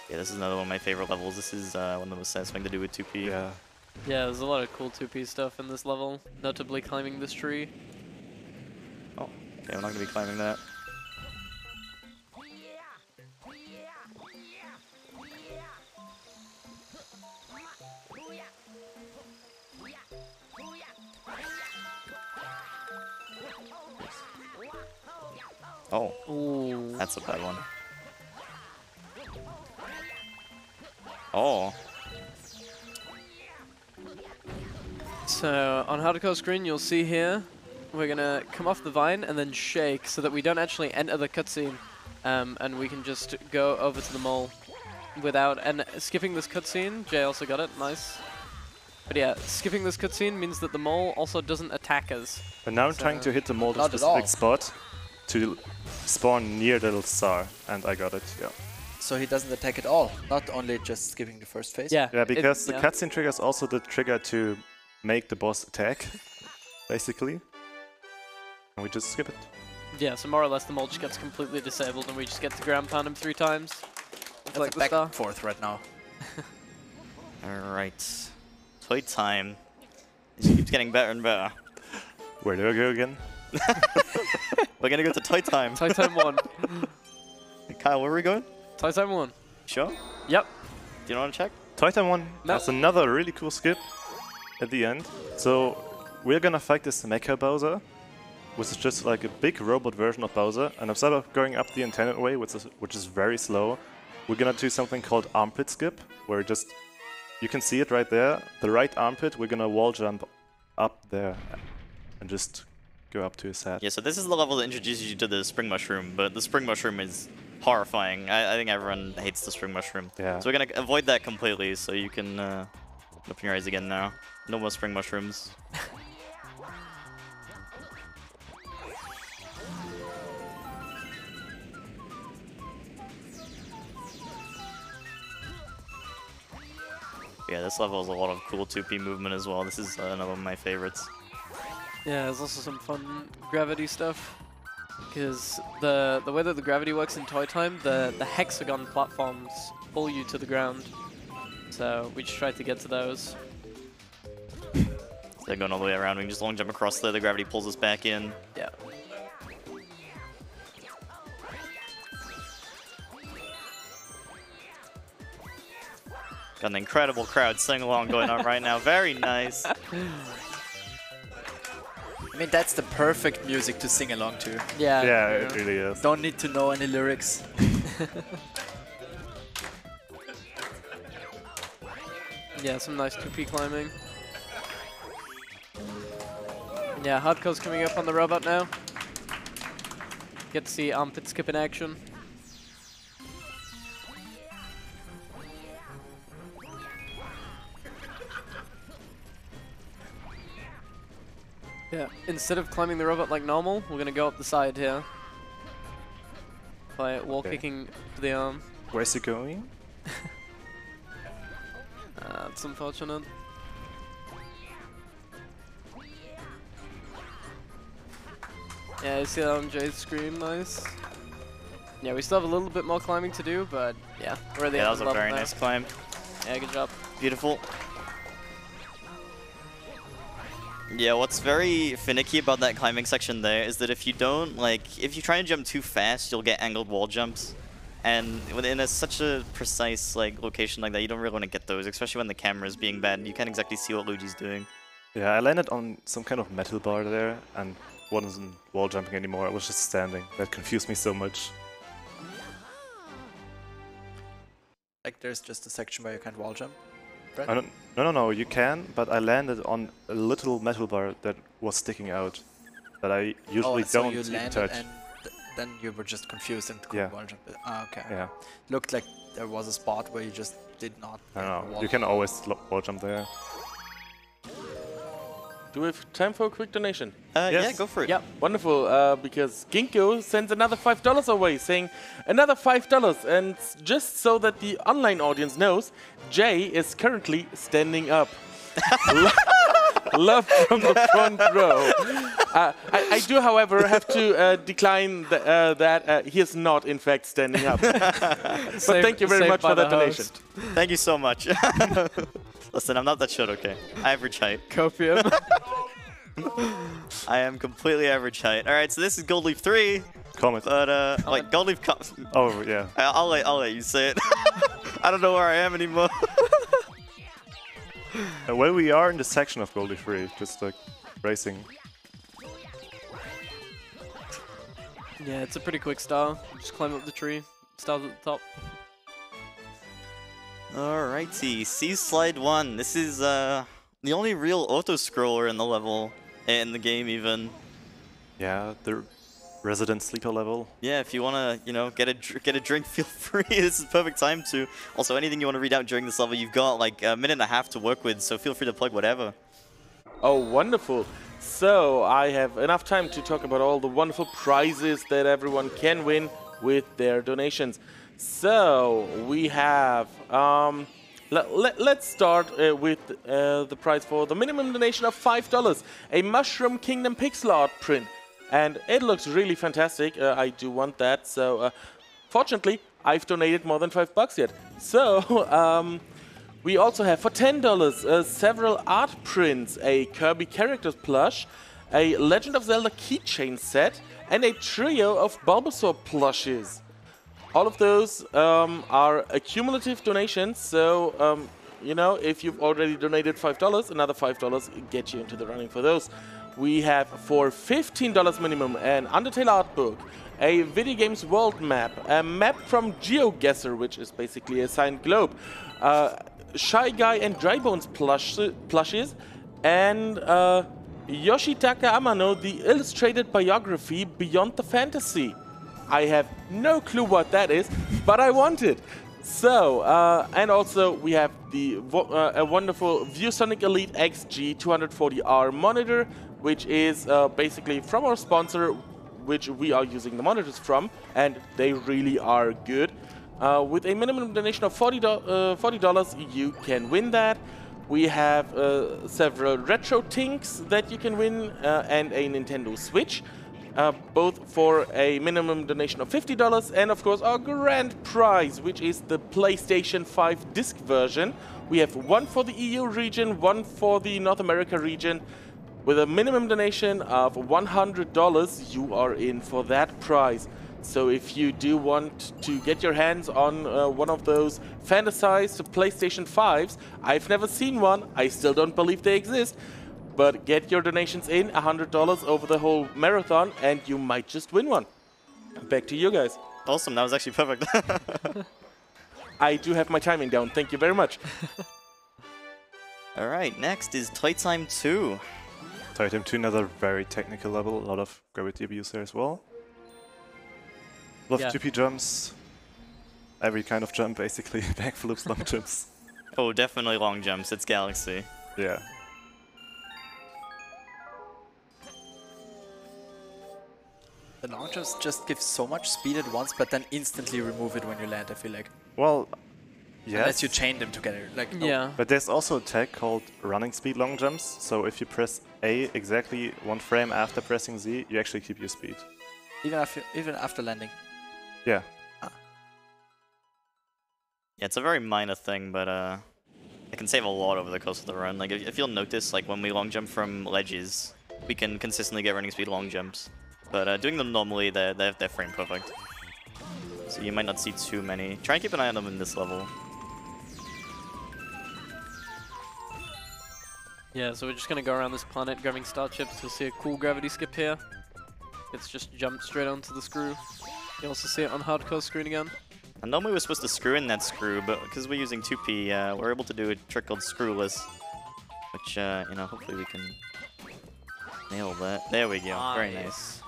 Yeah, this is another one of my favorite levels. This is one of the most satisfying to do with 2P.
Yeah.
Yeah, there's a lot of cool 2P stuff in this level, notably climbing this tree.
Oh, okay, we're not going to be climbing that. Oh,
Ooh.
that's a bad one. Oh.
So on hardcore screen, you'll see here we're gonna come off the vine and then shake so that we don't actually enter the cutscene, and we can just go over to the mole without skipping this cutscene. Jay also got it, nice. But yeah, skipping this cutscene means that the mole also doesn't attack us.
And now I'm trying to hit the mole at a specific spot to spawn near the little star, and I got it, yeah.
So he doesn't attack at all, not only just skipping the first phase?
Yeah.
Yeah, because the cutscene trigger is also the trigger to make the boss attack, basically. And we just skip it.
Yeah, so more or less the mole just gets completely disabled and we just get to ground pound him 3 times.
It's like back and forth right now.
Alright. Toy time. It just keeps getting better and better.
Where do I go again?
We're gonna go to toy time.
Toy time 1.
Hey, Kyle, where are we going?
Toy time 1.
Sure?
Yep.
Do you want to check?
Toy time 1 has another really cool skip at the end. So we're gonna fight this Mecha Bowser, which is just like a big robot version of Bowser. And instead of going up the intended way, which is very slow, we're gonna do something called armpit skip, where you can see it right there. The right armpit, we're gonna wall jump up there and just go up to his head.
Yeah, so this is the level that introduces you to the spring mushroom, but the spring mushroom is horrifying. I think everyone hates the spring mushroom.
Yeah.
So we're gonna avoid that completely, so you can open your eyes again now. No more spring mushrooms. Yeah, this level has a lot of cool 2P movement as well. This is another of my favorites.
Yeah, there's also some fun gravity stuff. Because the way that the gravity works in Toy Time, the hexagon platforms pull you to the ground. So we just tried to get to those.
They're going all the way around. We can just long jump across there. The gravity pulls us back in.
Yeah.
Got an incredible crowd sing-along going on right now. Very nice.
I mean, that's the perfect music to sing along to.
Yeah.
Yeah, it really is.
Don't need to know any lyrics.
Yeah, some nice 2P climbing. Yeah, Hardcore's coming up on the robot now. Get to see armpit skip in action. Yeah, instead of climbing the robot like normal, we're gonna go up the side here. By wall kicking to the arm.
Where's he going?
It's unfortunate. Yeah, you see that on Jay's screen, nice. Yeah, we still have a little bit more climbing to do, but yeah, we're at the end
That
of
was
the
a
level
very
now.
nice climb.
Yeah, good job.
Beautiful. Yeah, what's very finicky about that climbing section there is that if you don't, if you try and jump too fast, you'll get angled wall jumps. And in such a precise location like that, you don't really want to get those, especially when the camera is being bad. You can't exactly see what Luigi's doing.
Yeah, I landed on some kind of metal bar there and wasn't wall jumping anymore. I was just standing. That confused me so much.
Like there's just a section where you can't wall jump?
No, you can, but I landed on a little metal bar that was sticking out that I usually don't even touch.
And then you were just confused and couldn't wall jump it. Ah, okay.
Yeah.
Looked like there was a spot where you just did not.
I don't know. You can always wall jump there.
Do we have time for a quick donation?
Yes. Yeah, go for it.
Yep. Wonderful, because Ginkgo sends another $5 away, saying another $5, and just so that the online audience knows, Jay is currently standing up. Love from the front row. I do, however, have to decline that he is not, in fact, standing up. But thank you very much for that donation.
Thank you so much. Listen, I'm not that short, okay? Average height.
Copium.
I am completely average height. Alright, so this is Gold Leaf 3.
Comment.
But, Gold Leaf...
Oh, yeah.
I'll let you say it. I don't know where I am anymore.
Well, we are in the section of Gold Leaf 3, just racing.
Yeah, it's a pretty quick style. Just climb up the tree, start at the top.
Alrighty, Sea Slide 1. This is the only real auto-scroller in the level, in the game even.
Yeah, the resident sleeper level.
Yeah, if you want to, you know, get a drink, feel free. This is the perfect time to. Also, anything you want to read out during this level, you've got like a minute and a half to work with, so feel free to plug whatever.
Oh, wonderful. So I have enough time to talk about all the wonderful prizes that everyone can win with their donations. So we have, let's start with the prize for the minimum donation of $5, a Mushroom Kingdom pixel art print. And it looks really fantastic. I do want that. So fortunately, I've donated more than $5 yet. So we also have for $10 several art prints, a Kirby Characters plush, a Legend of Zelda keychain set, and a trio of Bulbasaur plushes. All of those are accumulative donations, so you know, if you've already donated $5, another $5 get you into the running for those. We have for $15 minimum an Undertale art book, a Video Games World map, a map from GeoGuessr, which is basically a signed globe, Shy Guy and Drybones plushes, and Yoshitaka Amano, the illustrated biography Beyond the Fantasy. I have no clue what that is, but I want it. So, and also we have the a wonderful ViewSonic Elite XG 240R monitor, which is basically from our sponsor, which we are using the monitors from, and they really are good. With a minimum donation of $40, you can win that. We have several retro tinks that you can win and a Nintendo Switch, both for a minimum donation of $50, and of course our grand prize, which is the PlayStation 5 disc version. We have one for the EU region, one for the North America region. With a minimum donation of $100, you are in for that prize. So if you do want to get your hands on one of those fantasized PlayStation 5s, I've never seen one, I still don't believe they exist, but get your donations in, $100 over the whole marathon, and you might just win one. Back to you guys.
Awesome, that was actually perfect.
I do have my timing down, thank you very much.
Alright, next is Toy Time 2.
Toy Time 2, another very technical level, a lot of gravity abuse there as well. A lot of 2P jumps, every kind of jump basically, backflips, long jumps.
Oh, definitely long jumps, it's Galaxy.
Yeah.
The long jumps just give so much speed at once, but then instantly remove it when you land, I feel like.
Well, yes.
Unless you chain them together. Like, no.
Yeah.
But there's also a tag called running speed long jumps, so if you press A exactly 1 frame after pressing Z, you actually keep your speed.
Even after landing.
Yeah.
Yeah, it's a very minor thing, but it can save a lot over the course of the run. Like, if you'll notice, like when we long jump from ledges, we can consistently get running speed long jumps. But doing them normally, they're frame perfect. So you might not see too many. Try and keep an eye on them in this level.
Yeah, so we're just gonna go around this planet grabbing star chips. You'll see a cool gravity skip here. It's just jumped straight onto the screw. You also see it on hardcore screen again.
And normally we're supposed to screw in that screw, but because we're using 2P, we're able to do a trick called screwless. Which, you know, hopefully we can nail that. There we go. Nice. Very nice.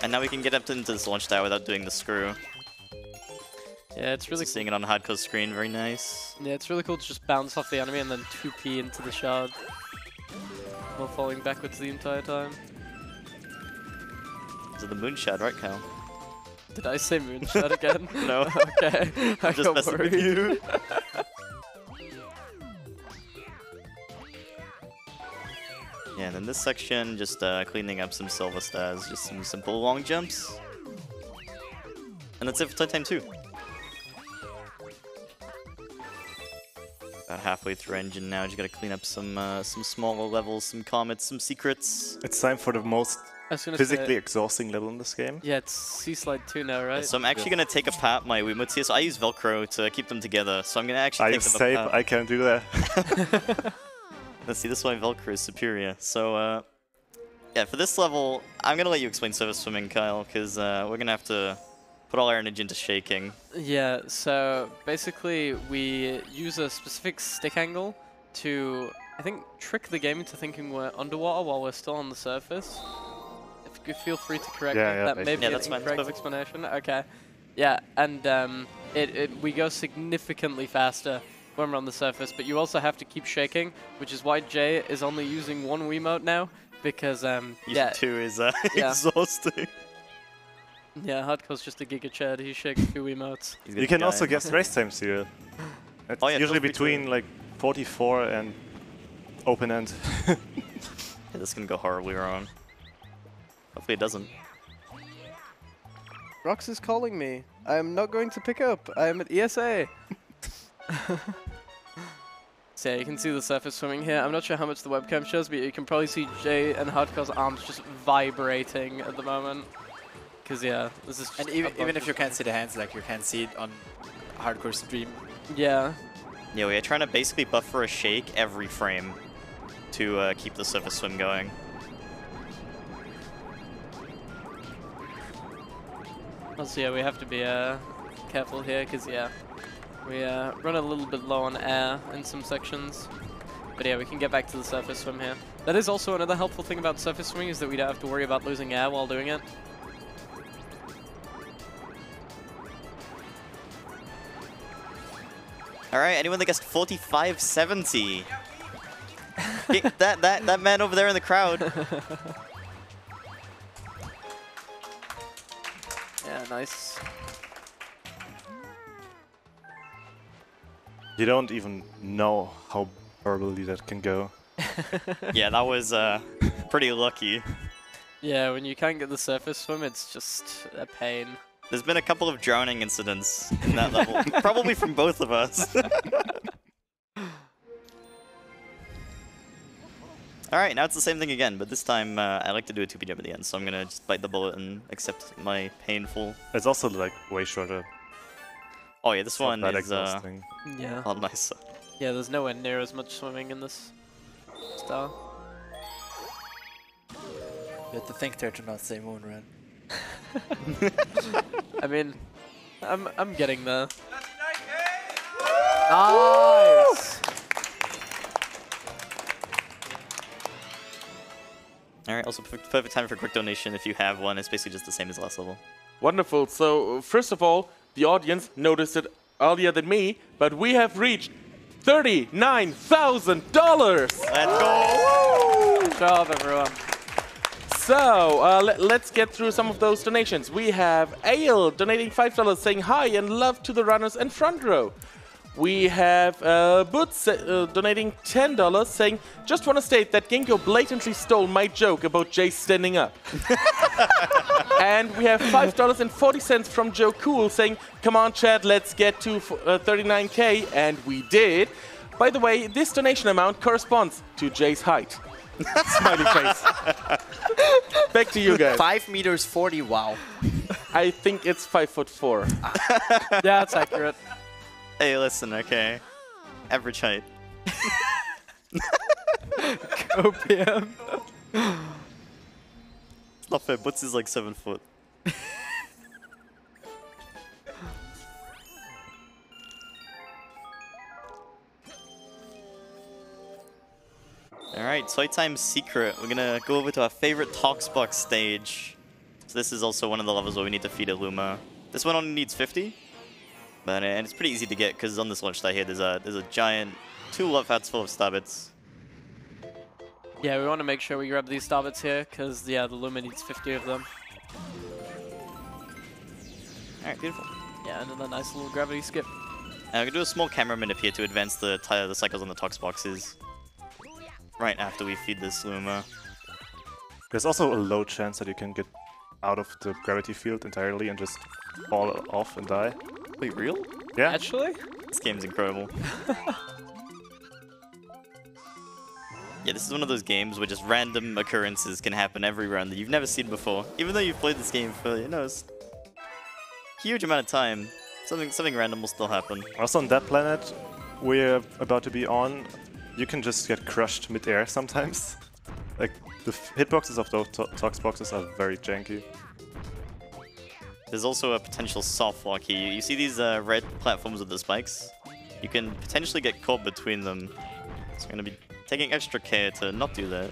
And now we can get up into this launch tower without doing the screw.
Yeah, it's really
seeing it on hardcore screen, very nice.
Yeah, it's really cool to just bounce off the enemy and then 2P into the shard while falling backwards the entire time.
Is it the moon shard, right, Cal?
Did I say moon shard again?
No.
Okay.
I'm just messing with you. Yeah, and in this section, just cleaning up some silver stars, just some simple long jumps. And that's it for Toy Time 2. About halfway through engine now, just gotta clean up some smaller levels, some comets, some secrets.
It's time for the most physically exhausting level in this game.
Yeah, it's C-Slide 2 now, right?
Yeah, so I'm actually gonna take apart my Wiimotes here. So I use Velcro to keep them together. So I'm gonna actually take them apart.
I can't do that.
Let's see, this is why Velcro is superior. So, yeah, for this level, I'm gonna let you explain surface swimming, Kyle, because we're gonna have to put all our energy into shaking.
Yeah, so basically we use a specific stick angle to I think, trick the game into thinking we're underwater while we're still on the surface. If you could feel free to correct me, that may be an incorrect explanation. Okay. Yeah, and we go significantly faster when we're on the surface, but you also have to keep shaking, which is why Jay is only using one Wiimote now, because
using two is exhausting.
Yeah, Hardcore's just a giga chad. He shakes 2 Wiimotes.
You can also guess race times here. It's usually between like 44 and open end.
Yeah, this is gonna go horribly wrong. Hopefully it doesn't.
Rox is calling me. I am not going to pick up. I am at ESA. So yeah, you can see the surface swimming here. I'm not sure how much the webcam shows, but you can probably see Jay and Hardcore's arms just vibrating at the moment. Because yeah, this is just
and even if you can't see the hands, like you can see it on Hardcore stream.
Yeah.
Yeah, we are trying to basically buffer a shake every frame to keep the surface swim going.
Also, yeah, we have to be careful here because yeah, we run a little bit low on air in some sections. But yeah, we can get back to the surface swim here. That is also another helpful thing about surface swimming is that we don't have to worry about losing air while doing it.
All right, anyone that guessed 4570? that man over there in the crowd.
Yeah, nice.
You don't even know how horribly that can go.
Yeah, that was pretty lucky.
Yeah, when you can't get the surface swim, it's just a pain.
There's been a couple of drowning incidents in that level, probably from both of us. Alright, now it's the same thing again, but this time I like to do a 2p jump at the end, so I'm gonna just bite the bullet and accept my painful.
It's also like way shorter.
Oh yeah, this one is
exhausting.
Yeah.
A lot nicer.
Yeah, there's nowhere near as much swimming in this style.
You have to think there to not say moon run.
I mean, I'm getting there. Nice!
Alright, also perfect time for a quick donation if you have one. It's basically just the same as last level.
Wonderful. So, first of all, the audience noticed it earlier than me, but we have reached $39,000!
Let's go!
Good job, everyone.
So, let's get through some of those donations. We have Ale donating $5 saying hi and love to the runners and front row. We have Boots donating $10 saying, just want to state that Ginkgo blatantly stole my joke about Jay standing up. And we have $5.40 from Joe Cool saying, come on Chad, let's get to 39K, and we did. By the way, this donation amount corresponds to Jay's height. Smiley face. Back to you guys.
5 meters 40, wow.
I think it's 5'4".
Yeah, that's accurate.
Hey, listen, okay. Average height.
Go PM.
It's not fair, Butts is like 7 foot. Alright, Toy Time Secret. We're gonna go over to our favorite Toxbox stage. So this is also one of the levels where we need to feed a Luma. This one only needs 50. But and it's pretty easy to get because on this launch site here there's a giant 2 love hats full of starbits.
Yeah, we want to make sure we grab these starbits here because yeah, the Luma needs 50 of them.
Alright, beautiful.
Yeah, and then a nice little gravity skip.
I'm gonna do a small camera minute here to advance the cycles on the Tox boxes right after we feed this Luma.
There's also a low chance that you can get out of the gravity field entirely and just fall off and die.
Wait, real?
Yeah.
Actually?
This game's incredible. Yeah, this is one of those games where just random occurrences can happen every round that you've never seen before. Even though you've played this game for, you know, a huge amount of time, something random will still happen.
Also on that planet we're about to be on, you can just get crushed mid-air sometimes. Like, the hitboxes of those Tox boxes are very janky.
There's also a potential soft lock here. You see these red platforms with the spikes? You can potentially get caught between them. So I'm going to be taking extra care to not do that.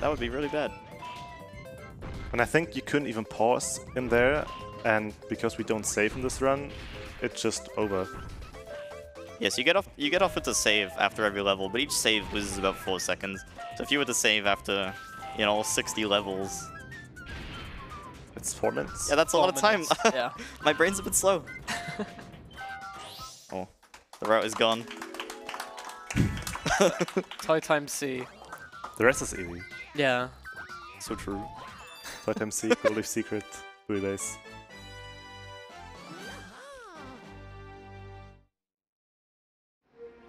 That would be really bad.
And I think you couldn't even pause in there, and because we don't save in this run, it's just over.
Yes, you get off with a save after every level, but each save loses about 4 seconds. So if you were to save after, you know, all 60 levels,
it's 4 minutes.
Yeah, that's a lot of time.
Yeah.
My brain's a bit slow. Oh, the route is gone.
Toy time C.
The rest is easy.
Yeah.
So true. Toy time C, Gold Leaf Secret, Blue Base.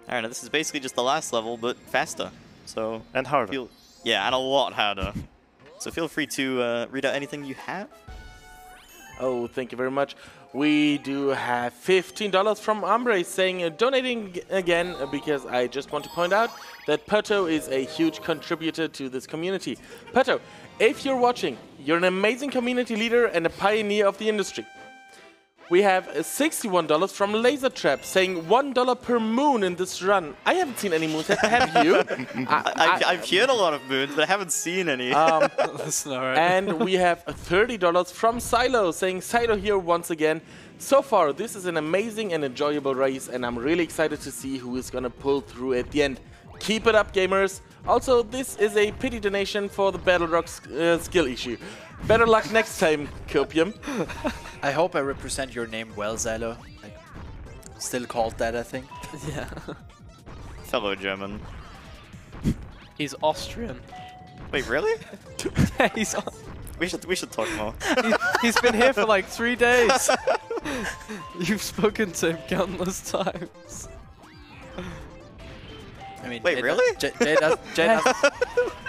Alright, now this is basically just the last level, but faster. So
and harder.
Yeah, and a lot harder. So feel free to read out anything you have.
Oh, thank you very much. We do have $15 from Ambre saying donating again because I just want to point out that Pato is a huge contributor to this community. Pato, if you're watching, you're an amazing community leader and a pioneer of the industry. We have $61 from Laser Trap saying $1 per moon in this run. I haven't seen any moons, have you?
I've heard a lot of moons, but I haven't seen any.
That's not right.
And we have $30 from Silo saying Silo here once again. So far, this is an amazing and enjoyable race, and I'm really excited to see who is gonna pull through at the end. Keep it up, gamers. Also, this is a pity donation for the Battle Rock skill issue. Better luck next time, Copium.
I hope I represent your name well, Silo. Like, still called that, I think.
Yeah.
Fellow German.
He's Austrian.
Wait, really?
Yeah, he's
We should talk more.
he's been here for like 3 days. You've spoken to him countless times.
I mean,
wait, really?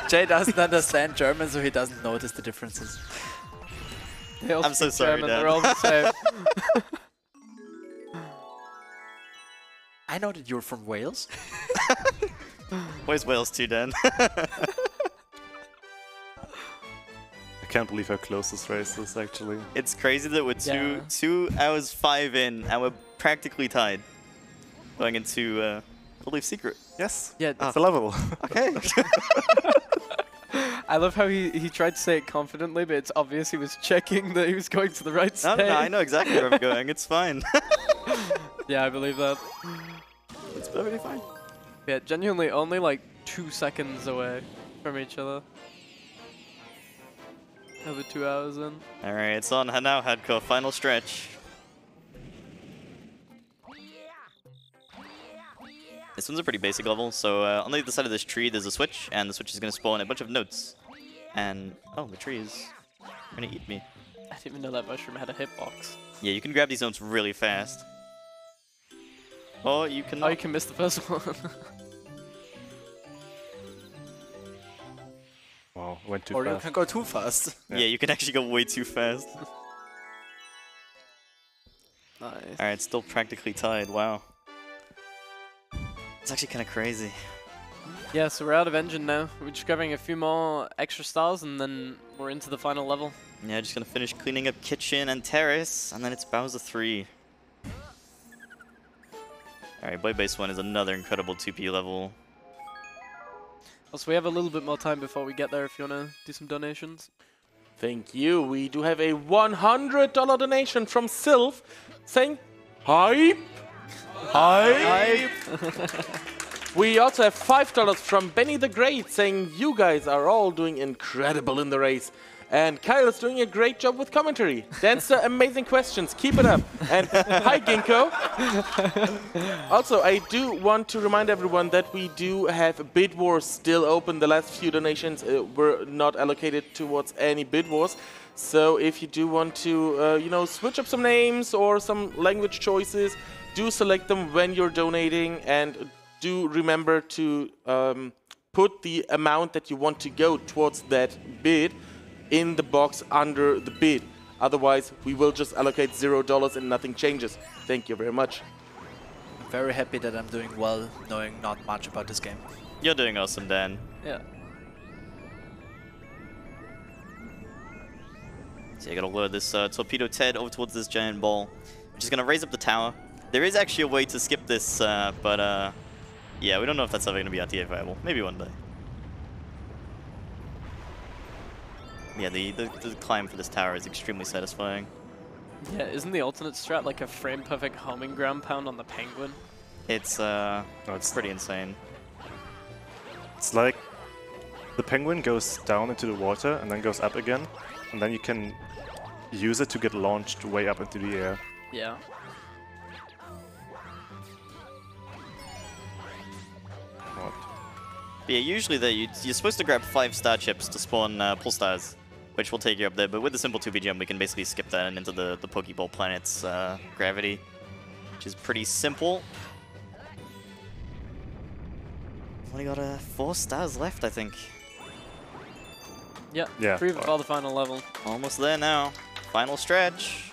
Jay doesn't understand German, so he doesn't notice the differences.
I'm so sorry,
German,
Dad.
they're all the same.
I know that you're from Wales.
Where's Wales to, Dan?
I can't believe how close this race is, actually.
It's crazy that we're 2 hours 5 in, and we're practically tied. Going into Gold Leaf Secret.
Yes.
Yeah,
it's a level.
Okay.
I love how he tried to say it confidently, but it's obvious he was checking that he was going to the right stage.
No, I know exactly where I'm going. It's fine.
Yeah, I believe that.
It's perfectly fine.
Yeah, genuinely only like 2 seconds away from each other. Over 2 hours in.
Alright, it's on now, Hardcore. Final stretch. This one's a pretty basic level, so on the other side of this tree there's a switch, and the switch is going to spawn a bunch of notes. And, oh, the tree is going to eat me.
I didn't even know that mushroom had a hitbox.
Yeah, you can grab these notes really fast. Or you can...
Oh, you can miss the first one.
Wow, went too
Or
fast.
you can go too fast.
Yeah, you can actually go way too fast.
Nice.
Alright, still practically tied, wow. It's actually kind of crazy.
Yeah, so we're out of engine now. We're just grabbing a few more extra stars and then we're into the final level.
Yeah, just gonna finish cleaning up kitchen and terrace, and then it's Bowser 3. Alright, Boy Base 1 is another incredible 2P level.
Also, we have a little bit more time before we get there if you want to do some donations.
Thank you. We do have a $100 donation from Sylph saying, Hype! Hype! We also have $5 from Benny the Great saying, you guys are all doing incredible in the race. And Kyle is doing a great job with commentary. Dancer, amazing questions. Keep it up. And hi, Ginkgo. Also, I do want to remind everyone that we do have Bid Wars still open. The last few donations were not allocated towards any Bid Wars. So if you do want to, you know, switch up some names or some language choices, do select them when you're donating, and do remember to put the amount that you want to go towards that bid in the box under the bid. Otherwise, we will just allocate $0 and nothing changes. Thank you very much.
I'm very happy that I'm doing well, knowing not much about this game.
You're doing awesome, Dan.
Yeah.
So you gotta lure this Torpedo Ted over towards this giant ball, which is gonna raise up the tower. There is actually a way to skip this, but Yeah, we don't know if that's ever going to be RTA viable. Maybe one day. Yeah, the climb for this tower is extremely satisfying.
Yeah, isn't the alternate strat like a frame-perfect homing ground pound on the Penguin?
It's pretty insane.
It's like the Penguin goes down into the water and then goes up again, and then you can use it to get launched way up into the air.
Yeah.
What?
But yeah, usually you're supposed to grab 5 star chips to spawn pull stars, which will take you up there, but with the simple 2B gem we can basically skip that and into the Pokeball planet's gravity, which is pretty simple. Only got 4 stars left, I think.
Yeah, 3 before the final level.
Almost there now. Final stretch.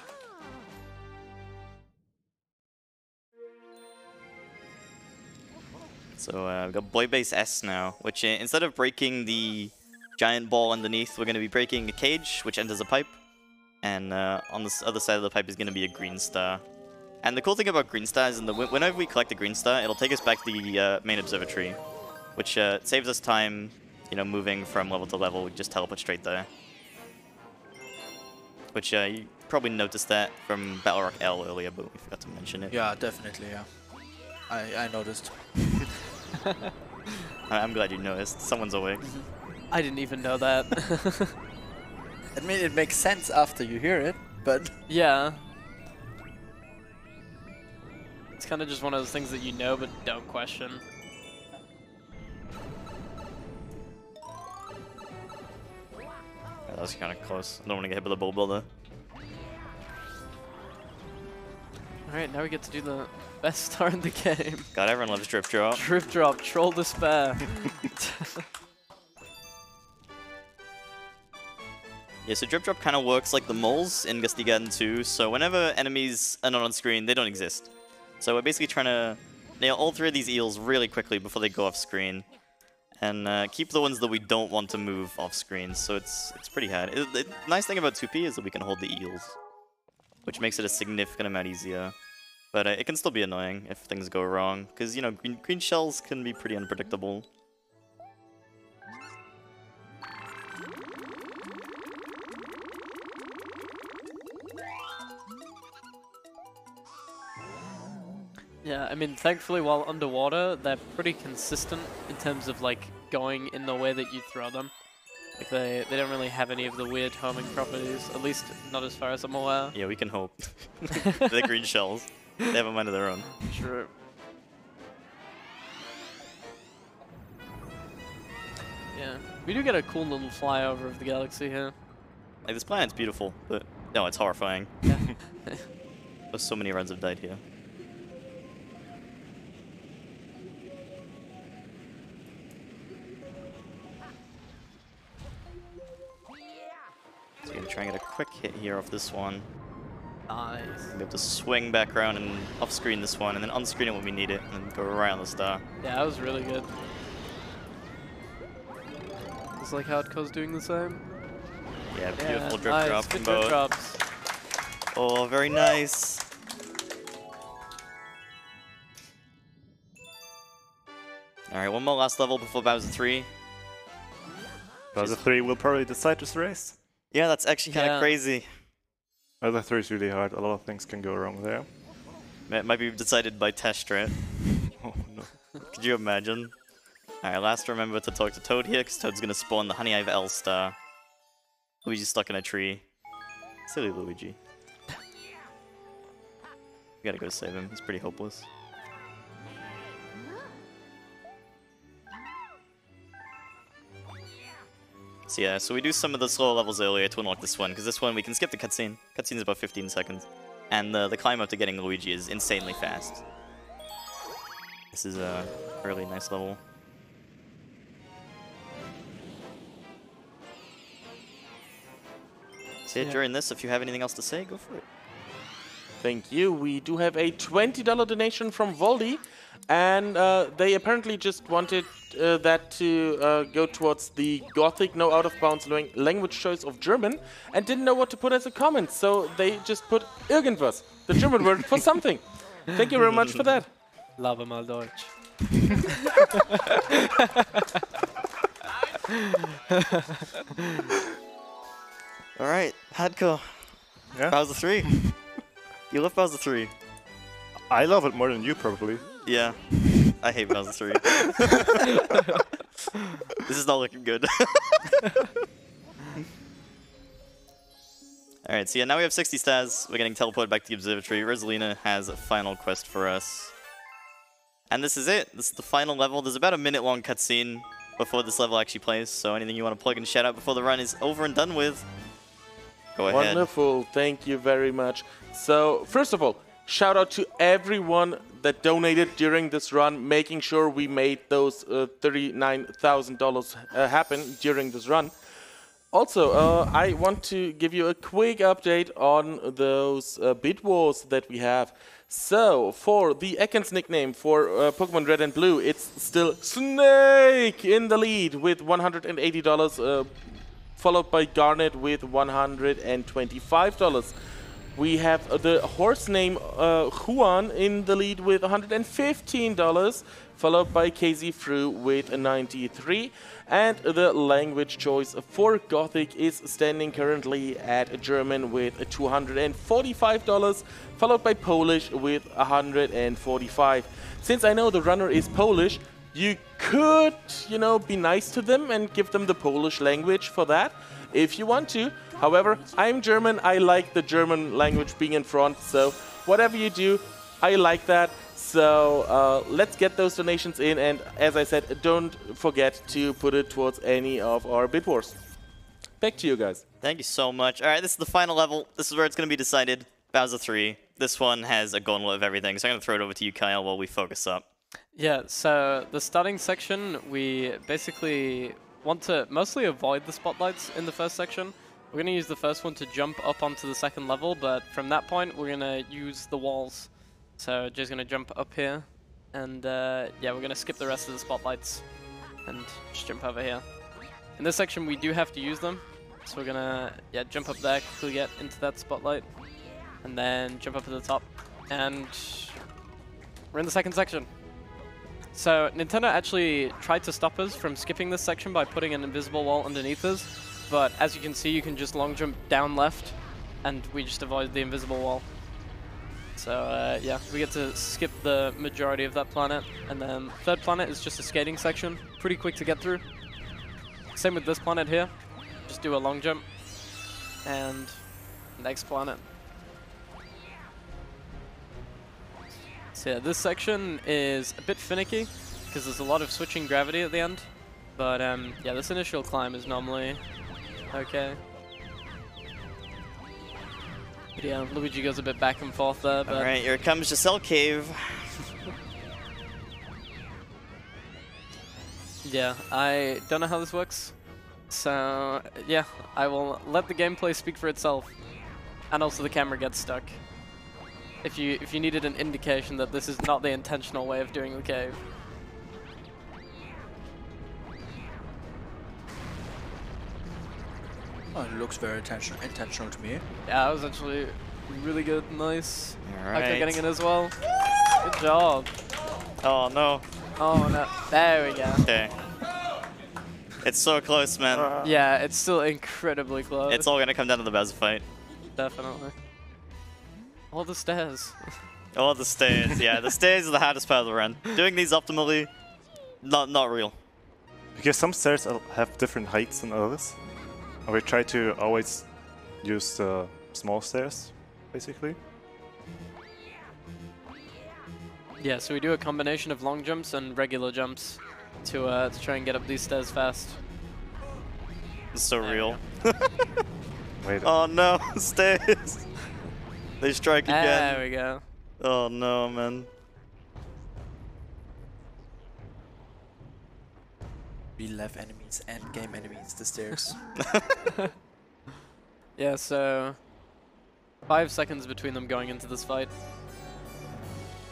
So we've got Boy Base S now, which instead of breaking the giant ball underneath, we're going to be breaking a cage, which enters a pipe. And on the other side of the pipe is going to be a green star. And the cool thing about green stars is that whenever we collect a green star, it'll take us back to the main observatory, which saves us time, you know, moving from level to level. We just teleport straight there. Which you probably noticed that from Battle Rock L earlier, but we forgot to mention it.
Yeah, definitely, yeah. I noticed.
I'm glad you noticed. Someone's awake.
I didn't even know that.
I mean, it makes sense after you hear it, but...
Yeah. It's kind of just one of those things that you know but don't question.
That was kind of close. I don't want to get hit with a bull builder.
Alright, now we get to do the best star in the game.
God, everyone loves Drip Drop.
Drip Drop, Troll Despair.
Yeah, so Drip Drop kind of works like the moles in Gusty Garden 2, so whenever enemies are not on screen, they don't exist. So we're basically trying to nail all 3 of these eels really quickly before they go off screen. And keep the ones that we don't want to move off screen, so it's pretty hard. The nice thing about 2P is that we can hold the eels, which makes it a significant amount easier. But it can still be annoying if things go wrong, because, you know, green shells can be pretty unpredictable.
Yeah, I mean, thankfully, while underwater, they're pretty consistent in terms of, like, going in the way that you throw them. Like, they don't really have any of the weird homing properties, at least not as far as I'm aware.
Yeah, we can hope. They're green shells. They have a mind of their own.
True. Yeah, we do get a cool little flyover of the galaxy here.
Like, this planet's beautiful, but no, it's horrifying.
Yeah.
So many runs have died here. So you're gonna try and get a quick hit here off this one.
Nice.
We have to swing back around and off-screen this one, and then on-screen it when we need it, and then go right on the star.
Yeah, that was really good. It's like Hardcore's doing the same.
Yeah, beautiful drip
nice.
drop from
Good drip
both.
drops.
Oh, very nice. Alright, one more last level before Bowser 3.
Bowser 3 will probably decide this race.
Yeah, that's actually kind of crazy.
Bowser 3 is really hard. A lot of things can go wrong there.
It might be decided by test, right?
Oh no.
Could you imagine? Alright, last remember to talk to Toad here, because Toad's gonna spawn the Honey Hive L star. Luigi's stuck in a tree. Silly Luigi. We gotta go save him, he's pretty hopeless. So yeah, so we do some of the slower levels earlier to unlock this one, because this one we can skip the cutscene. Cutscene is about 15 seconds. And the climb up to getting Luigi is insanely fast. This is a really nice level. So yeah, during this, if you have anything else to say, go for it.
Thank you. We do have a $20 donation from Voldy, and they apparently just wanted that to go towards the Gothic no out of bounds language choice of German, and didn't know what to put as a comment, so they just put irgendwas, the German word for something. Thank you very much for that.
Love mal Deutsch.
All right, Hardcore.
Yeah?
Bowser 3. You love Bowser 3.
I love it more than you, probably.
Yeah. I hate Bowser 3. This is not looking good. Alright, so yeah, now we have 60 stars. We're getting teleported back to the observatory. Rosalina has a final quest for us. And this is it. This is the final level. There's about a minute-long cutscene before this level actually plays. So anything you want to plug and shout out before the run is over and done with, go ahead.
Wonderful. Thank you very much. So, first of all, shout out to everyone that donated during this run, making sure we made those $39,000 happen during this run. Also, I want to give you a quick update on those bid wars that we have. So, for the Ekans nickname for Pokemon Red and Blue, it's still Snake in the lead with $180, followed by Garnet with $125. We have the horse name Juan in the lead with $115, followed by KZ Fru with $93. And the language choice for Gothic is standing currently at German with $245, followed by Polish with $145. Since I know the runner is Polish, you could, you know, be nice to them and give them the Polish language for that, if you want to. However, I'm German, I like the German language being in front, so whatever you do, I like that. So let's get those donations in, and as I said, don't forget to put it towards any of our bid wars. Back to you guys.
Thank you so much. Alright, this is the final level. This is where it's going to be decided. Bowser 3. This one has a gauntlet of everything, so I'm going to throw it over to you, Kyle, while we focus up.
Yeah, so the starting section, we basically want to mostly avoid the spotlights in the first section. We're going to use the first one to jump up onto the second level, but from that point, we're going to use the walls. So Jay's going to jump up here, and yeah, we're going to skip the rest of the spotlights and just jump over here. In this section, we do have to use them, so we're going to jump up there, quickly get into that spotlight, and then jump up to the top, and we're in the second section. So Nintendo actually tried to stop us from skipping this section by putting an invisible wall underneath us, but as you can see, you can just long jump down left, and we just avoid the invisible wall. So yeah, we get to skip the majority of that planet, and then third planet is just a skating section, pretty quick to get through. Same with this planet here, just do a long jump, and next planet. So yeah, this section is a bit finicky, because there's a lot of switching gravity at the end, but yeah, this initial climb is normally okay. Yeah, Luigi goes a bit back and forth there, but...
Alright, here comes Giselle Cave.
Yeah, I don't know how this works. So, yeah, I will let the gameplay speak for itself. And also the camera gets stuck. If you needed an indication that this is not the intentional way of doing the cave.
Oh, it looks very intentional to me.
Yeah, that was actually really good, nice.
Alright.
Okay, getting it as well. Good job.
Oh no.
Oh no, there we go.
Okay. It's so close, man.
Yeah, it's still incredibly close.
It's all gonna come down to the Bowser fight.
Definitely. All the stairs.
Oh, the stairs. Yeah, the stairs are the hardest part of the run. Doing these optimally, not real.
Because some stairs have different heights than others. And we try to always use the small stairs, basically.
Yeah, so we do a combination of long jumps and regular jumps to try and get up these stairs fast.
It's so real.
Wait.
Oh no, stairs. They strike again.
There we go.
Oh no, man.
Real life enemies and game enemies, the stairs.
Yeah, so 5 seconds between them going into this fight.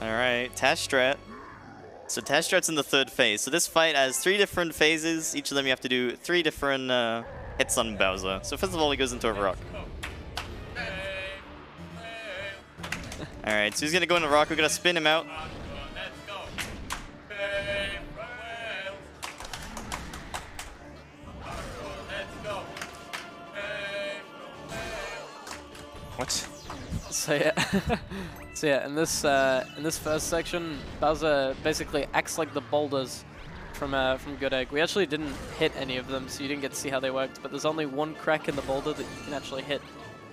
Alright, Tash Strat. So Tash Strat's in the third phase. So this fight has 3 different phases. Each of them you have to do 3 different hits on Bowser. So first of all, he goes into a rock. Alright, so he's gonna go into rock. We're gonna spin him out.
What?
So yeah, in this first section, Bowser basically acts like the boulders from Good Egg. We actually didn't hit any of them, so you didn't get to see how they worked. But there's only one crack in the boulder that you can actually hit,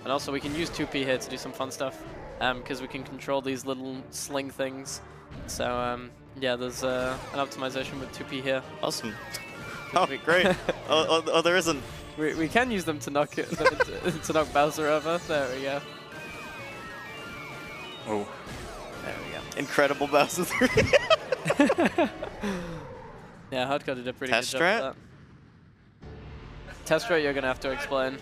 and also we can use 2P here to do some fun stuff, because we can control these little sling things. So yeah, there's an optimization with 2P here.
Awesome. Oh, great. Oh, there isn't.
We can use them to knock to knock Bowser over. There we go.
Oh.
There we go.
Incredible Bowser 3.
Yeah, Hardcore did a pretty good job
Strat?
with that. Test strat you're going to have to explain.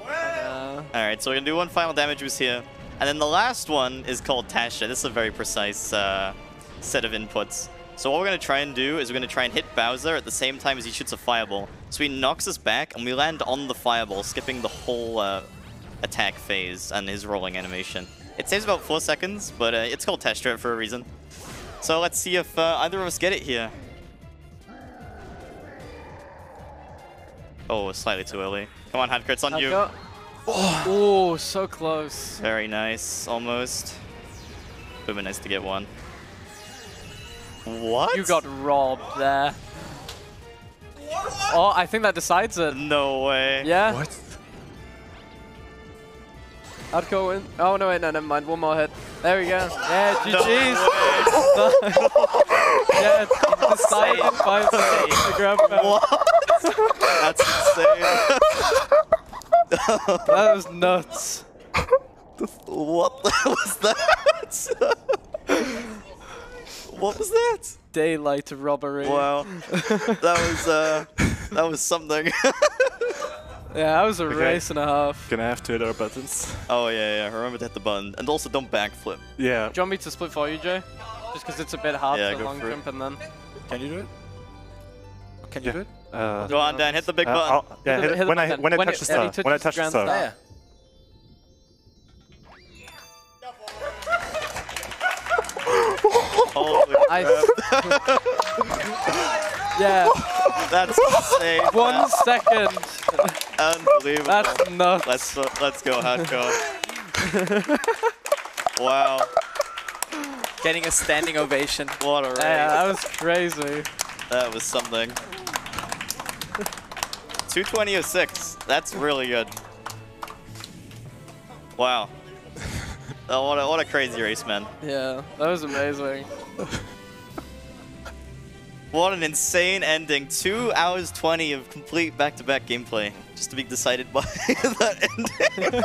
Alright, so we're going to do one final damage boost here. And then the last one is called Tasha. This is a very precise set of inputs. So what we're going to try and do is we're going to try and hit Bowser at the same time as he shoots a fireball. So he knocks us back and we land on the fireball, skipping the whole attack phase and his rolling animation. It saves about 4 seconds, but it's called Test Strat for a reason. So let's see if either of us get it here. Oh, slightly too early. Come on, Hardcore, it's on you.
Oh, so close.
Very nice, almost. Would have been nice to get one. What?
You got robbed there. Oh, I think that decides it.
No way.
Yeah.
What?
Hardcore win. Oh, no, wait, no, never mind. One more hit. There we go. Yeah, GG's. Yeah, you decided in 5 seconds to grab that.
What? That's insane.
That was nuts.
What was that? What was that?
Daylight robbery.
Wow. That was something.
Yeah, that was a race and a half.
Gonna have to hit our buttons.
Oh yeah, remember to hit the button. And also don't backflip.
Yeah.
Do you want me to split for you, Jay? Just because it's a bit hard to
go
long
for it.
jump and then...
Can you do it? Can you do it?
Go on, Dan, hit the big button.
Yeah,
Hit the
when
button.
I touch the star. When I touch the star.
Yeah.
Holy crap.
Yeah.
That's insane.
1 second.
Unbelievable.
That's nuts.
Let's go, Hardcore. Wow.
Getting a standing ovation.
What a race.
Yeah, that was crazy.
That was something. 220.06. That's really good. Wow. Oh, what a crazy race, man.
Yeah, that was amazing.
What an insane ending. 2 hours 20 of complete back-to-back gameplay. Just to be decided by that ending.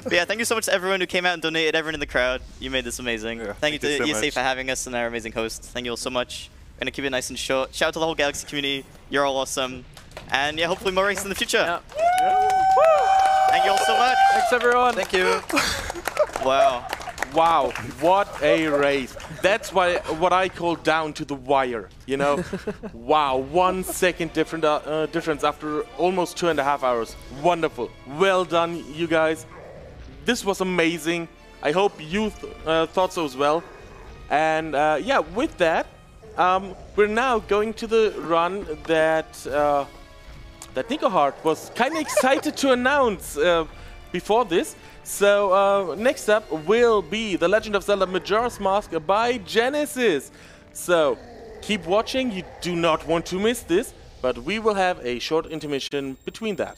But yeah, thank you so much to everyone who came out and donated, everyone in the crowd. You made this amazing.
Yeah,
thank you to
so
ESA
much
for having us and our amazing host. Thank you all so much. We're going to keep it nice and short. Shout out to the whole Galaxy community. You're all awesome. And yeah, hopefully more races in the future.
Yeah.
Thank you all so much.
Thanks, everyone.
Thank you.
Wow.
Wow, what a race. That's what I call down to the wire, you know? Wow, 1 second difference after almost 2.5 hours. Wonderful. Well done, you guys. This was amazing. I hope you thought so as well. And yeah, with that, we're now going to the run that Nico Hart was kind of excited to announce before this. So next up will be The Legend of Zelda Majora's Mask by Genesis. So keep watching, you do not want to miss this, but we will have a short intermission between that.